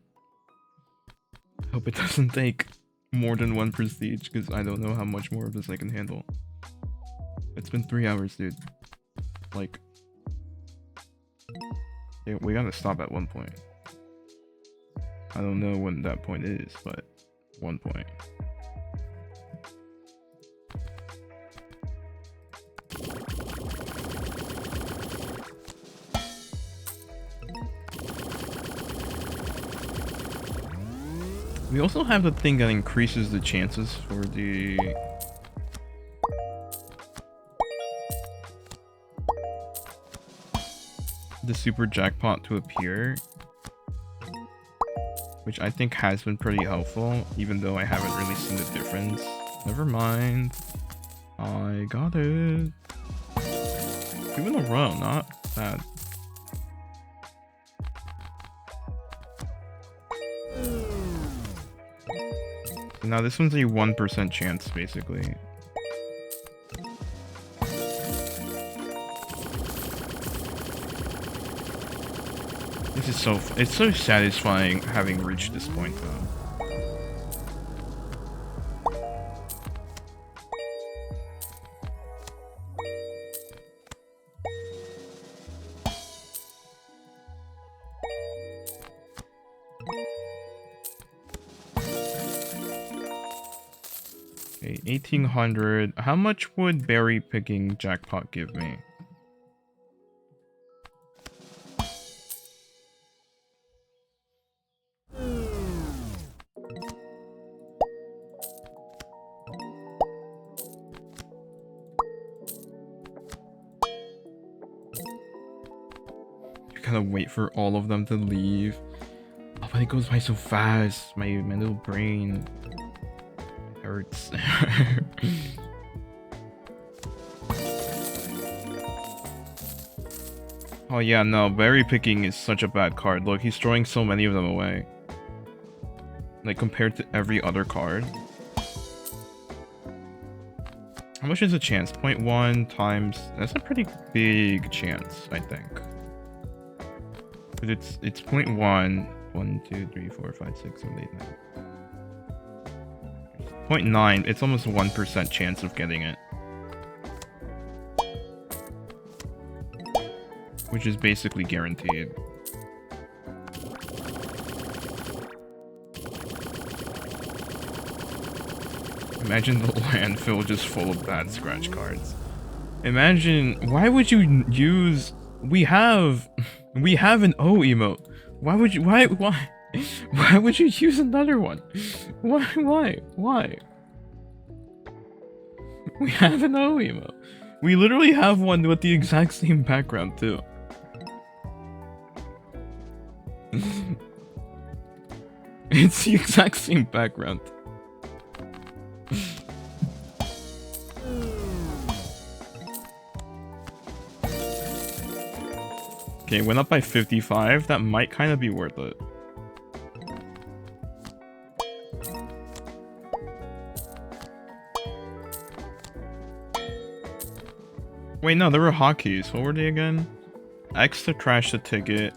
I hope it doesn't take more than one prestige because I don't know how much more of this I can handle. It's been 3 hours, dude. Like, yeah, we gotta stop at one point. I don't know when that point is, but one point. We also have the thing that increases the chances for the super jackpot to appear, which I think has been pretty helpful, even though I haven't really seen the difference. Never mind. I got it. 2 in a row, not bad. Now this one's a 1% chance, basically. This is it's so satisfying having reached this point, though. Okay, 1800. How much would berry picking jackpot give me? You gotta wait for all of them to leave. Oh, but it goes by so fast. My little brain hurts. Oh yeah, no, berry picking is such a bad card. Look, he's throwing so many of them away. Like, compared to every other card. How much is the chance? 0.1 times... That's a pretty big chance, I think. But it's 0.1. 1, 2, 3, 4, 5, 6, 7, 8, 9. 0.9. It's almost 1% chance of getting it. Which is basically guaranteed. Imagine the landfill just full of bad scratch cards. Imagine, why would you use... We have an O emote. Why would you, why would you use another one? Why? We have an O emote. We literally have one with the exact same background too. It's the exact same background. Okay, went up by 55. That might kind of be worth it. Wait, no, there were hotkeys. What were they again? X to trash the ticket.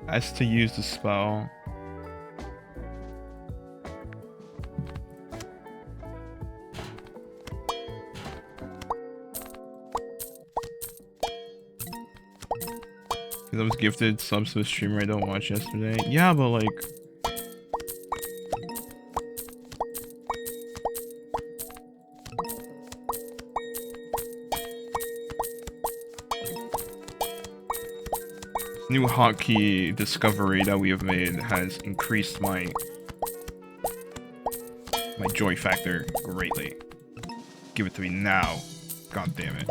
S to use the spell. Because I was gifted subs to a streamer I don't watch yesterday. Yeah, but like... new hotkey discovery that we have made has increased my joy factor greatly. Give it to me now. God damn it.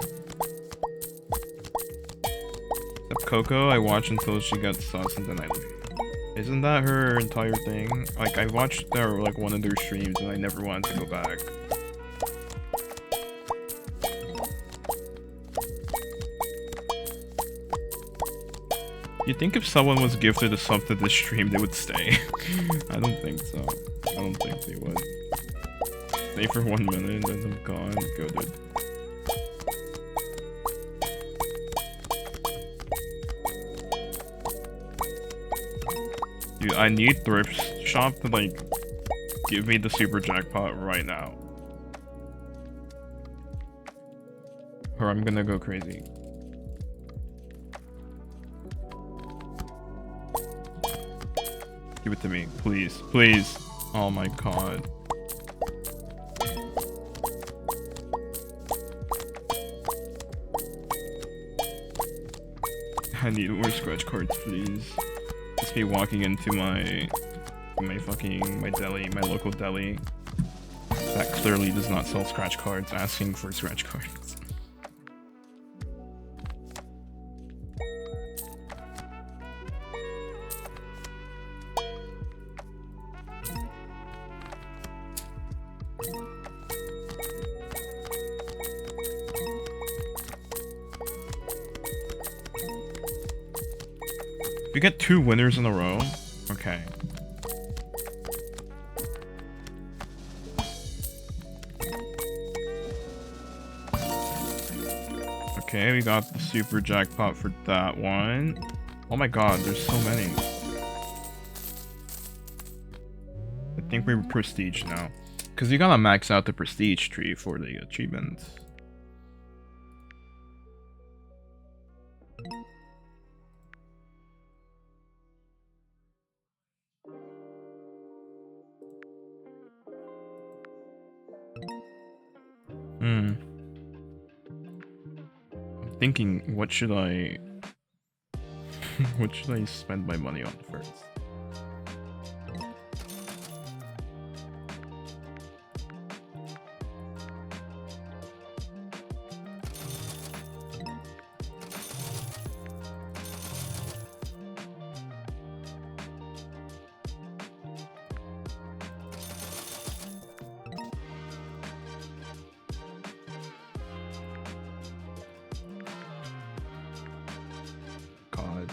Except Coco, I watched until she got sus and then I leave. Isn't that her entire thing? Like, I watched their, like, one of their streams and I never wanted to go back. You'd think if someone was gifted a sub to this stream, they would stay. I don't think so. I don't think they would. Stay for 1 minute, then I'm gone. Go, dude. Dude, I need thrift shop to like give me the super jackpot right now, or I'm gonna go crazy. Give it to me, please, please. Oh my god. I need more scratch cards, please. Just be walking into my deli, my local deli that clearly does not sell scratch cards, asking for scratch cards. We get 2 winners in a row. Okay. Okay, we got the super jackpot for that one. Oh my god, there's so many. I think we're prestige now. Because you gotta max out the prestige tree for the achievements. Thinking, what should I spend my money on first? God.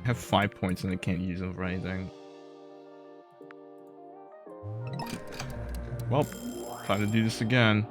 I have 5 points and I can't use it for anything. Well, time to do this again.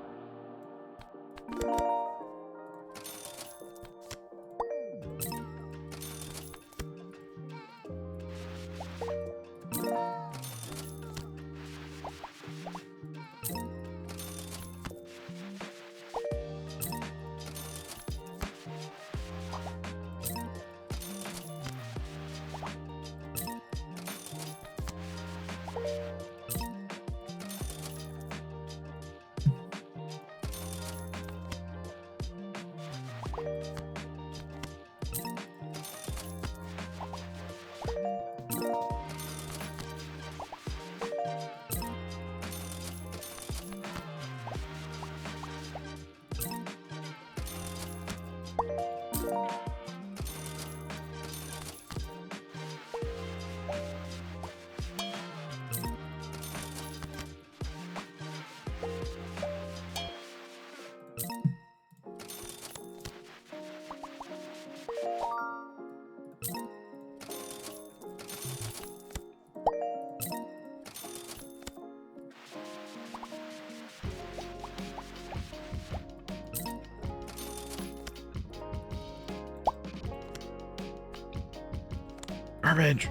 Garbage.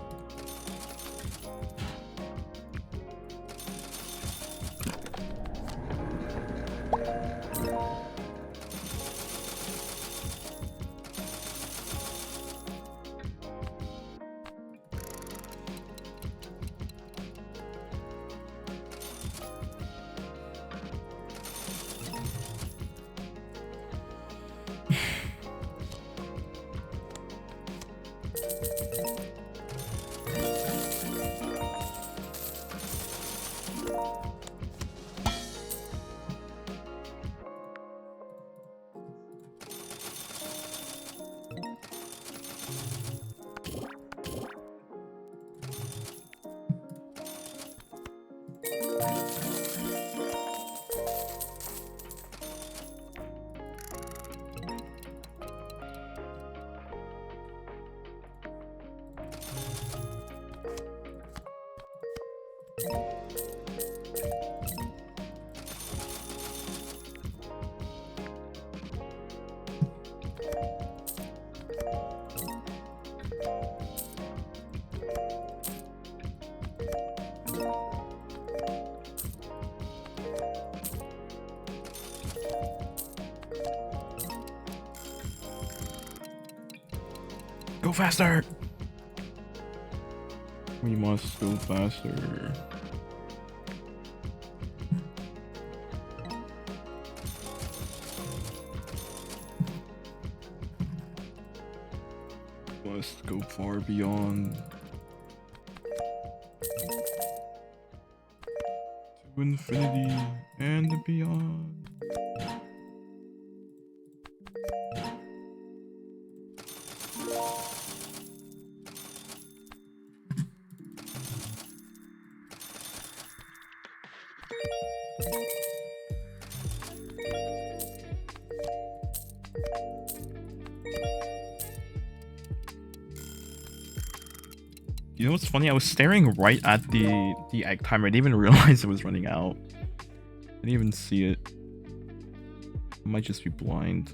Go faster! We must go faster. Must go far beyond. To infinity and beyond. You know what's funny? I was staring right at the egg timer. I didn't even realize it was running out. I didn't even see it. I might just be blind.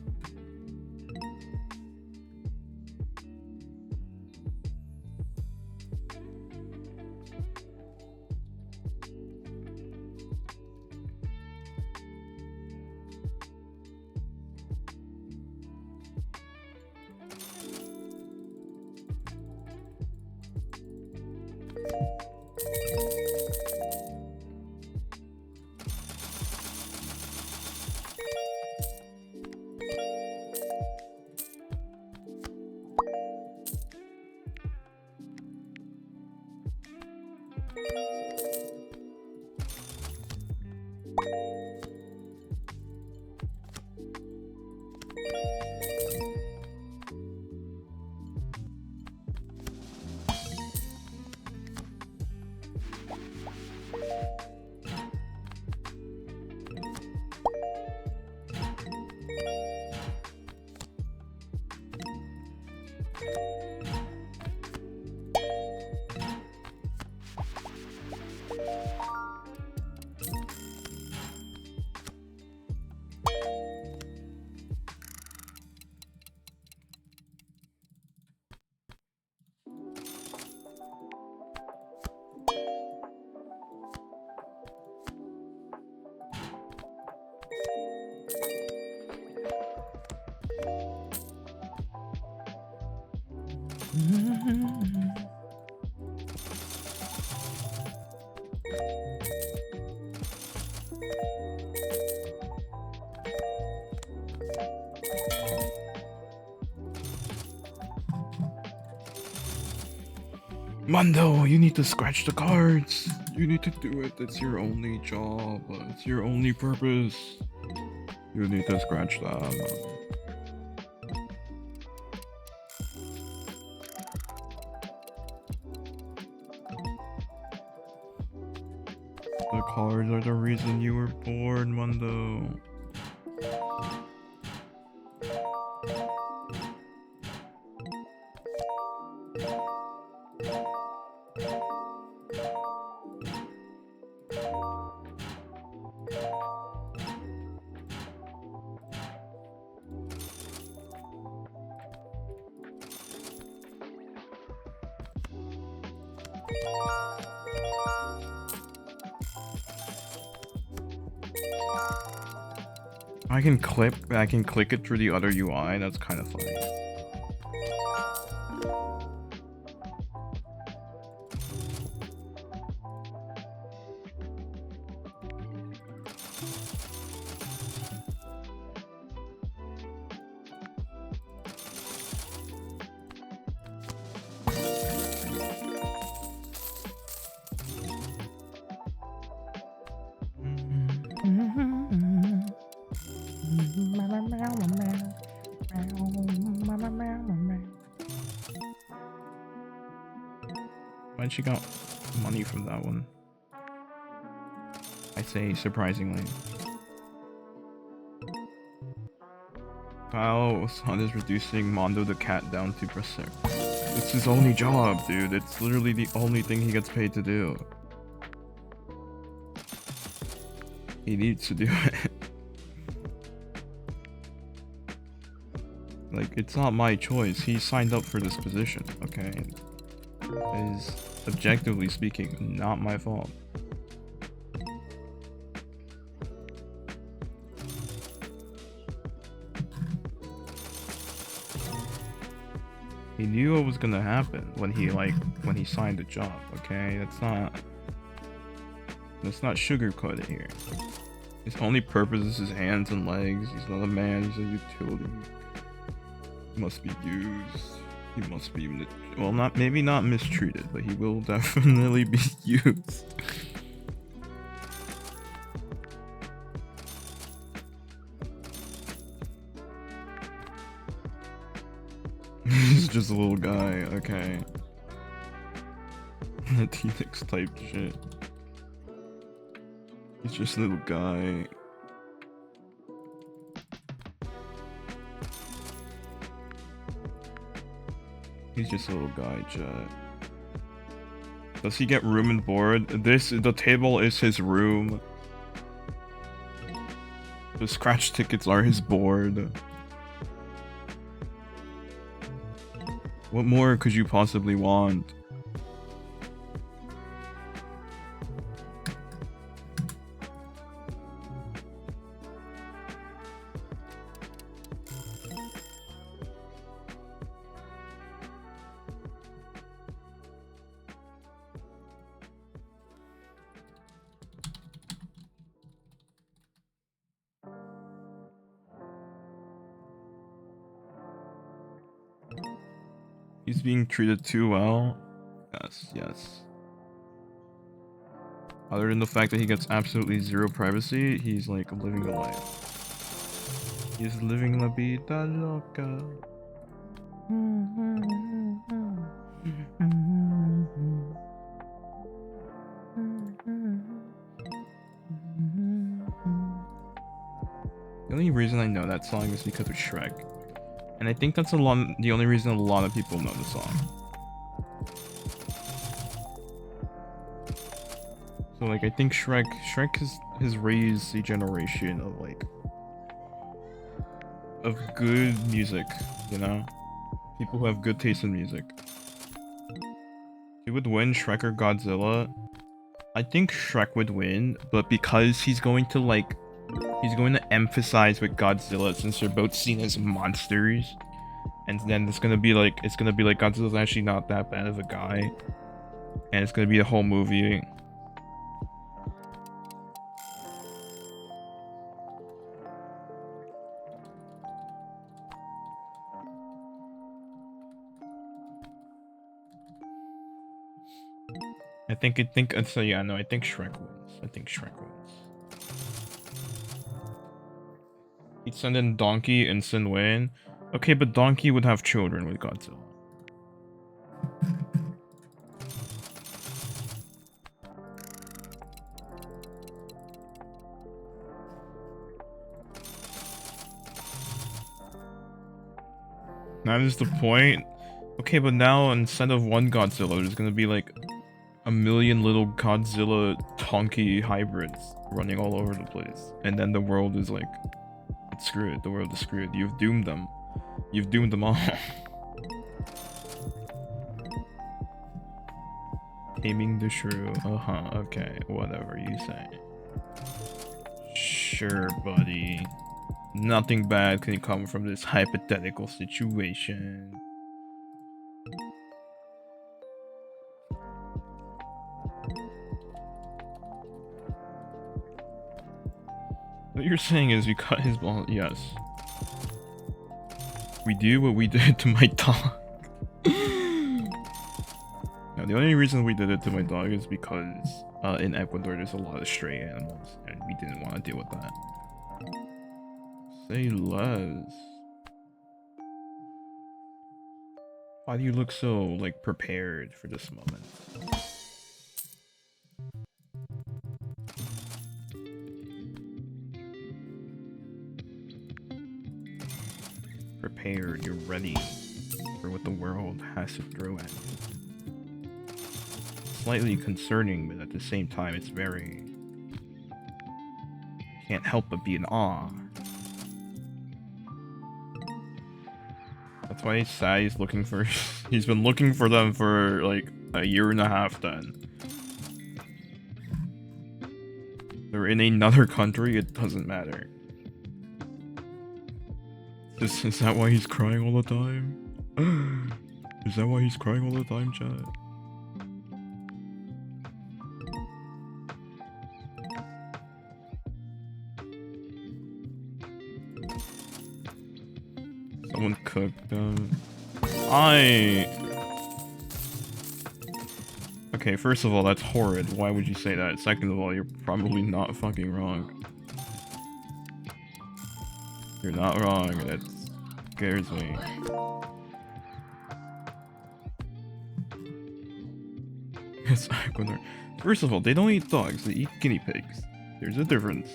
Mondo, you need to scratch the cards. You need to do it. It's your only job. It's your only purpose. You need to scratch them. The cards are the reason you were born, Mondo. I can click it through the other UI. That's kind of funny. Why'd she got money from that one? I say surprisingly. Wow, Sun is reducing Mondo the cat down 2%. It's his only job, dude. It's literally the only thing he gets paid to do. He needs to do it. Like, it's not my choice. He signed up for this position, okay? It is, objectively speaking, not my fault. He knew what was gonna happen when he signed the job, okay? Let's not sugarcoat it here. His only purpose is his hands and legs. He's not a man, he's a utility. He must be used. He must be, well, maybe not mistreated, but he will definitely be used. He's just a little guy, okay. T-Rex type shit. He's just a little guy. He's just a little guy, chat. Does he get room and board? The table is his room. The scratch tickets are his board. What more could you possibly want? He's being treated too well. Yes, yes. Other than the fact that he gets absolutely zero privacy, he's like living the life. He's living la vida loca. The only reason I know that song is because of Shrek. And I think that's the only reason a lot of people know the song. So like I think Shrek has raised a generation of good music, you know? People who have good taste in music. He would win Shrek or Godzilla. I think Shrek would win, but because he's going to emphasize with Godzilla since they're both seen as monsters. And then it's gonna be like Godzilla's actually not that bad of a guy. And it's gonna be a whole movie. I think Shrek wins. I think Shrek wins. He'd send in Donkey and Sin Wayne. Okay, but Donkey would have children with Godzilla. That is the point. Okay, but now instead of one Godzilla, there's gonna be like a million little Godzilla Donkey hybrids running all over the place. And then the world is like, it's screwed. The world is screwed. You've doomed them. You've doomed them all. Taming the shrew. Okay. Whatever you say. Sure, buddy. Nothing bad can come from this hypothetical situation. What you're saying is we cut his ball. Yes. We do what we did to my dog. Now, the only reason we did it to my dog is because in Ecuador there's a lot of stray animals and we didn't want to deal with that. Say less. Why do you look so, like, prepared for this moment? Prepared, you're ready for what the world has to throw at you. Slightly concerning, but at the same time, it's very... Can't help but be in awe. That's why he's sad. He's looking for. He's been looking for them for like a year and a half. Then they're in another country. It doesn't matter. Is that why he's crying all the time? Is that why he's crying all the time, chat? Someone cooked them. Okay, first of all, that's horrid. Why would you say that? Second of all, you're probably not fucking wrong. You're not wrong. That scares me. Yes, first of all, they don't eat dogs. They eat guinea pigs. There's a difference.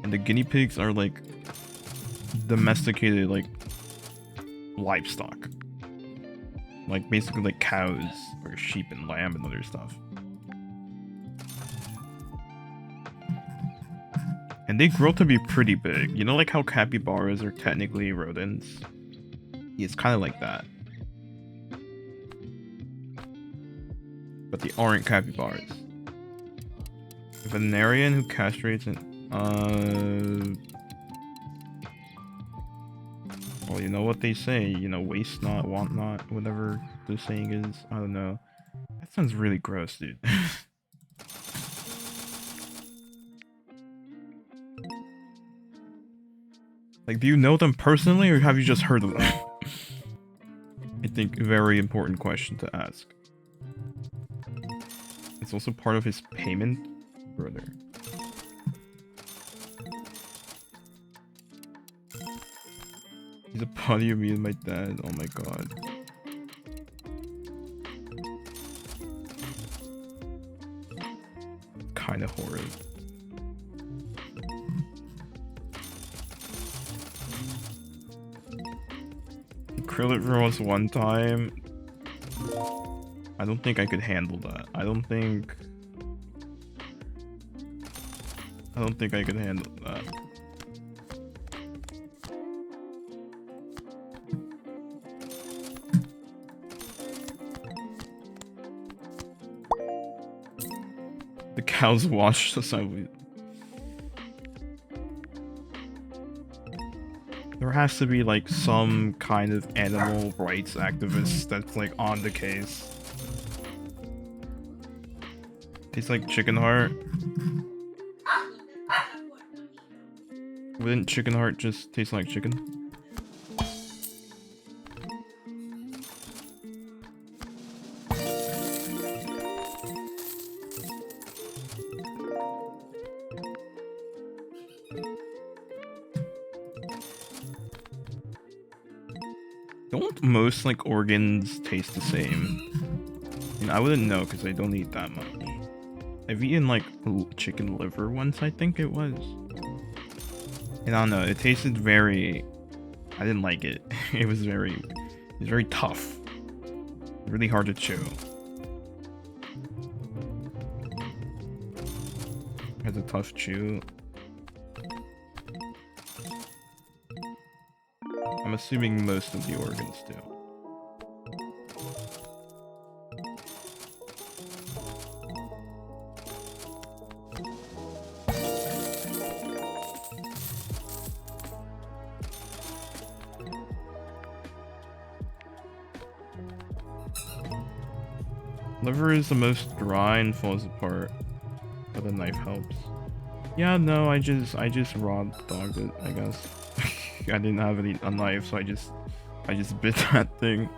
And the guinea pigs are like domesticated like livestock. Like basically like cows or sheep and lamb and other stuff. And they grow to be pretty big. You know like how capybaras are technically rodents? It's kind of like that. But they aren't capybaras. A veterinarian who castrates and well, you know what they say, you know, waste not, want not, whatever the saying is. I don't know. That sounds really gross, dude. Like, do you know them personally, or have you just heard of them? I think a very important question to ask. It's also part of his payment, brother. He's a buddy of me and my dad. Oh my god. Kinda horrid. Grill it for us one time. I don't think I could handle that. I don't think I could handle that. The cows washed us out. There has to be like some kind of animal rights activist that's like on the case. Tastes like chicken heart. Wouldn't chicken heart just taste like chicken? Don't most like organs taste the same? I mean, I wouldn't know because I don't eat that much. I've eaten like chicken liver once, I think it was. And I don't know, it tasted very... I didn't like it. It was very tough. Really hard to chew. Has a tough chew. I'm assuming most of the organs do. Liver is the most dry and falls apart, but the knife helps. Yeah, no, I just raw dogged it, I guess. I didn't have a knife, so I just bit that thing.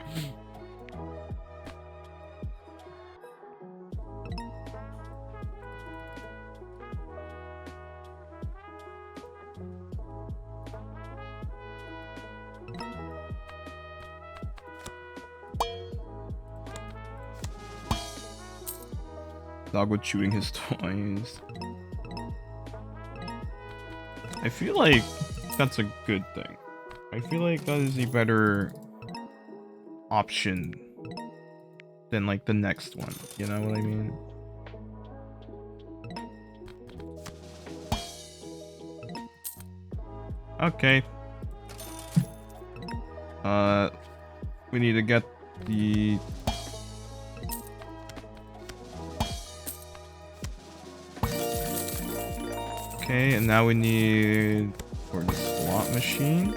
Doggo chewing his toys. I feel like that's a good thing. I feel like that is a better option than like the next one. You know what I mean? Okay. We need to get the... Okay, and now we need for the slot machine.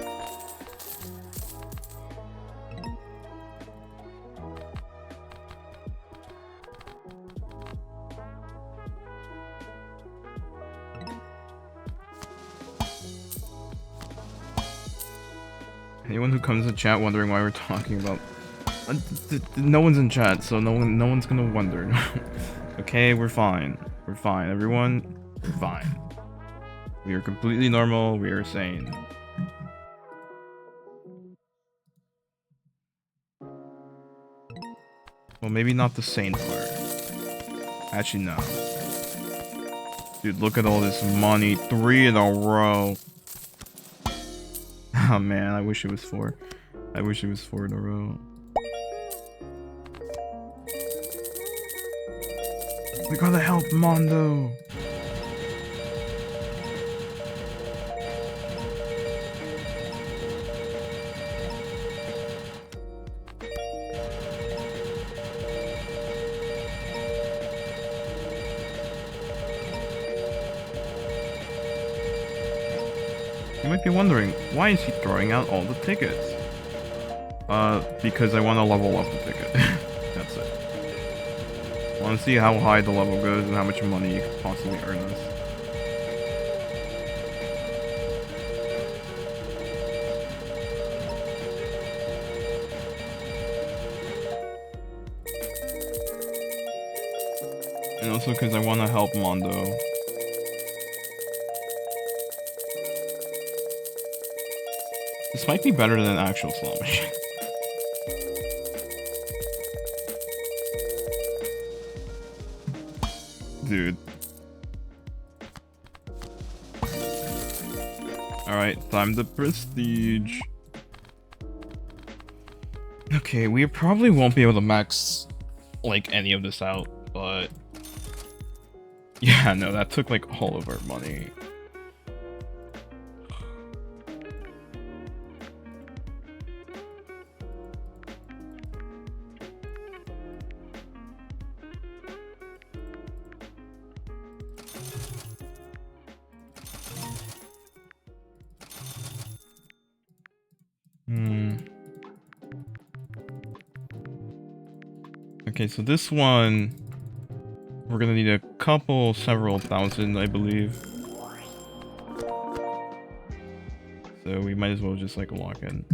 Anyone who comes to chat wondering why we're talking about... no one's in chat, so no one's gonna wonder. Okay, we're fine. We're fine. Everyone, we're fine. We are completely normal. We are sane. Well, maybe not the sane part. Actually, no. Dude, look at all this money. 3 in a row. Oh man, I wish it was 4. I wish it was 4 in a row. We gotta help Mondo. You might be wondering, why is he throwing out all the tickets? Because I want to level up the ticket. That's it. I want to see how high the level goes and how much money you could possibly earn this. And also because I want to help Mondo. This might be better than an actual slot machine. Dude. Alright, time to prestige. Okay, we probably won't be able to max, like, any of this out, but... Yeah, no, that took, like, all of our money. Okay, so this one, we're gonna need a couple, several thousand, I believe. So we might as well just like lock in.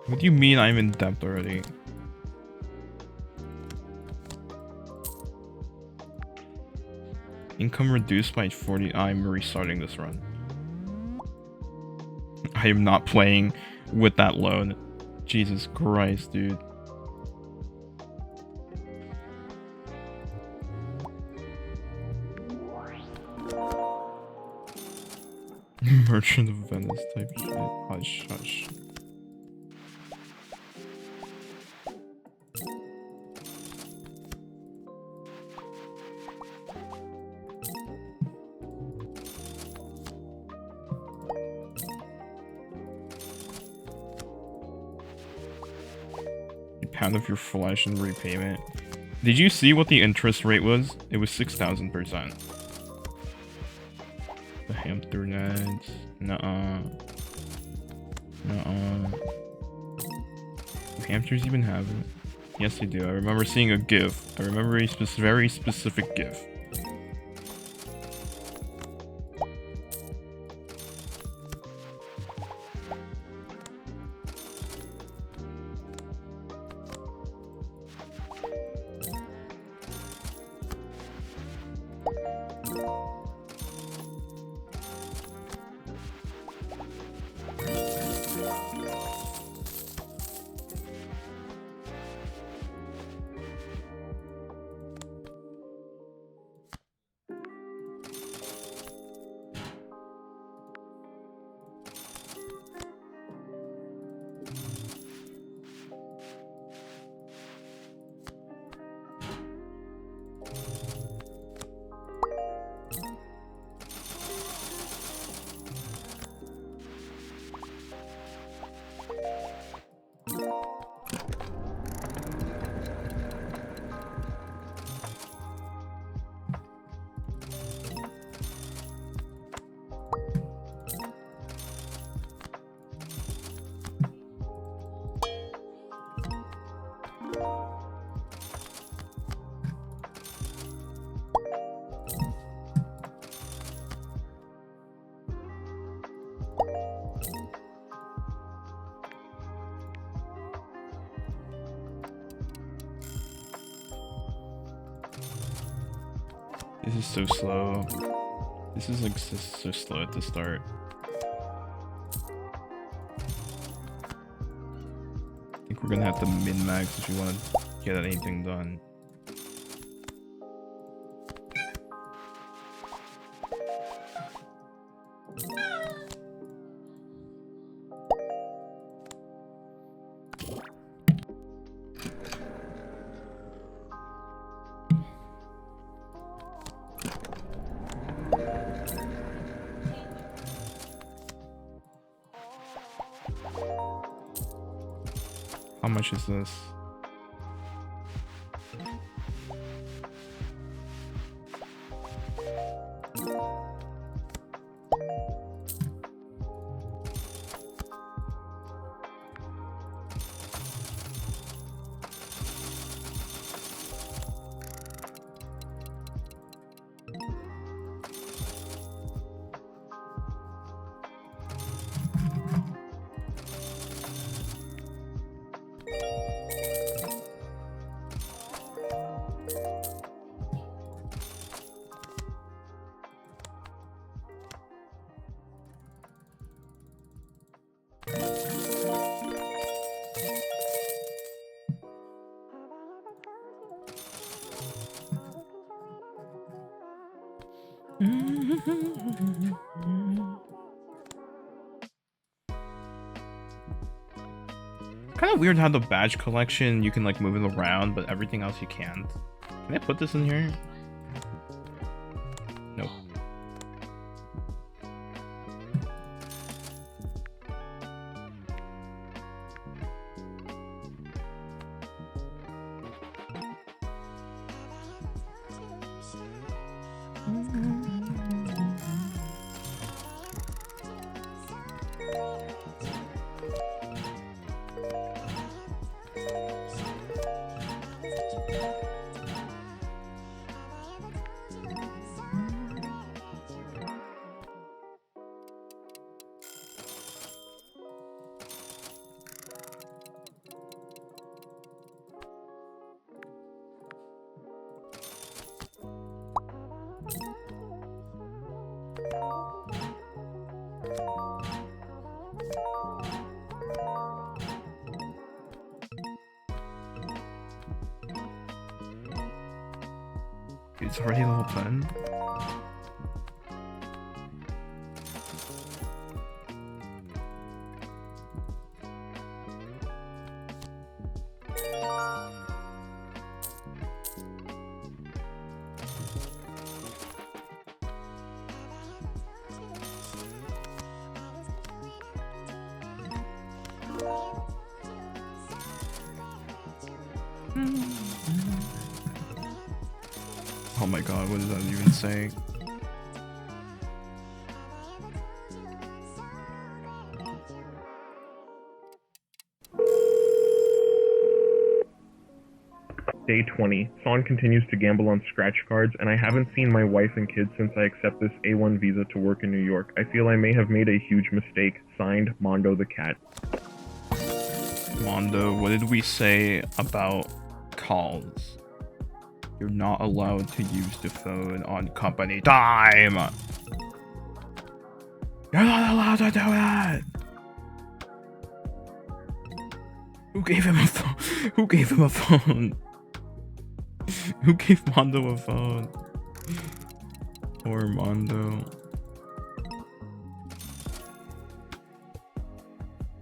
What do you mean I'm in debt already? Income reduced by 40. I'm restarting this run. I am not playing with that loan. Jesus Christ, dude. Merchant of Venice type shit. Hush, hush. Pound of your flesh and repayment. Did you see what the interest rate was? It was 6,000%. The hamster nets. Nuh-uh. Nuh-uh. Do hamsters even have it? Yes, they do. I remember seeing a GIF. I remember a very specific GIF. This is so slow. This is like so slow at the start. I think we're gonna have to min-max if we want to get anything done. How much is this? Kind of weird how the badge collection you can like move it around, but everything else you can't. Can I put this in here? Nope. It's already level 10. Oh my god, what does that even say? Day 20. Son continues to gamble on scratch cards, and I haven't seen my wife and kids since I accept this A1 visa to work in New York. I feel I may have made a huge mistake. Signed, Mondo the Cat. Mondo, what did we say about calls? You're not allowed to use the phone on company time! You're not allowed to do that! Who gave him a phone? Who gave him a phone? Who gave Mondo a phone? Poor Mondo.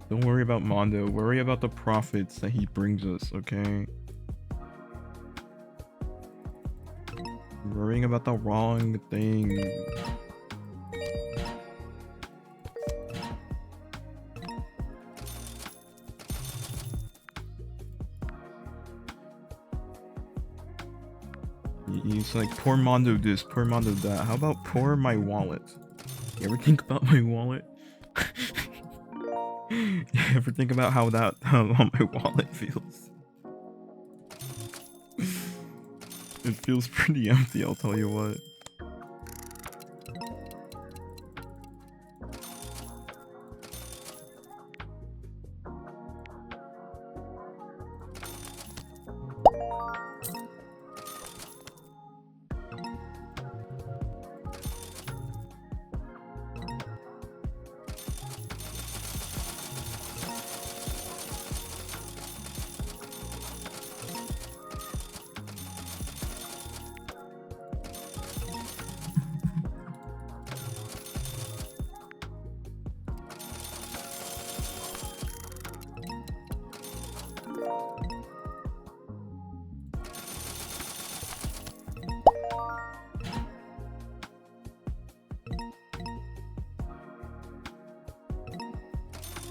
Don't worry about Mondo. Worry about the profits that he brings us, okay? You're worrying about the wrong thing. He's like, poor Mondo this, poor Mondo that. How about poor my wallet? You ever think about my wallet? You ever think about how my wallet feels? It feels pretty empty, I'll tell you what.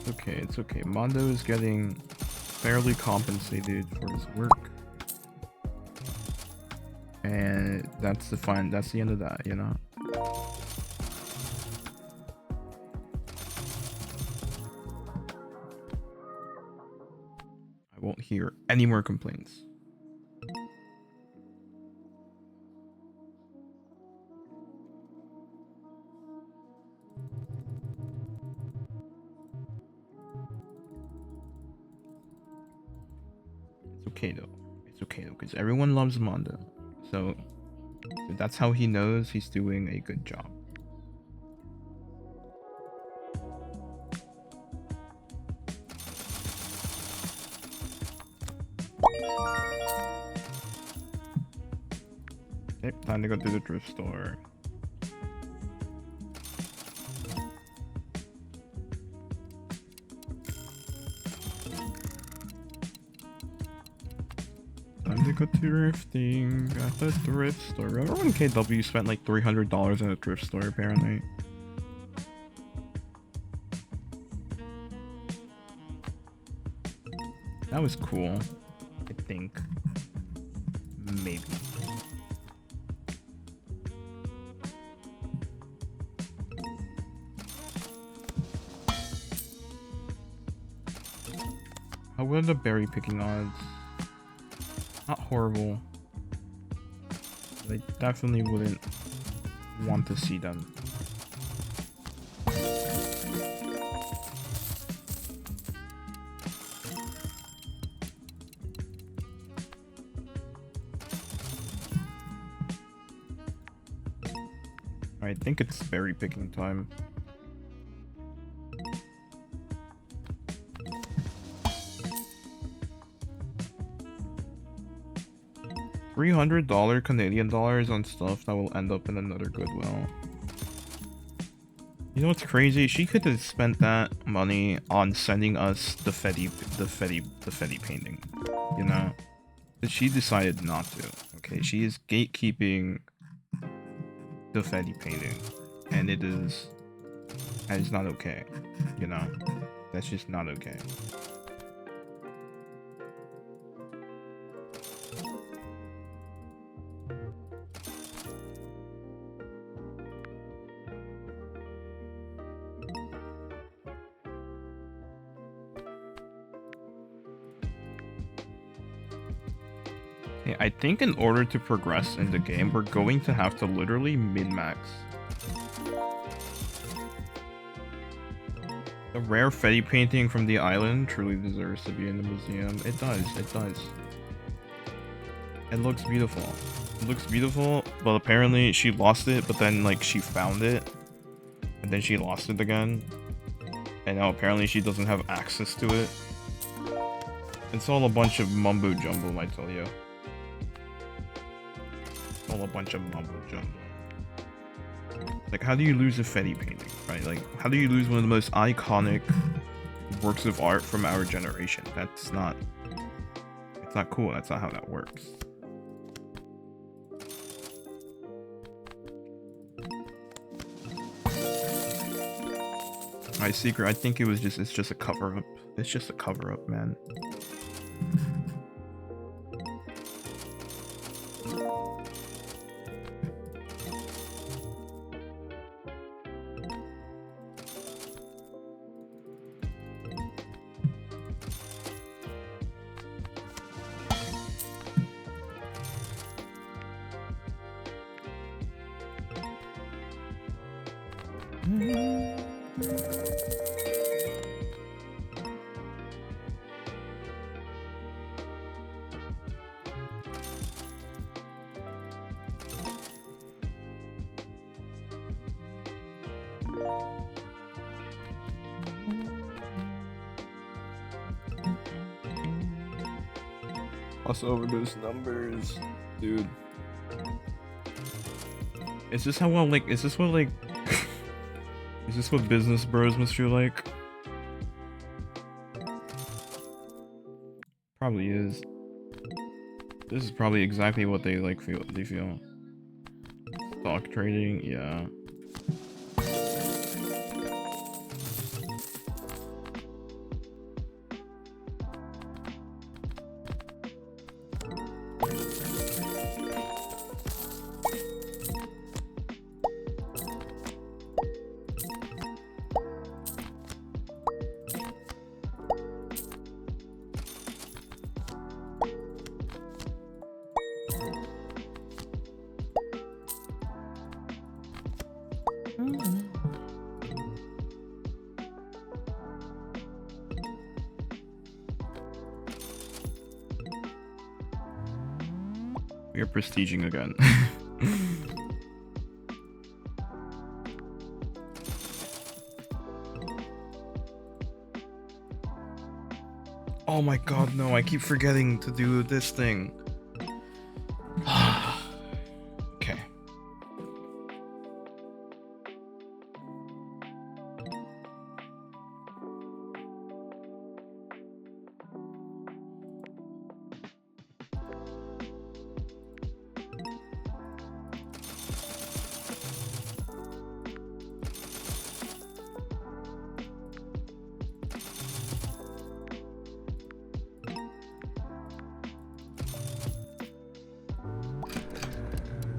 Okay, it's okay. Mondo is getting fairly compensated for his work. And that's the end of that, you know? I won't hear any more complaints. It's okay though, because everyone loves Mondo. So that's how he knows he's doing a good job. Okay, time to go to the thrift store. Time to go thrifting at the thrift store. Remember when KW spent like $300 at a thrift store apparently? That was cool, I think. Maybe. How good are the berry picking odds? Not horrible. But I definitely wouldn't want to see them. I think it's berry picking time. $300 Canadian dollars on stuff that will end up in another Goodwill. You know what's crazy? She could have spent that money on sending us the Fetty painting. You know? But she decided not to. Okay, she is gatekeeping the Fetty painting. And it is not okay. You know? That's just not okay. I think in order to progress in the game, we're going to have to literally min-max. The rare Fetty painting from the island truly deserves to be in the museum. It does, it does. It looks beautiful. It looks beautiful, but apparently she lost it, but then like she found it. And then she lost it again. And now apparently she doesn't have access to it. It's all a bunch of mumbo jumbo, I tell you. All a bunch of mumbo jumbo. Like, how do you lose a Fetty painting, right? Like, how do you lose one of the most iconic works of art from our generation? It's not cool. That's not how that works. My secret, I think it's just a cover up. It's just a cover up, man. Plus over those numbers, dude. Is this how well, like, is this what business bros must feel like? Probably is. This is probably exactly what they feel. Stock trading, yeah. We are prestiging again. Oh my god, no, I keep forgetting to do this thing. Okay.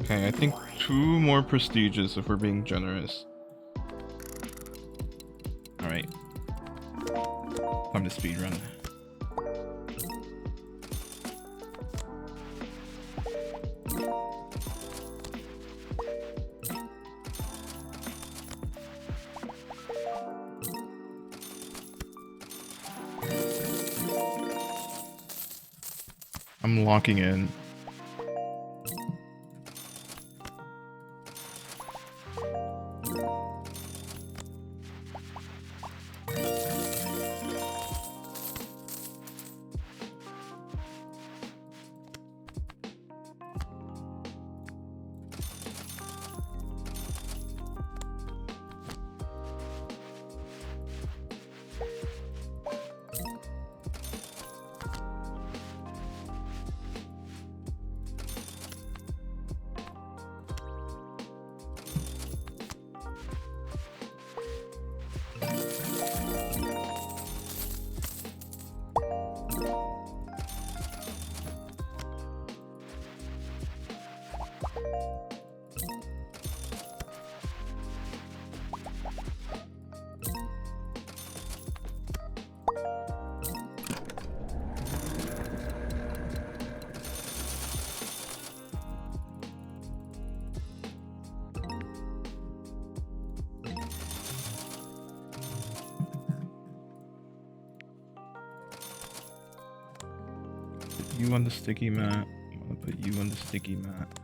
Okay, I think 2 more prestiges if we're being generous. Alright. Time to speedrun. I'm locking in. You on the sticky mat. I'm gonna put you on the sticky mat.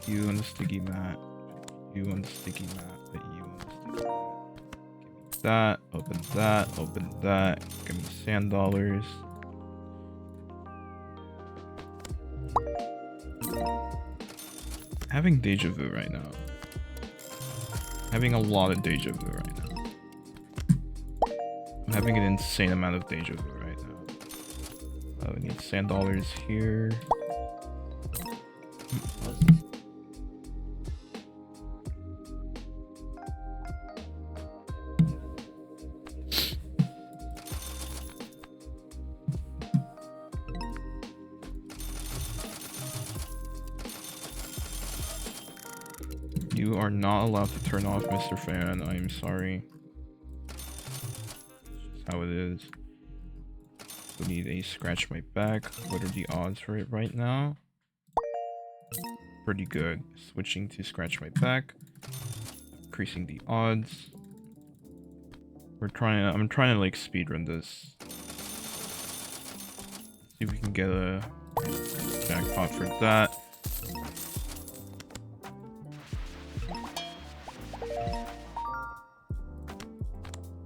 You on the sticky mat. You on the sticky mat. Put you on the sticky mat. Give me that. Open that. Open that. Give me sand dollars. Having deja vu right now. Having a lot of deja vu right now. I'm having an insane amount of deja vu right now. We need sand dollars here. You are not allowed to turn off Mr. Fan. I am sorry. It's just how it is. We need a scratch my back. What are the odds for it right now? Pretty good. Switching to scratch my back. Increasing the odds. I'm trying to like speedrun this. See if we can get a jackpot for that.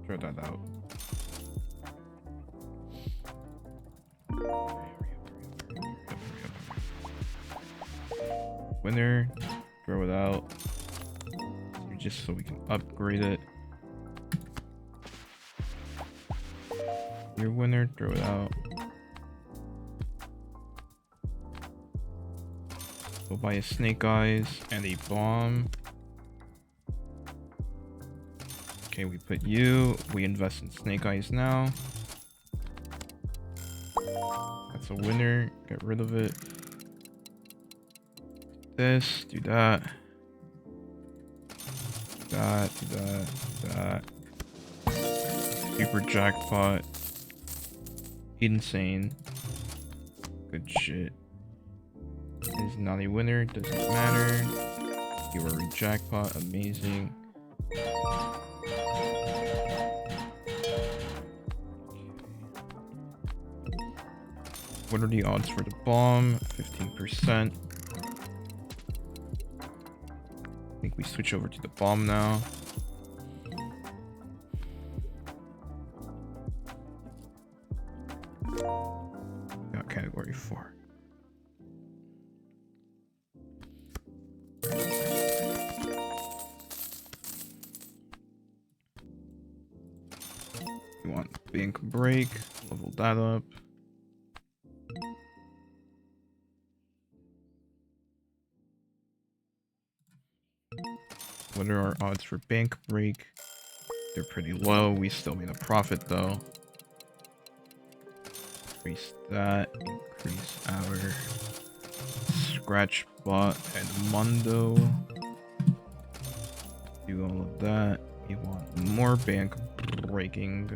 Throw that out. Winner, throw it out. Just so we can upgrade it. Your winner, throw it out. We'll buy a snake eyes and a bomb. Okay, we put you. We invest in snake eyes now. That's a winner. Get rid of it. This, do that. Do that, do that, do that. Super jackpot. Insane. Good shit. Is not a winner, doesn't matter. You are a jackpot, amazing. What are the odds for the bomb? 15%. think we switch over to the bomb now. Got category 4. You want bank break, level that up. What are our odds for bank break? They're pretty low. We still made a profit though. Increase that. Increase our Scratch bot and Mundo. Do all of that. We want more bank breaking.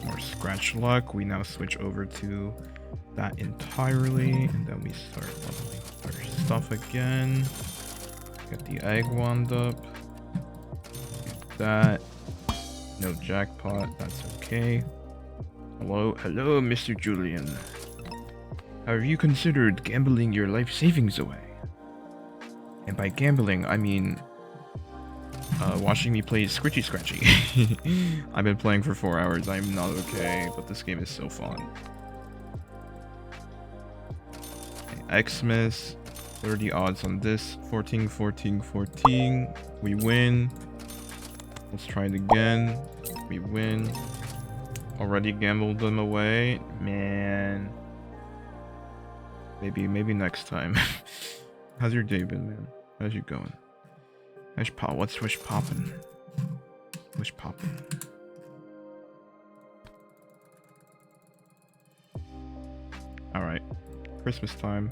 More Scratch luck. We now switch over to that entirely, and then we start leveling our stuff again. Get the egg wand up. Do that. No jackpot, that's okay. Hello, Mr. Julian. Have you considered gambling your life savings away? And by gambling, I mean watching me play Scratchy. I've been playing for 4 hours. I'm not okay, but this game is so fun. Xmas, 30 odds on this. 14, 14, 14. We win. Let's try it again. We win. Already gambled them away. Man. Maybe next time. How's your day been, man? How's you going? What's poppin'? What's poppin'? Alright. Christmas time.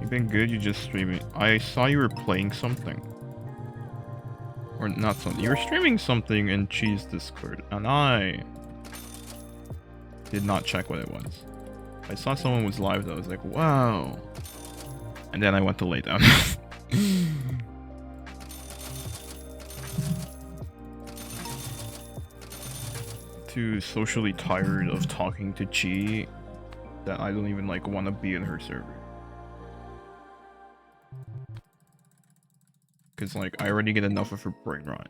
You've been good, you just streaming. I saw you were playing something. Or not something. You were streaming something in Cheese Discord, and I did not check what it was. I saw someone was live though, I was like, wow. And then I went to lay down. Too socially tired of talking to Chi that I don't even like want to be in her server. Cause like I already get enough of her brain rot.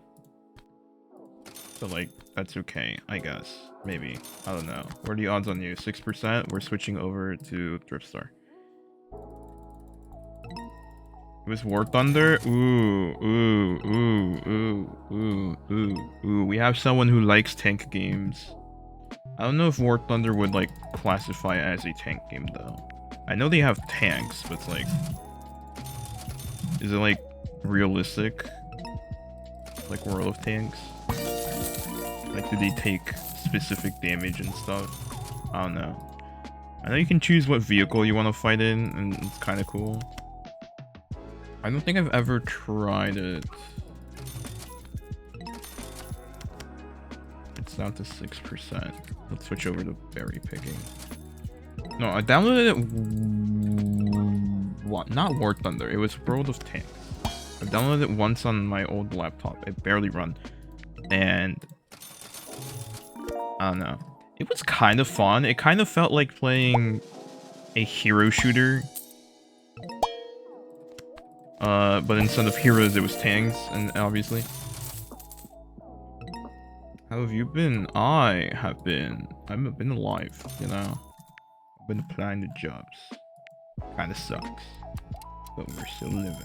So like that's okay, I guess. Maybe. I don't know. What are the odds on you? 6%? We're switching over to Thriftstar. It was War Thunder? Ooh. We have someone who likes tank games. I don't know if War Thunder would like classify as a tank game though. I know they have tanks, but it's like, is it like realistic? Like World of Tanks? Like, do they take specific damage and stuff? I don't know. I know you can choose what vehicle you want to fight in, and it's kind of cool. I don't think I've ever tried it. It's down to 6%. Let's switch over to berry picking. No, I downloaded it... What? Not War Thunder. It was World of Tanks. I downloaded it once on my old laptop. It barely run. And... I don't know. It was kind of fun. It kind of felt like playing a hero shooter. But instead of heroes, it was tanks, and obviously. How have you been? I have been. I've been alive, you know. I've been applying to jobs. Kinda sucks. But we're still living.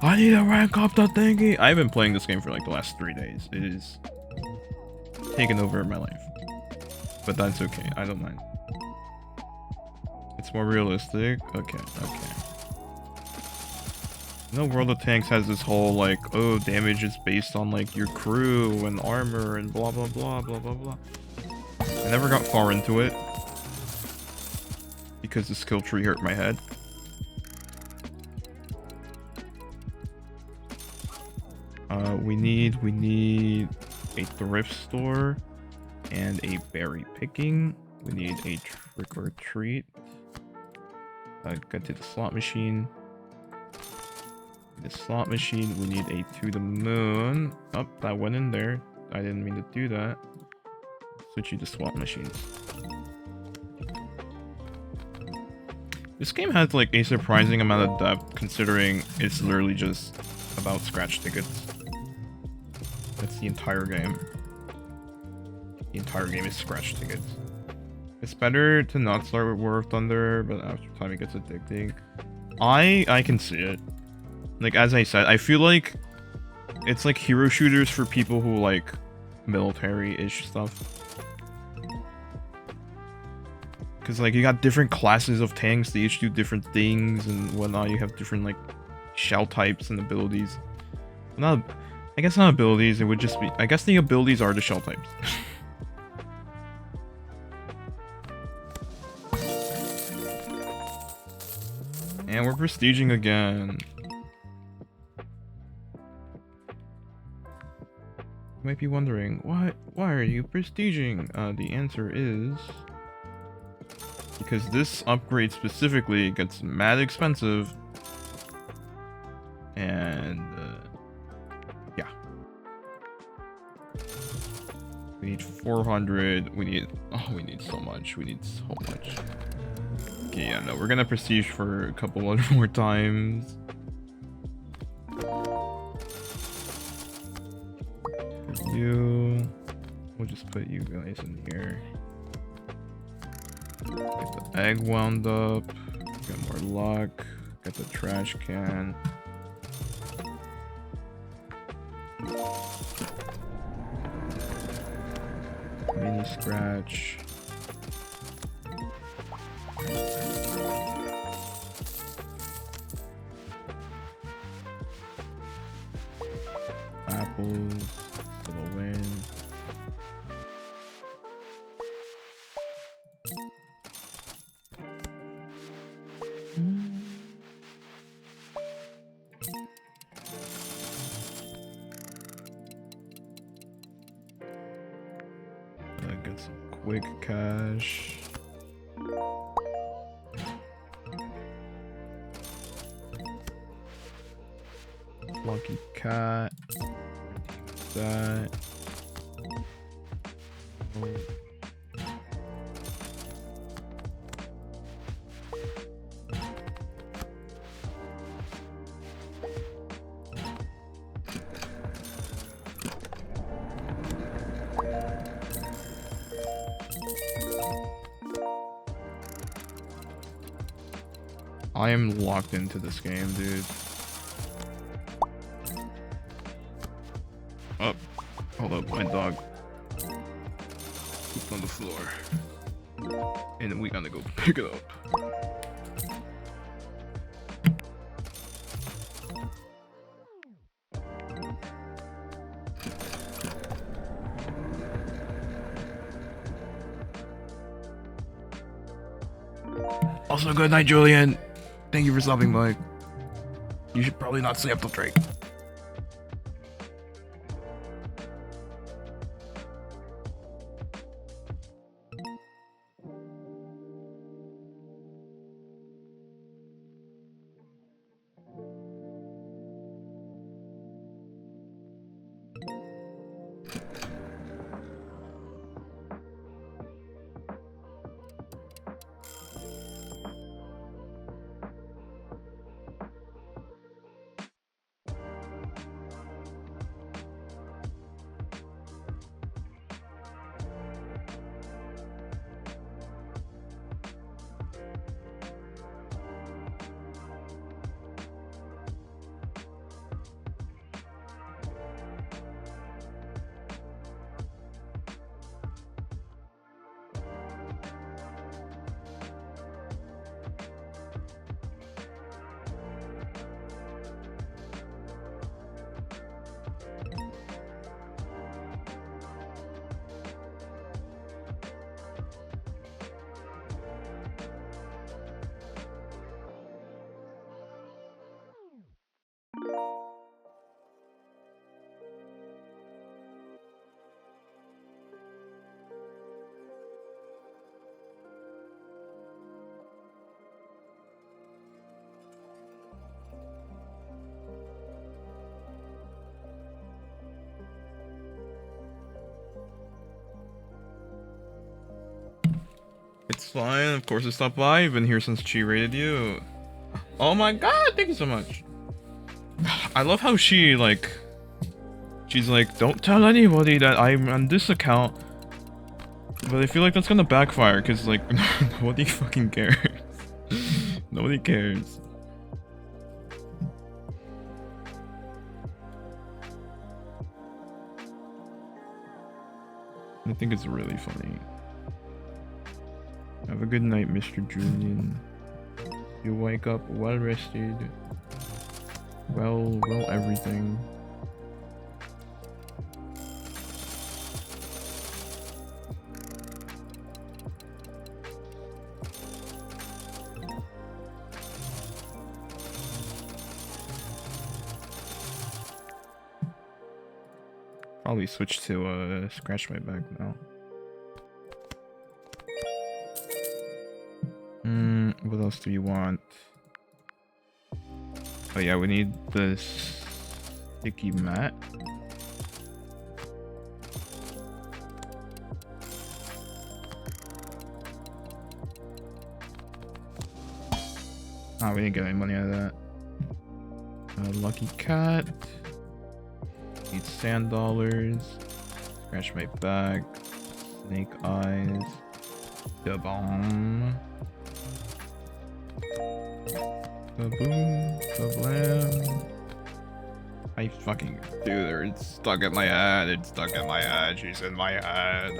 I need to rank up the thingy! I've been playing this game for like the last 3 days. It is taken over my life. But that's okay, I don't mind. It's more realistic. Okay. You know, World of Tanks has this whole like, oh, damage is based on like your crew and armor and blah blah blah blah blah blah. I never got far into it because the skill tree hurt my head. We need a thrift store and a berry picking. We need a trick or treat. Get to the slot machine. The slot machine, we need a to the moon. Oh, that went in there. I didn't mean to do that. Switch you to slot machines. This game has like a surprising amount of depth considering it's literally just about scratch tickets. That's the entire game. The entire game is scratch tickets. It's better to not start with War of Thunder, but after time it gets addicting. I can see it. Like, as I said, I feel like it's like hero shooters for people who like military-ish stuff. Because, like, you got different classes of tanks, they each do different things and whatnot. You have different, like, shell types and abilities. Not, I guess not abilities, it would just be... I guess the abilities are the shell types. And we're prestiging again. You might be wondering, why are you prestiging? The answer is... because this upgrade specifically gets mad expensive. And, yeah. We need 400, we need so much, Okay, yeah, no, we're gonna prestige for a couple more times. We'll just put you guys in here. Get the egg wound up. Get more luck. Get the trash can. Mini scratch. Apples for the win. Get some quick cash. Lucky cat. That. Oh. I am locked into this game, dude. Oh, hold up, my dog pooped on the floor. And we gotta go pick it up. Also, good night, Julian. Thank you for stopping by. You should probably not stay up till Drake. It's fine. Of course, I stopped by. I've been here since Chi rated you. Oh my god, thank you so much. I love how she, like... She's like, don't tell anybody that I'm on this account. But I feel like that's gonna backfire, because, like, nobody fucking cares. Nobody cares. I think it's really funny. Have a good night, Mr. Julian. You wake up well rested. Well everything. Probably switch to scratch my back now. What else do you want? Oh yeah, we need this sticky mat. Oh, we didn't get any money out of that. Lucky cat. Need sand dollars. Scratch my back. Snake eyes. Da bomb. Ba-boom. Ba-blam. I fucking... Dude, it's stuck in my head. It's stuck in my head. She's in my head.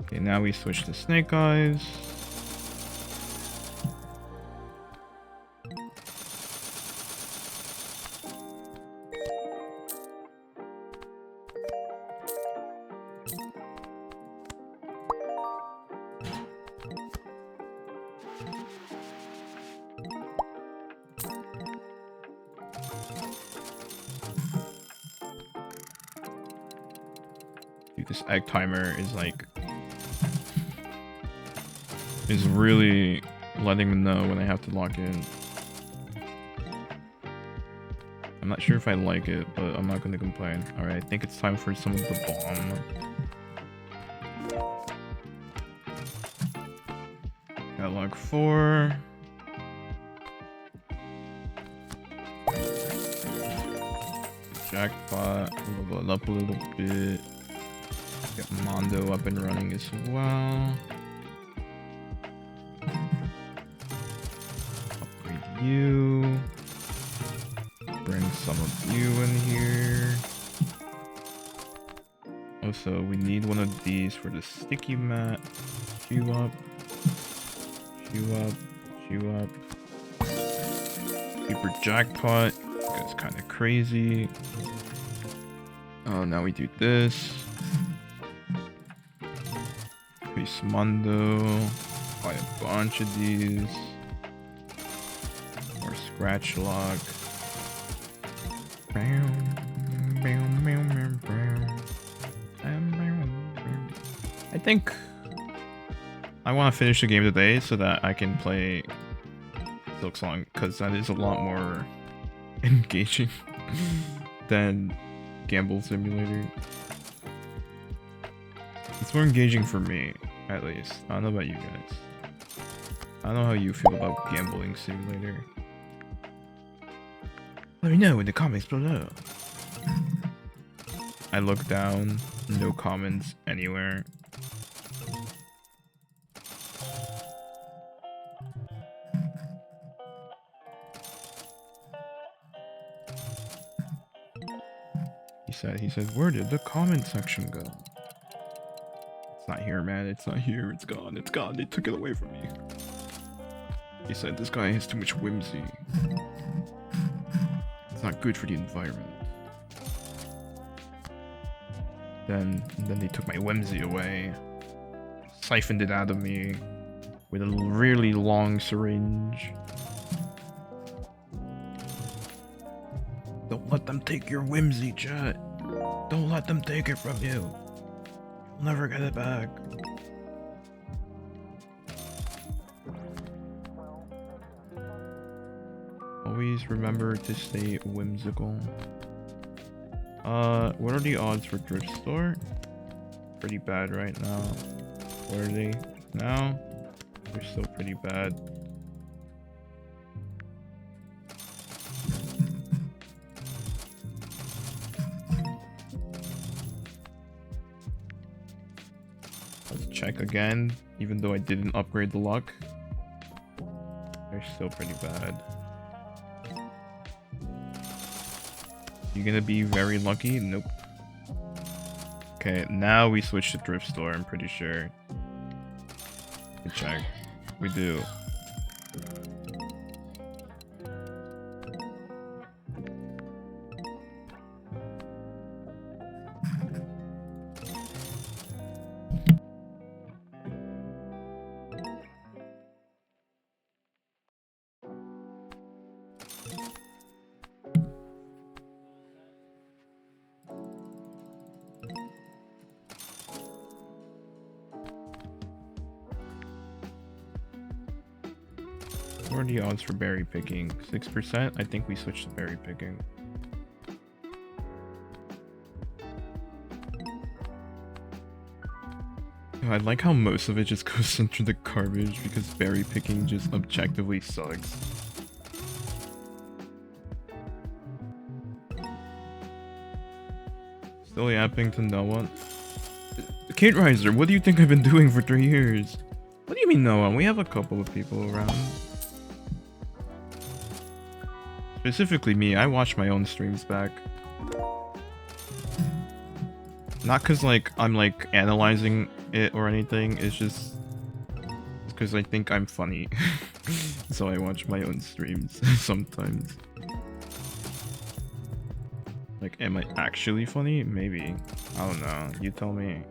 Okay, now we switch to snake eyes. Dude, this egg timer is like... is really letting me know when I have to lock in. I'm not sure if I like it, but I'm not gonna complain. Alright, I think it's time for some of the bomb. Got log 4. Jackpot, level it up a little bit. Get Mondo up and running as well. Upgrade you. Bring some of you in here. Also, we need one of these for the sticky mat. Chew up. Chew up. Chew up. Super jackpot. That's kind of crazy. Oh, now we do this. Increase Mondo. Buy a bunch of these. More scratch lock. I think I want to finish the game today so that I can play Silk Song, because that is a lot more engaging than Gamble Simulator. It's more engaging for me, at least. I don't know about you guys. I don't know how you feel about Gambling Simulator. Let me know in the comments below. I look down, no comments anywhere. He said, where did the comment section go? It's not here, man. It's not here. It's gone. It's gone. They took it away from me. He said, this guy has too much whimsy. It's not good for the environment. Then they took my whimsy away. Siphoned it out of me with a really long syringe. Don't let them take your whimsy, chat. Don't let them take it from you. You'll never get it back. Always remember to stay whimsical. What are the odds for thrift store? Pretty bad right now. What are they now? They're still pretty bad. Let's check again, even though I didn't upgrade the luck. They're still pretty bad. You gonna be very lucky? Nope. Okay, now we switch to thrift store, I'm pretty sure. Good check. We do. What are the odds for berry picking? 6%? I think we switched to berry picking. I like how most of it just goes into the garbage because berry picking just objectively sucks. Still yapping to no one. Kate Riser, what do you think I've been doing for 3 years? What do you mean no one? We have a couple of people around. Specifically me, I watch my own streams back. Not cause like I'm like analyzing it or anything, it's just because I think I'm funny. So I watch my own streams sometimes. Like, am I actually funny? Maybe. I don't know. You tell me.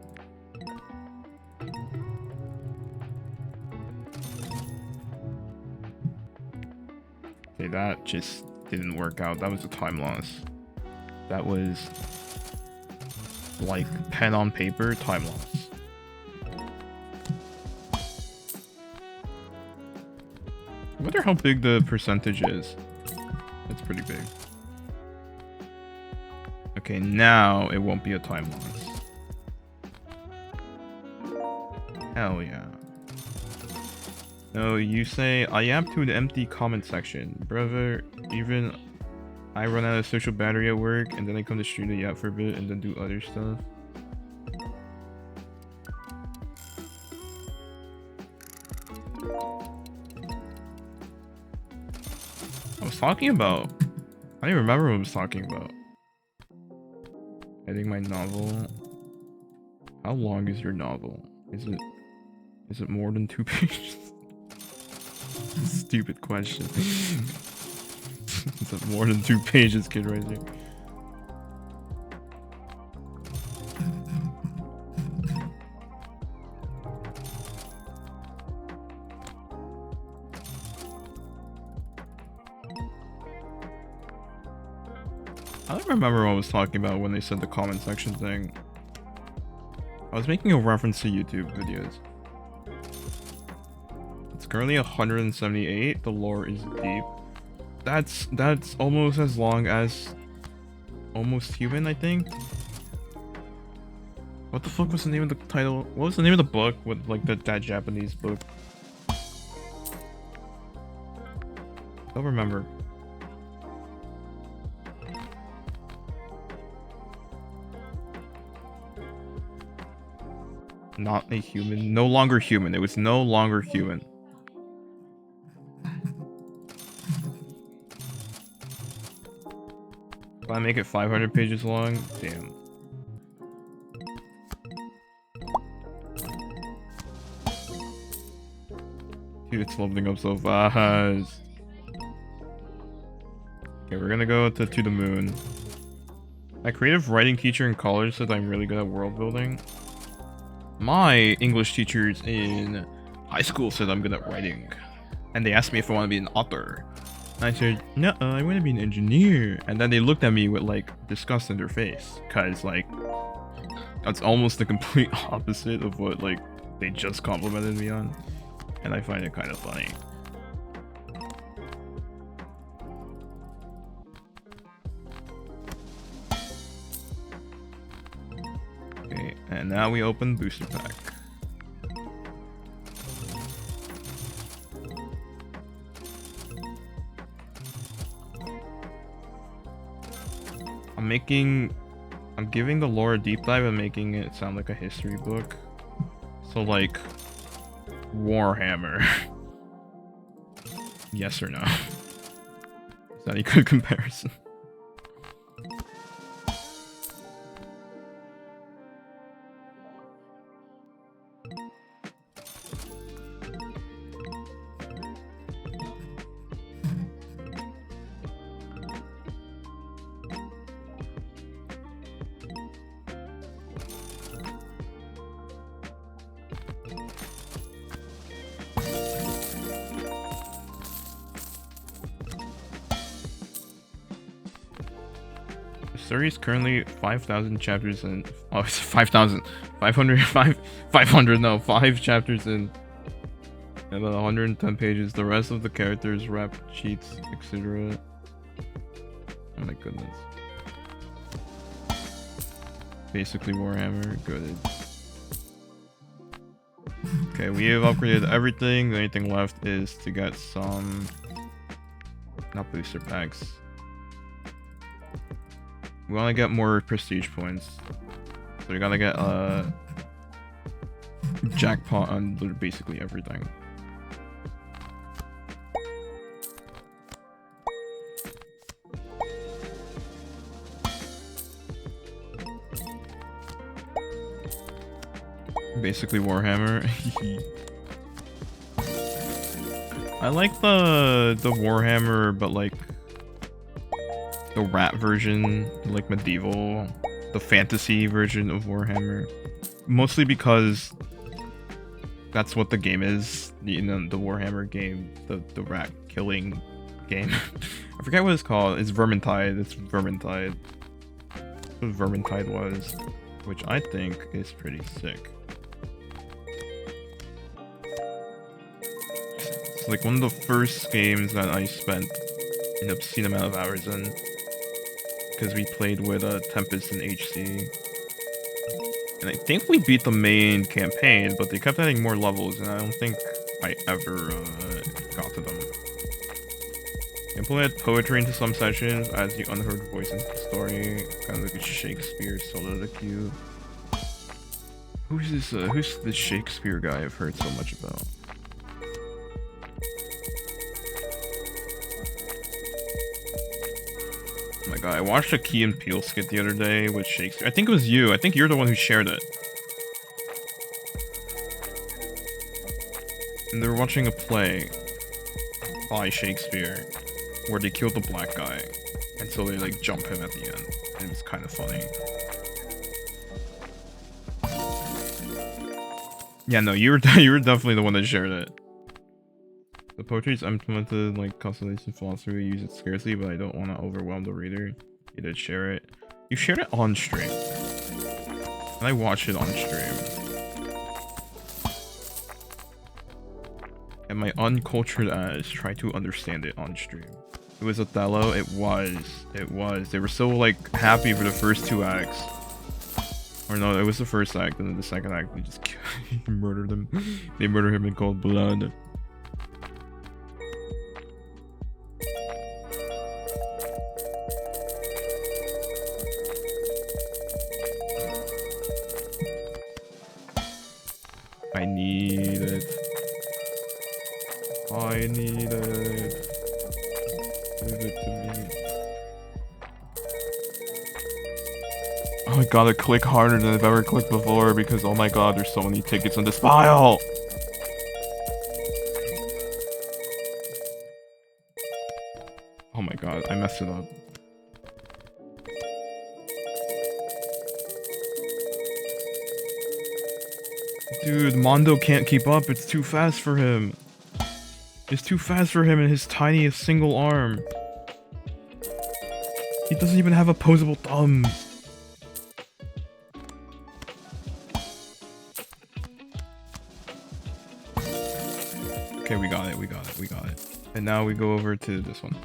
Okay, that just didn't work out. That was a time loss. That was like pen on paper time loss. I wonder how big the percentage is. That's pretty big. Okay, now it won't be a time loss. Hell yeah. No, you say, I am to the empty comment section. Brother, even I run out of social battery at work, and then I come to stream the yap for a bit, and then do other stuff. I was talking about... I don't even remember what I was talking about. I think my novel... How long is your novel? Is it more than 2 pages? Stupid question. Is it more than 2 pages, Kid Riser? I don't remember what I was talking about when they said the comment section thing. I was making a reference to YouTube videos. It's currently 178. The lore is deep. That's almost as long as Almost Human, I think. What the fuck was the name of the title? What was the name of the book with like that Japanese book? Don't remember. Not a human. No longer human. It was no longer human. If I make it 500 pages long, damn. Dude, it's leveling up so fast. Okay, we're gonna go to the moon. My creative writing teacher in college said I'm really good at world building. My English teachers in high school said I'm good at writing. And they asked me if I want to be an author. I said, no, I want to be an engineer. And then they looked at me with like disgust in their face. Cause like, that's almost the complete opposite of what like they just complimented me on. And I find it kind of funny. And now we open booster pack. I'm giving the lore a deep dive and making it sound like a history book. So like Warhammer. Yes or no? Is that a good comparison? The series currently 5,000 chapters in. Oh, it's 5,000. 500. 500. No, 5 chapters in. And about 110 pages. The rest of the characters, rap sheets, etc. Oh my goodness. Basically Warhammer. Good. Okay, we have upgraded everything. The only thing left is to get some. Not booster packs. We want to get more prestige points. So we gotta get jackpot on basically everything. Basically Warhammer. I like the Warhammer, but like the rat version, like medieval, the fantasy version of Warhammer. Mostly because that's what the game is, the Warhammer game, the rat killing game. I forget what it's called. It's Vermintide. It's Vermintide. That's what Vermintide was, which I think is pretty sick. It's like one of the first games that I spent an obscene amount of hours in. Because we played with Tempest and HC. And I think we beat the main campaign, but they kept adding more levels, and I don't think I ever got to them. Implement poetry into some sessions, adds the unheard voice into the story, kind of like a Shakespeare soliloquy. Who's this Shakespeare guy I've heard so much about? Oh my god, I watched a Key and Peele skit the other day with Shakespeare. I think it was you. I think you're the one who shared it. And they were watching a play by Shakespeare where they killed the black guy. And so they like jump him at the end. And it was kind of funny. Yeah, no, you were definitely the one that shared it. The poetry is implemented like constellation philosophy. We use it scarcely, but I don't want to overwhelm the reader. You did share it. You shared it on stream. And I watched it on stream. And my uncultured ass tried to understand it on stream. It was Othello. It was. They were so like happy for the first 2 acts. Or no, it was the first act, and then the second act they just murdered him. They murdered him in cold blood. I need it. I need it. Give it to me. Oh, I gotta click harder than I've ever clicked before because oh my god, there's so many tickets in this file! Oh my god, I messed it up. Dude, Mondo can't keep up. It's too fast for him. It's too fast for him in his tiniest single arm. He doesn't even have opposable thumbs. Okay, we got it. And now we go over to this one.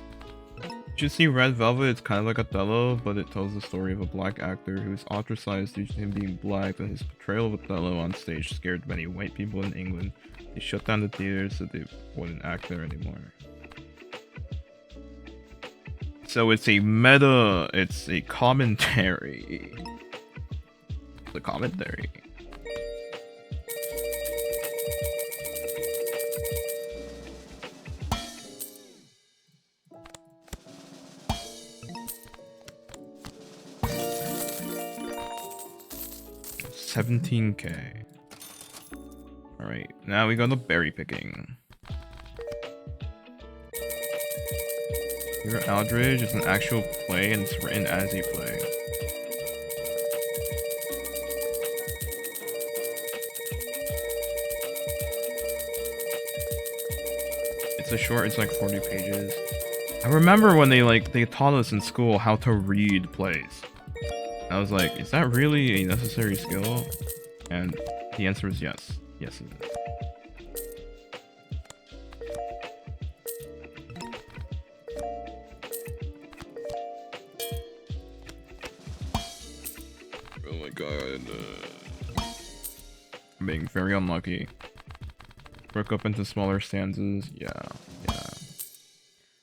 Did you see Red Velvet? It's kind of like Othello, but it tells the story of a black actor who was ostracized due to him being black, and his portrayal of Othello on stage scared many white people in England. They shut down the theaters so they wouldn't act there anymore. So it's a meta, it's a commentary. The commentary. $17K. Alright, now we go to berry picking. Your Aldridge is an actual play and it's written as a play. It's a short, it's like 40 pages. I remember when they taught us in school how to read plays. I was like, is that really a necessary skill? And the answer is yes. Yes, it is. Oh my god. I'm being very unlucky. Broke up into smaller stanzas. Yeah.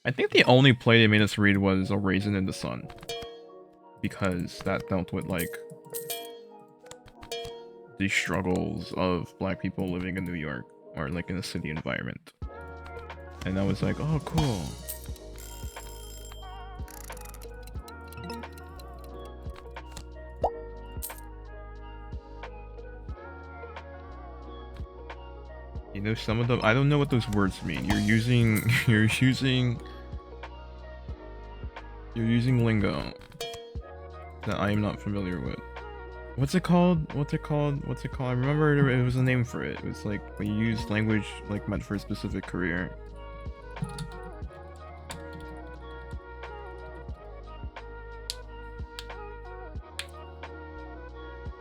I think the only play they made us read was A Raisin in the Sun. Because that dealt with, like, the struggles of black people living in New York, or like in a city environment. And I was like, oh, cool. You know, some of them, I don't know what those words mean. You're using lingo that I am not familiar with. What's it called? I remember it was a name for it. It was like when you use language like meant for a specific career.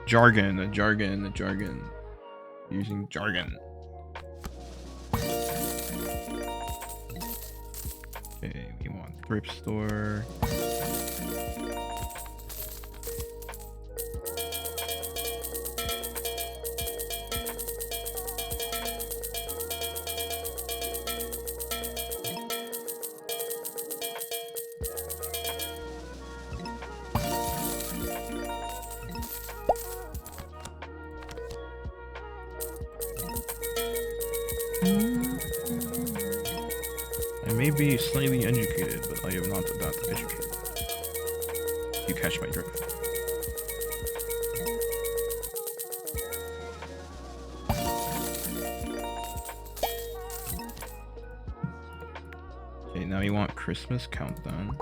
Jargon. Using jargon. Okay, we want thrift store. I may be slightly educated, but I am not that educated. You catch my drift. Okay, now you want Christmas countdown.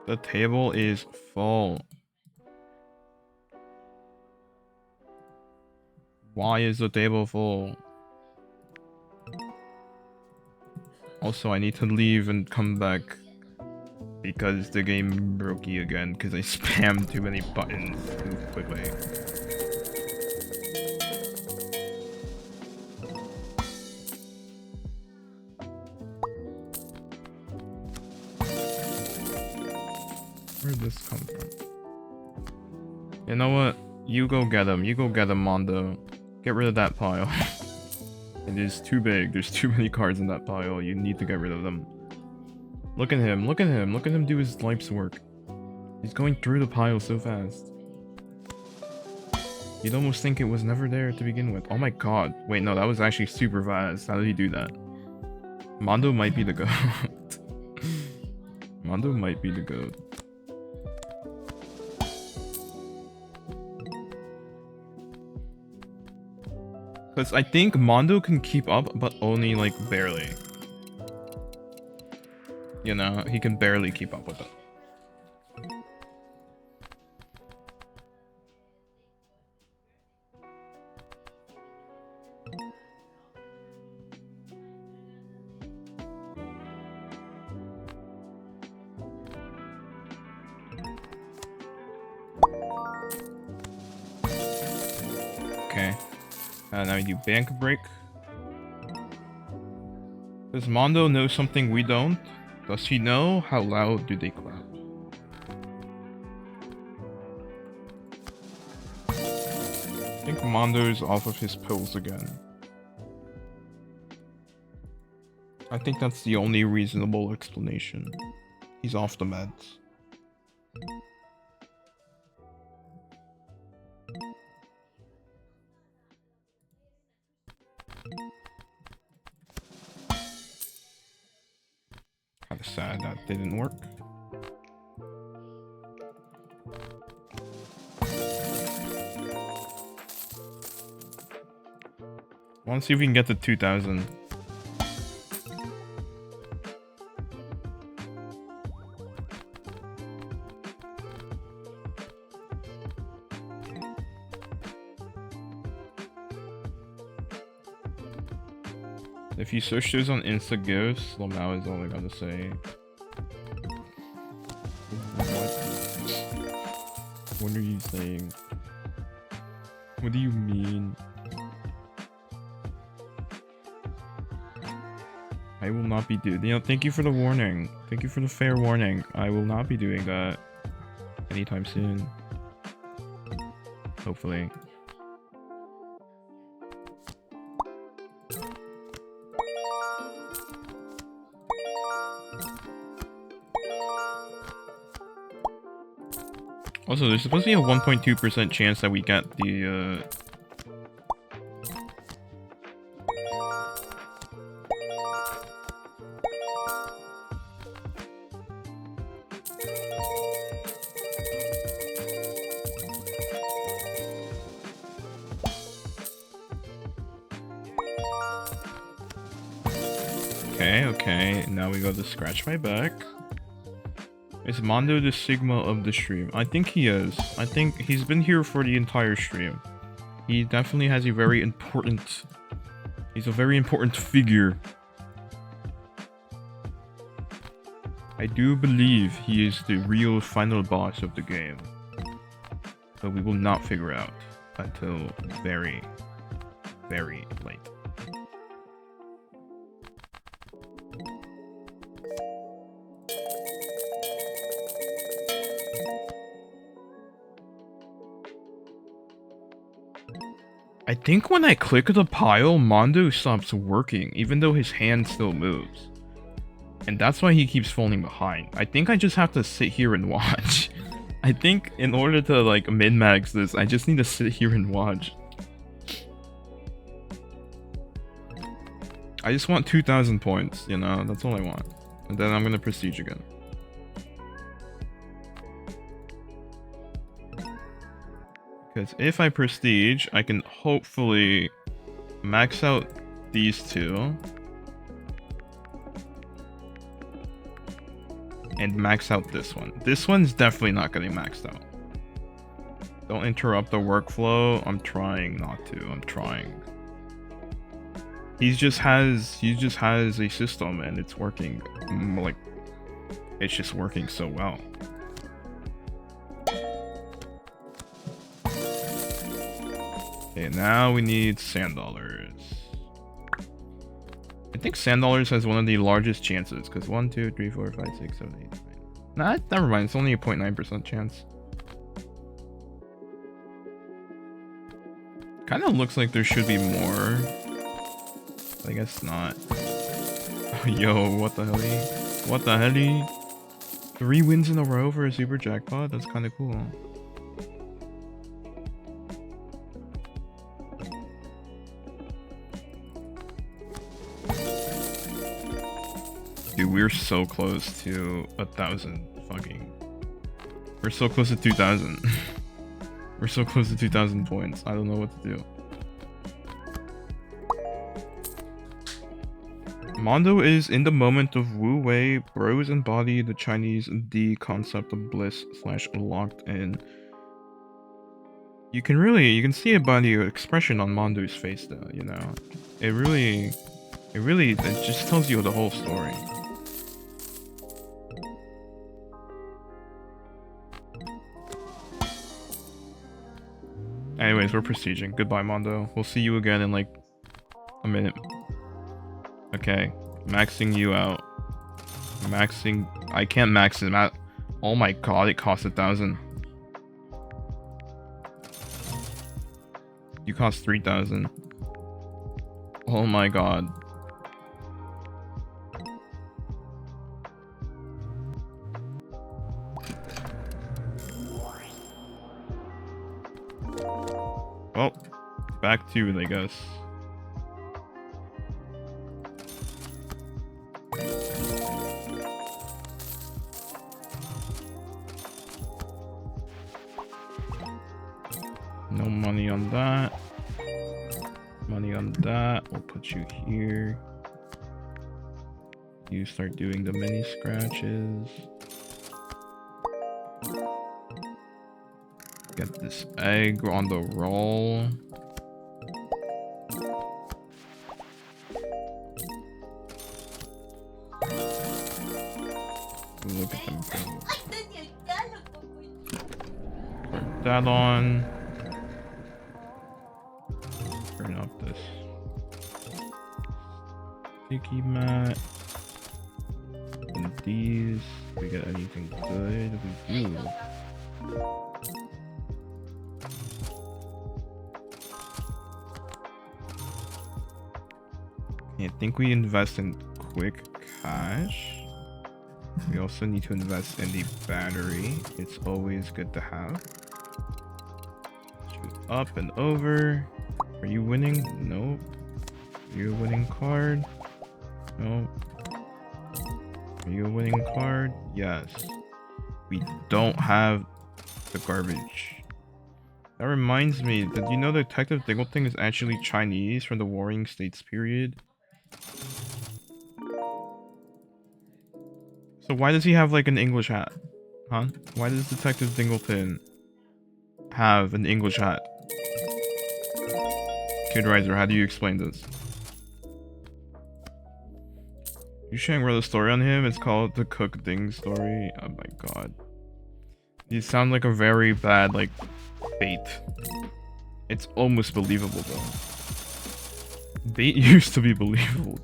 The table is full. Why is the table full? Also, I need to leave and come back because the game broke you again because I spammed too many buttons too quickly. Where'd this come from? You know what? You go get him. You go get him, Mondo. Get rid of that pile. It is too big. There's too many cards in that pile. You need to get rid of them. Look at him. Look at him. Look at him do his life's work. He's going through the pile so fast. You'd almost think it was never there to begin with. Oh my god. Wait, no, that was actually super fast. How did he do that? Mondo might be the goat. Mondo might be the goat. Because I think Mondo can keep up, but only, like, barely. You know, he can barely keep up with it. Okay. Now we do bank break. Does Mondo know something we don't? Does he know? How loud do they clap? I think Mondo's off of his pills again. I think that's the only reasonable explanation. He's off the meds. Kinda sad that didn't work. I want to see if we can get to 2,000. If you search those on Insta GIFs, Lamau is all I gotta say. What are you saying? What do you mean? I will not be doing. You know, thank you for the warning. Thank you for the fair warning. I will not be doing that anytime soon. Hopefully. Also, there's supposed to be a 1.2% chance that we get the, Okay, now we go to scratch my back. Is Mondo the Sigma of the stream? I think he is. I think he's been here for the entire stream. He definitely has a very important... He's a very important figure. I do believe he is the real final boss of the game. But we will not figure out until very, very late. I think when I click the pile, Mondo stops working, even though his hand still moves. And that's why he keeps falling behind. I think I just have to sit here and watch. I think in order to like min-max this, I just need to sit here and watch. I just want 2,000 points, you know? That's all I want. And then I'm gonna prestige again. Because if I prestige, I can hopefully max out these two. And max out this one. This one's definitely not getting maxed out. Don't interrupt the workflow. I'm trying not to. I'm trying. He just has a system and it's working. Like, it's just working so well. Okay, now we need sand dollars. I think sand dollars has one of the largest chances because 1, 2, 3, 4, 5, 6, 7, 8, 9. Nah, never mind. It's only a 0.9% chance. Kind of looks like there should be more. I guess not. Yo, what the hell? What the hell? 3 wins in a row for a super jackpot? That's kind of cool. Dude, we're so close to 1,000 fucking... We're so close to 2,000. We're so close to 2,000 points. I don't know what to do. Mondo is in the moment of Wu Wei. Bros embody the Chinese D concept of bliss / locked in. You can see it by the expression on Mondo's face though, you know. It just tells you the whole story. Anyways, we're prestiging. Goodbye, Mondo. We'll see you again in like a minute. Okay, maxing you out. Maxing. I can't max him out. Oh my god, it costs 1,000. You cost 3,000. Oh my god. Well, back to it, I guess. No money on that. Money on that. We'll put you here. You start doing the mini scratches. Get this egg on the roll. Look at them go. Put that on. Turn off this sticky mat. And these. Do we get anything good? We do. I think we invest in quick cash. We also need to invest in the battery. It's always good to have. Shoot up and over. Are you winning? Nope. Are you a winning card? Nope. Are you a winning card? Yes. We don't have the garbage. That reminds me, did you know Detective Dingleton is actually Chinese from the Warring States period? So why does he have like an English hat? Huh? Why does Detective Dingleton have an English hat? Kid Riser, how do you explain this? You sharing wrote a story on him? It's called the Cook Ding story. Oh my god. You sound like a very bad like bait. It's almost believable though. Bait used to be believable.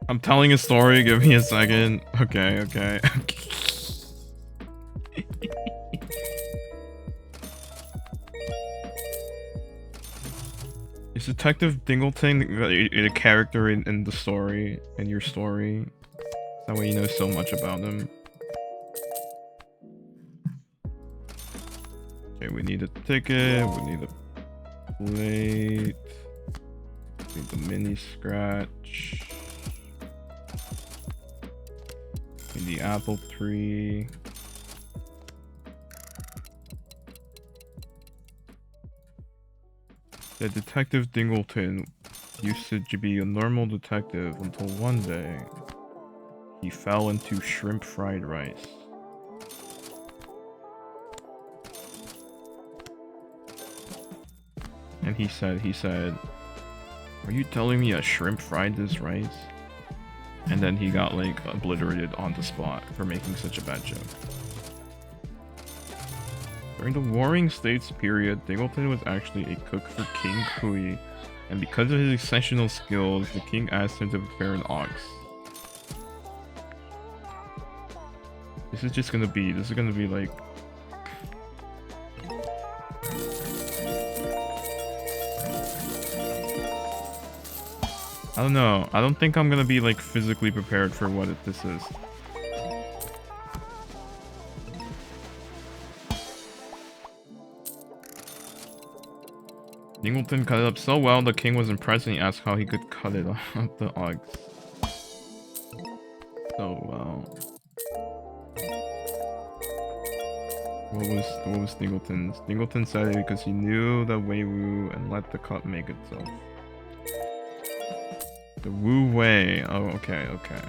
I'm telling a story, give me a second. Okay, okay. Is Detective Dingleton a character in the story, in your story? That way you know so much about him. Okay, we need a ticket, we need a plate, we need the mini scratch. In the apple tree. The Detective Dingleton used to be a normal detective until one day he fell into shrimp fried rice. And he said, "Are you telling me a shrimp fried this rice?" And then he got like obliterated on the spot for making such a bad joke. During the Warring States period, Dingleton was actually a cook for King Kui, and because of his exceptional skills, the king asked him to prepare an ox. This is gonna be like... I don't know. I don't think I'm gonna be like physically prepared for what this is. Dingleton cut it up so well, the king was impressed and he asked how he could cut it off the ox so well. What was Dingleton's? Dingleton said it because he knew the Wei Wu and let the cut make itself. The Wu Wei. Oh, okay, okay.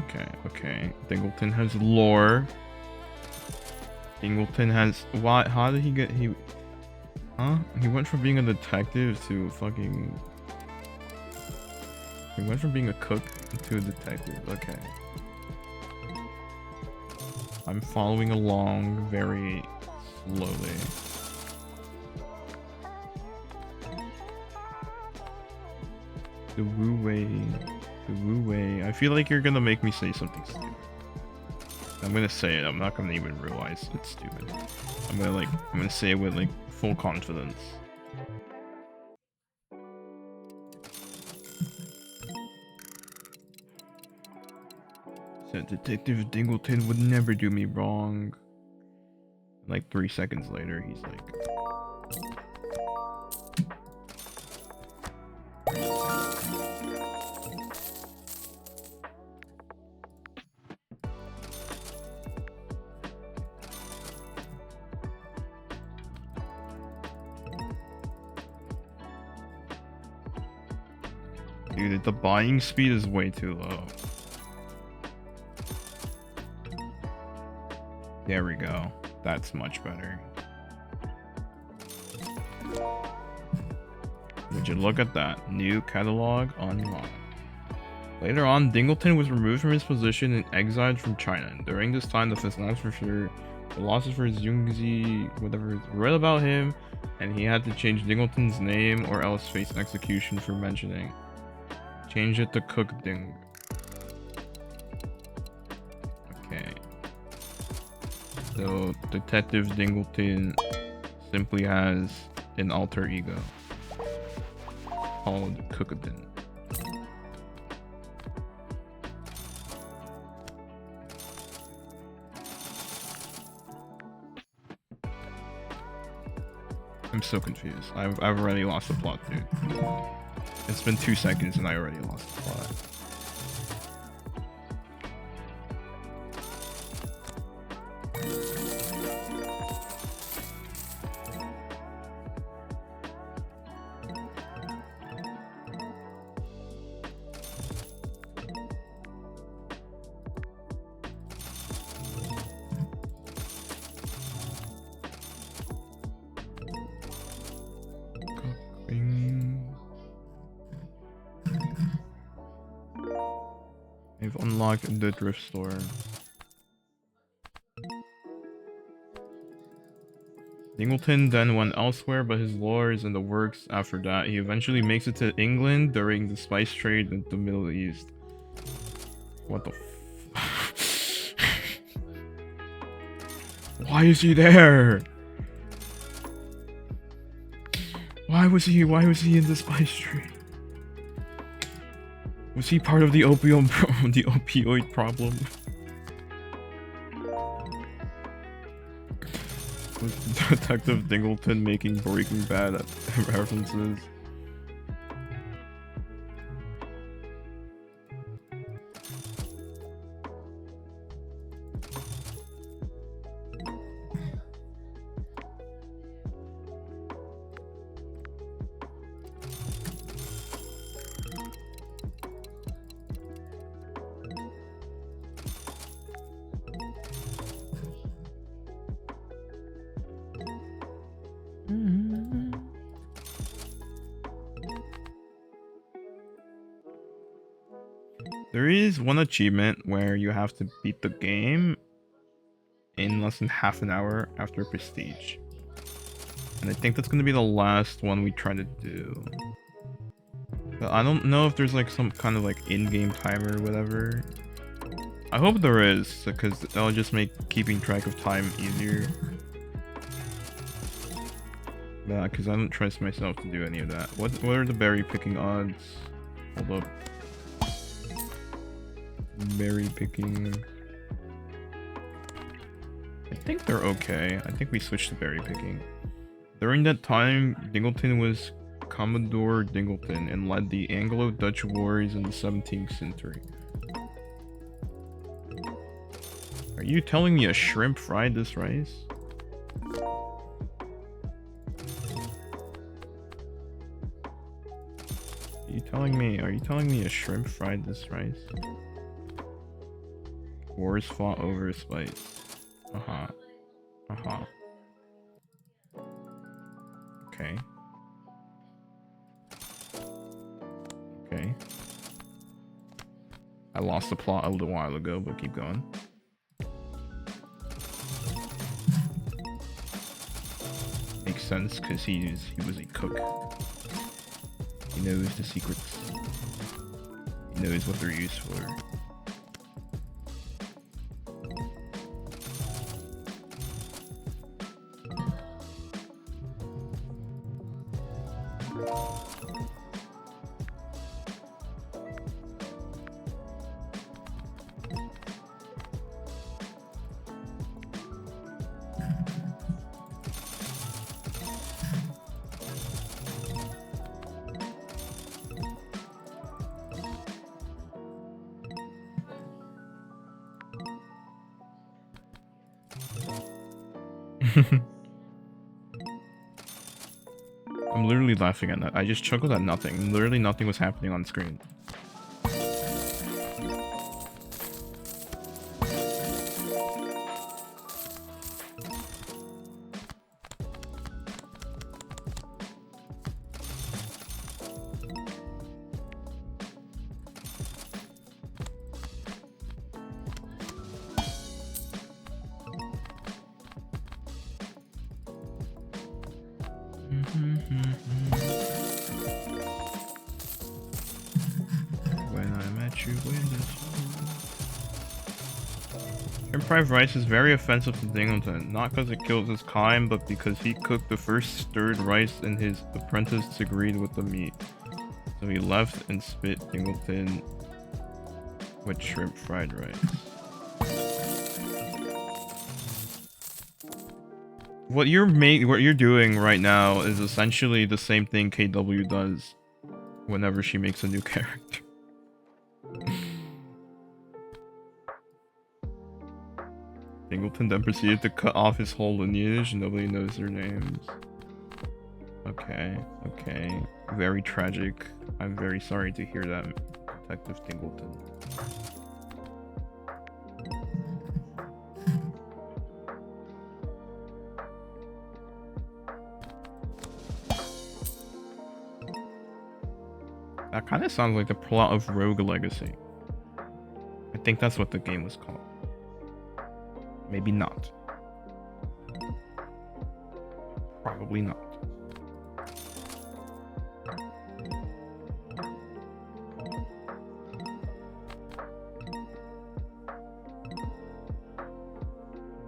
Okay, okay. Dingleton has lore. Dingleton has why? How did he get he? Huh? He went from being a detective to fucking. He went from being a cook to a detective. Okay. I'm following along very slowly. The Wu Wei. The Wu Wei. I feel like you're gonna make me say something stupid. I'm gonna say it. I'm not gonna even realize it's stupid. I'm gonna say it with like full confidence. Said Detective Dingleton would never do me wrong. Like 3 seconds later, he's like, dude, the buying speed is way too low. There we go. That's much better. Would you look at that? New catalog unlocked. Later on, Dingleton was removed from his position and exiled from China. During this time, the philosopher Jungzi, whatever, read about him, and he had to change Dingleton's name or else face execution for mentioning. Change it to Cook Ding. Okay. So, Detective Dingleton simply has an alter ego called Cookadin. I'm so confused. I've already lost the plot, dude. It's been 2 seconds and I already lost the plot. I've unlocked the thrift store. Dingleton then went elsewhere, but his lore is in the works after that. He eventually makes it to England during the spice trade in the Middle East. What the f- Why is he there? Why was he in the spice trade? Was he part of the opioid problem? Was Detective Dingleton making Breaking Bad references? There is one achievement where you have to beat the game in less than half an hour after Prestige. And I think that's going to be the last one we try to do. But I don't know if there's like some kind of like in-game timer or whatever. I hope there is, because that'll just make keeping track of time easier. Yeah, because I don't trust myself to do any of that. What are the berry picking odds? Hold up. Berry picking. I think they're okay. I think we switched to berry picking. During that time, Dingleton was Commodore Dingleton and led the Anglo-Dutch Wars in the 17th century. Are you telling me a shrimp fried this rice? Are you telling me a shrimp fried this rice? Wars fought over spice. Uh-huh. Okay. Okay. I lost the plot a little while ago, but keep going. Makes sense, because he was a cook. He knows the secrets. He knows what they're used for. I'm literally laughing at that. I just chuckled at nothing. Literally nothing was happening on screen. When I met you in the shrimp fried rice is very offensive to Dingleton, not because it kills his kind, but because he cooked the first stirred rice and his apprentice disagreed with the meat. So he left and spit Dingleton with shrimp fried rice. What you're doing right now is essentially the same thing KW does whenever she makes a new character. Dingleton then proceeded to cut off his whole lineage. Nobody knows their names. Okay, okay. Very tragic. I'm very sorry to hear that, Detective Dingleton. That kind of sounds like the plot of Rogue Legacy. I think that's what the game was called. Maybe not. Probably not.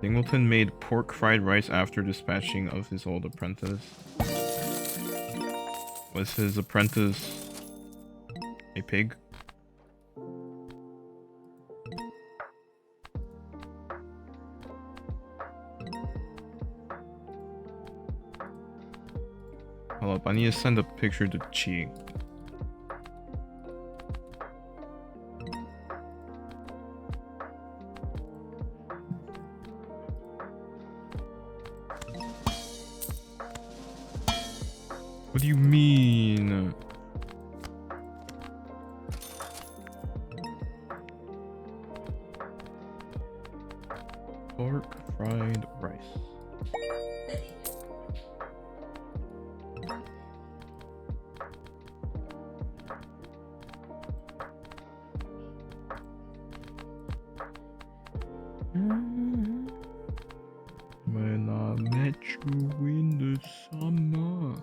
Dingleton made pork fried rice after dispatching of his old apprentice. Was his apprentice a pig? Hold up, I need to send a picture to Chi. What do you mean? Pork fried rice. When I met you in the summer,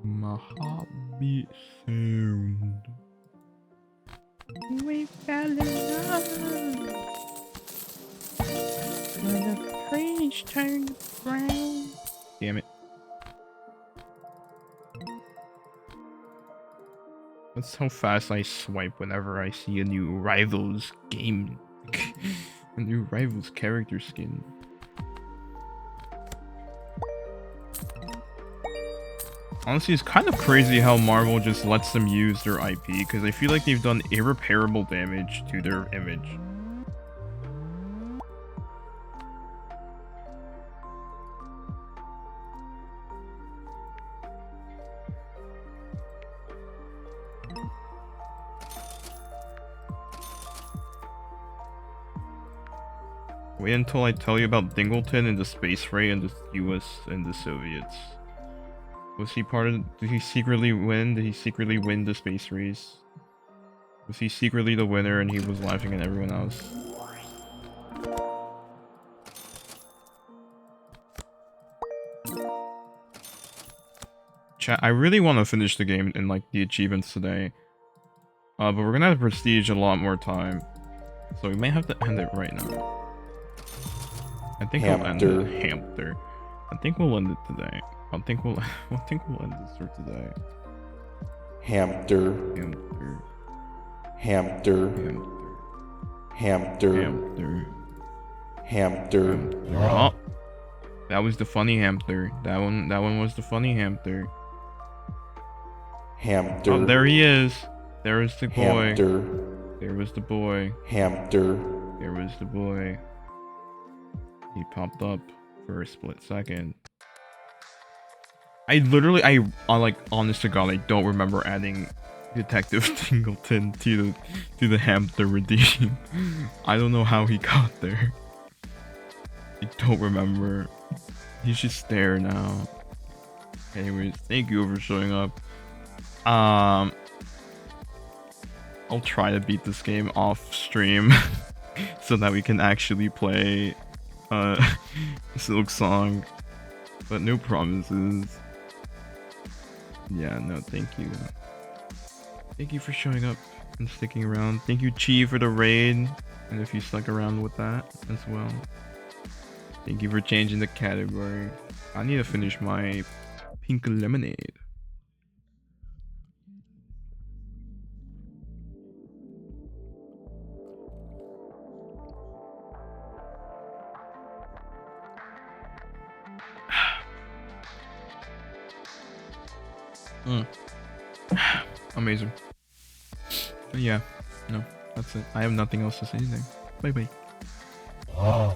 my heart beat sound. We fell in love. When the trees turned brown. Damn it. That's how fast I swipe whenever I see a new Rivals game. A new Rivals character skin. Honestly, it's kind of crazy how Marvel just lets them use their IP, because I feel like they've done irreparable damage to their image. Wait until I tell you about Dingleton and the space ray and the US and the Soviets. Was he part of... Did he secretly win? Did he secretly win the space race? Was he secretly the winner and he was laughing at everyone else? Chat, I really want to finish the game and like the achievements today. But we're gonna have prestige a lot more time. So we may have to end it right now. I think we'll end it. Hamster. I think we'll end it today. I think we'll end this for today. Hamster. Hamster. Hamster. Hamster. Hamster. Oh, that was the funny hamster. That one was the funny hamster. Hamster. Oh, there he is. There is the boy. Hamster. There was the boy. Hamster. There was the boy. He popped up for a split second. I like, honest to God, I don't remember adding Detective Tingleton to the hamster redeem. I don't know how he got there. I don't remember. He's just there now. Anyways, thank you for showing up. I'll try to beat this game off stream so that we can actually play Silk Song, but no promises. Yeah, no, thank you. Thank you for showing up and sticking around. Thank you, Chi, for the raid, and if you stuck around with that as well. Thank you for changing the category. I need to finish my pink lemonade. Amazing. But yeah, no, that's it. I have nothing else to say today. Bye bye.